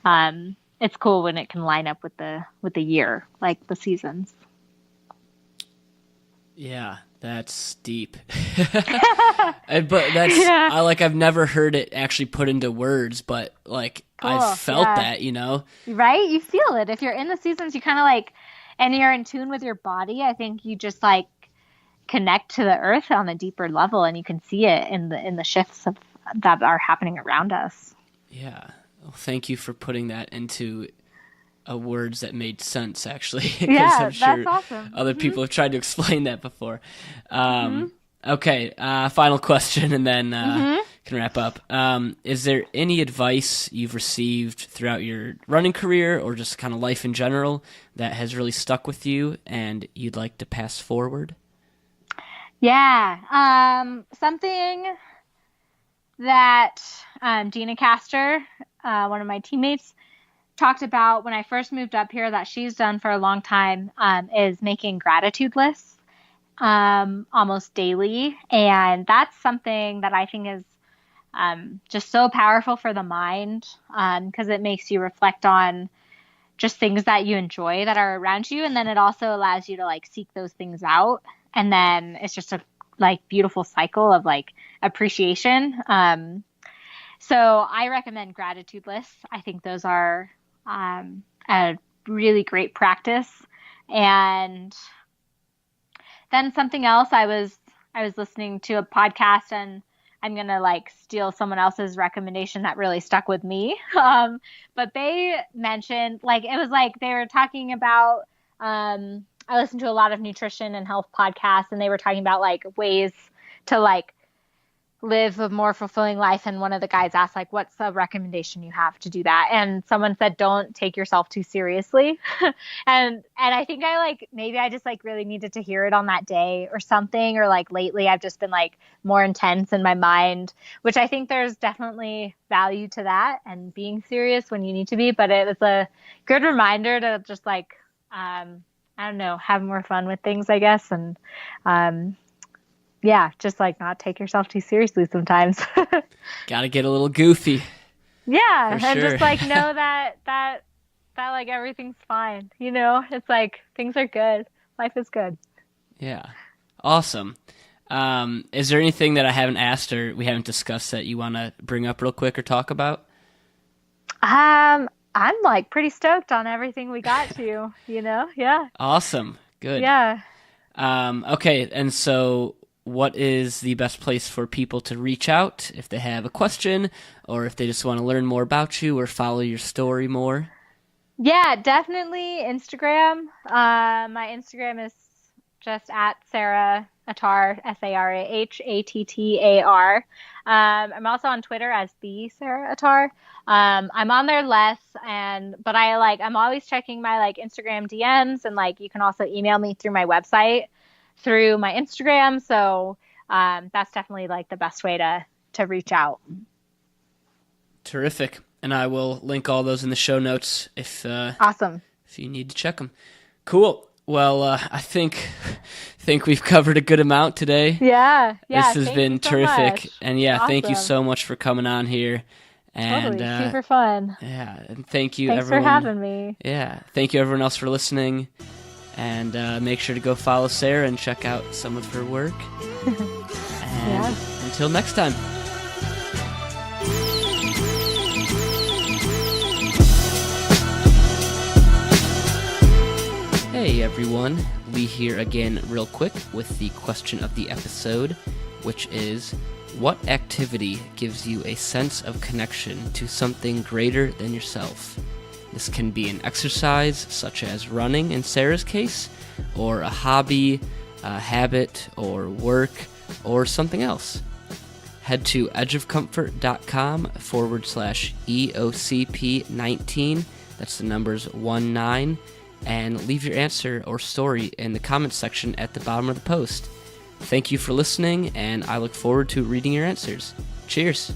And it's cool when it can line up with the year, like the seasons. Yeah, that's deep. But that's I've never heard it actually put into words, but like Cool. I've felt Yeah. that, you know. Right? You feel it. If you're in the seasons, you kind of like, and you're in tune with your body, I think you just like connect to the earth on a deeper level, and you can see it in the shifts that are happening around us. Yeah. Well, thank you for putting that into words that made sense, actually. 'Cause Yeah, I'm sure that's awesome. other people have tried to explain that before. Okay, final question, and then can wrap up. Is there any advice you've received throughout your running career or just kind of life in general that has really stuck with you and you'd like to pass forward? Yeah. Something that Gina Castor, one of my teammates, talked about when I first moved up here that she's done for a long time is making gratitude lists almost daily. And that's something that I think is just so powerful for the mind because it makes you reflect on just things that you enjoy that are around you. And then it also allows you to like seek those things out. And then it's just a like beautiful cycle of like appreciation. So I recommend gratitude lists. I think those are a really great practice. And then something else, I was listening to a podcast, and I'm going to like steal someone else's recommendation that really stuck with me. But they mentioned like, it was like, they were talking about, I listened to a lot of nutrition and health podcasts, and they were talking about like ways to like live a more fulfilling life. And one of the guys asked like, what's the recommendation you have to do that? And someone said, don't take yourself too seriously. and I think maybe I just like really needed to hear it on that day or something, or like lately I've just been like more intense in my mind, which I think there's definitely value to that and being serious when you need to be, but it's a good reminder to just like, I don't know, have more fun with things, I guess. And, yeah, just like not take yourself too seriously sometimes. Gotta get a little goofy. Yeah, For and sure. just like know that like everything's fine. You know, it's like things are good. Life is good. Yeah. Awesome. Is there anything that I haven't asked or we haven't discussed that you want to bring up real quick or talk about? I'm like pretty stoked on everything we got to, you know? Yeah. Awesome. Good. Yeah. Okay, and so what is the best place for people to reach out if they have a question or if they just want to learn more about you or follow your story more? Yeah, definitely Instagram. My Instagram is just at Sarah Attar, SarahHattar. I'm also on Twitter as the Sarah Attar. I'm on there less, but I'm always checking my like Instagram DMs, and like you can also email me through my website through my Instagram. So that's definitely like the best way to reach out. Terrific. And I will link all those in the show notes if Awesome. if you need to check them. Cool. Well, I think we've covered a good amount today. Yeah. This has thank been you so terrific. much. And yeah, thank you Awesome. so much for coming on here. And Totally. Super fun. yeah, and thank you Thanks everyone. for having me. Yeah, thank you everyone else for listening. And make sure to go follow Sarah and check out some of her work. And until next time. Hey everyone, Lee here again real quick with the question of the episode, which is, what activity gives you a sense of connection to something greater than yourself? This can be an exercise, such as running in Sarah's case, or a hobby, a habit, or work, or something else. Head to edgeofcomfort.com/EOCP19, that's the numbers 19, and leave your answer or story in the comments section at the bottom of the post. Thank you for listening, and I look forward to reading your answers. Cheers!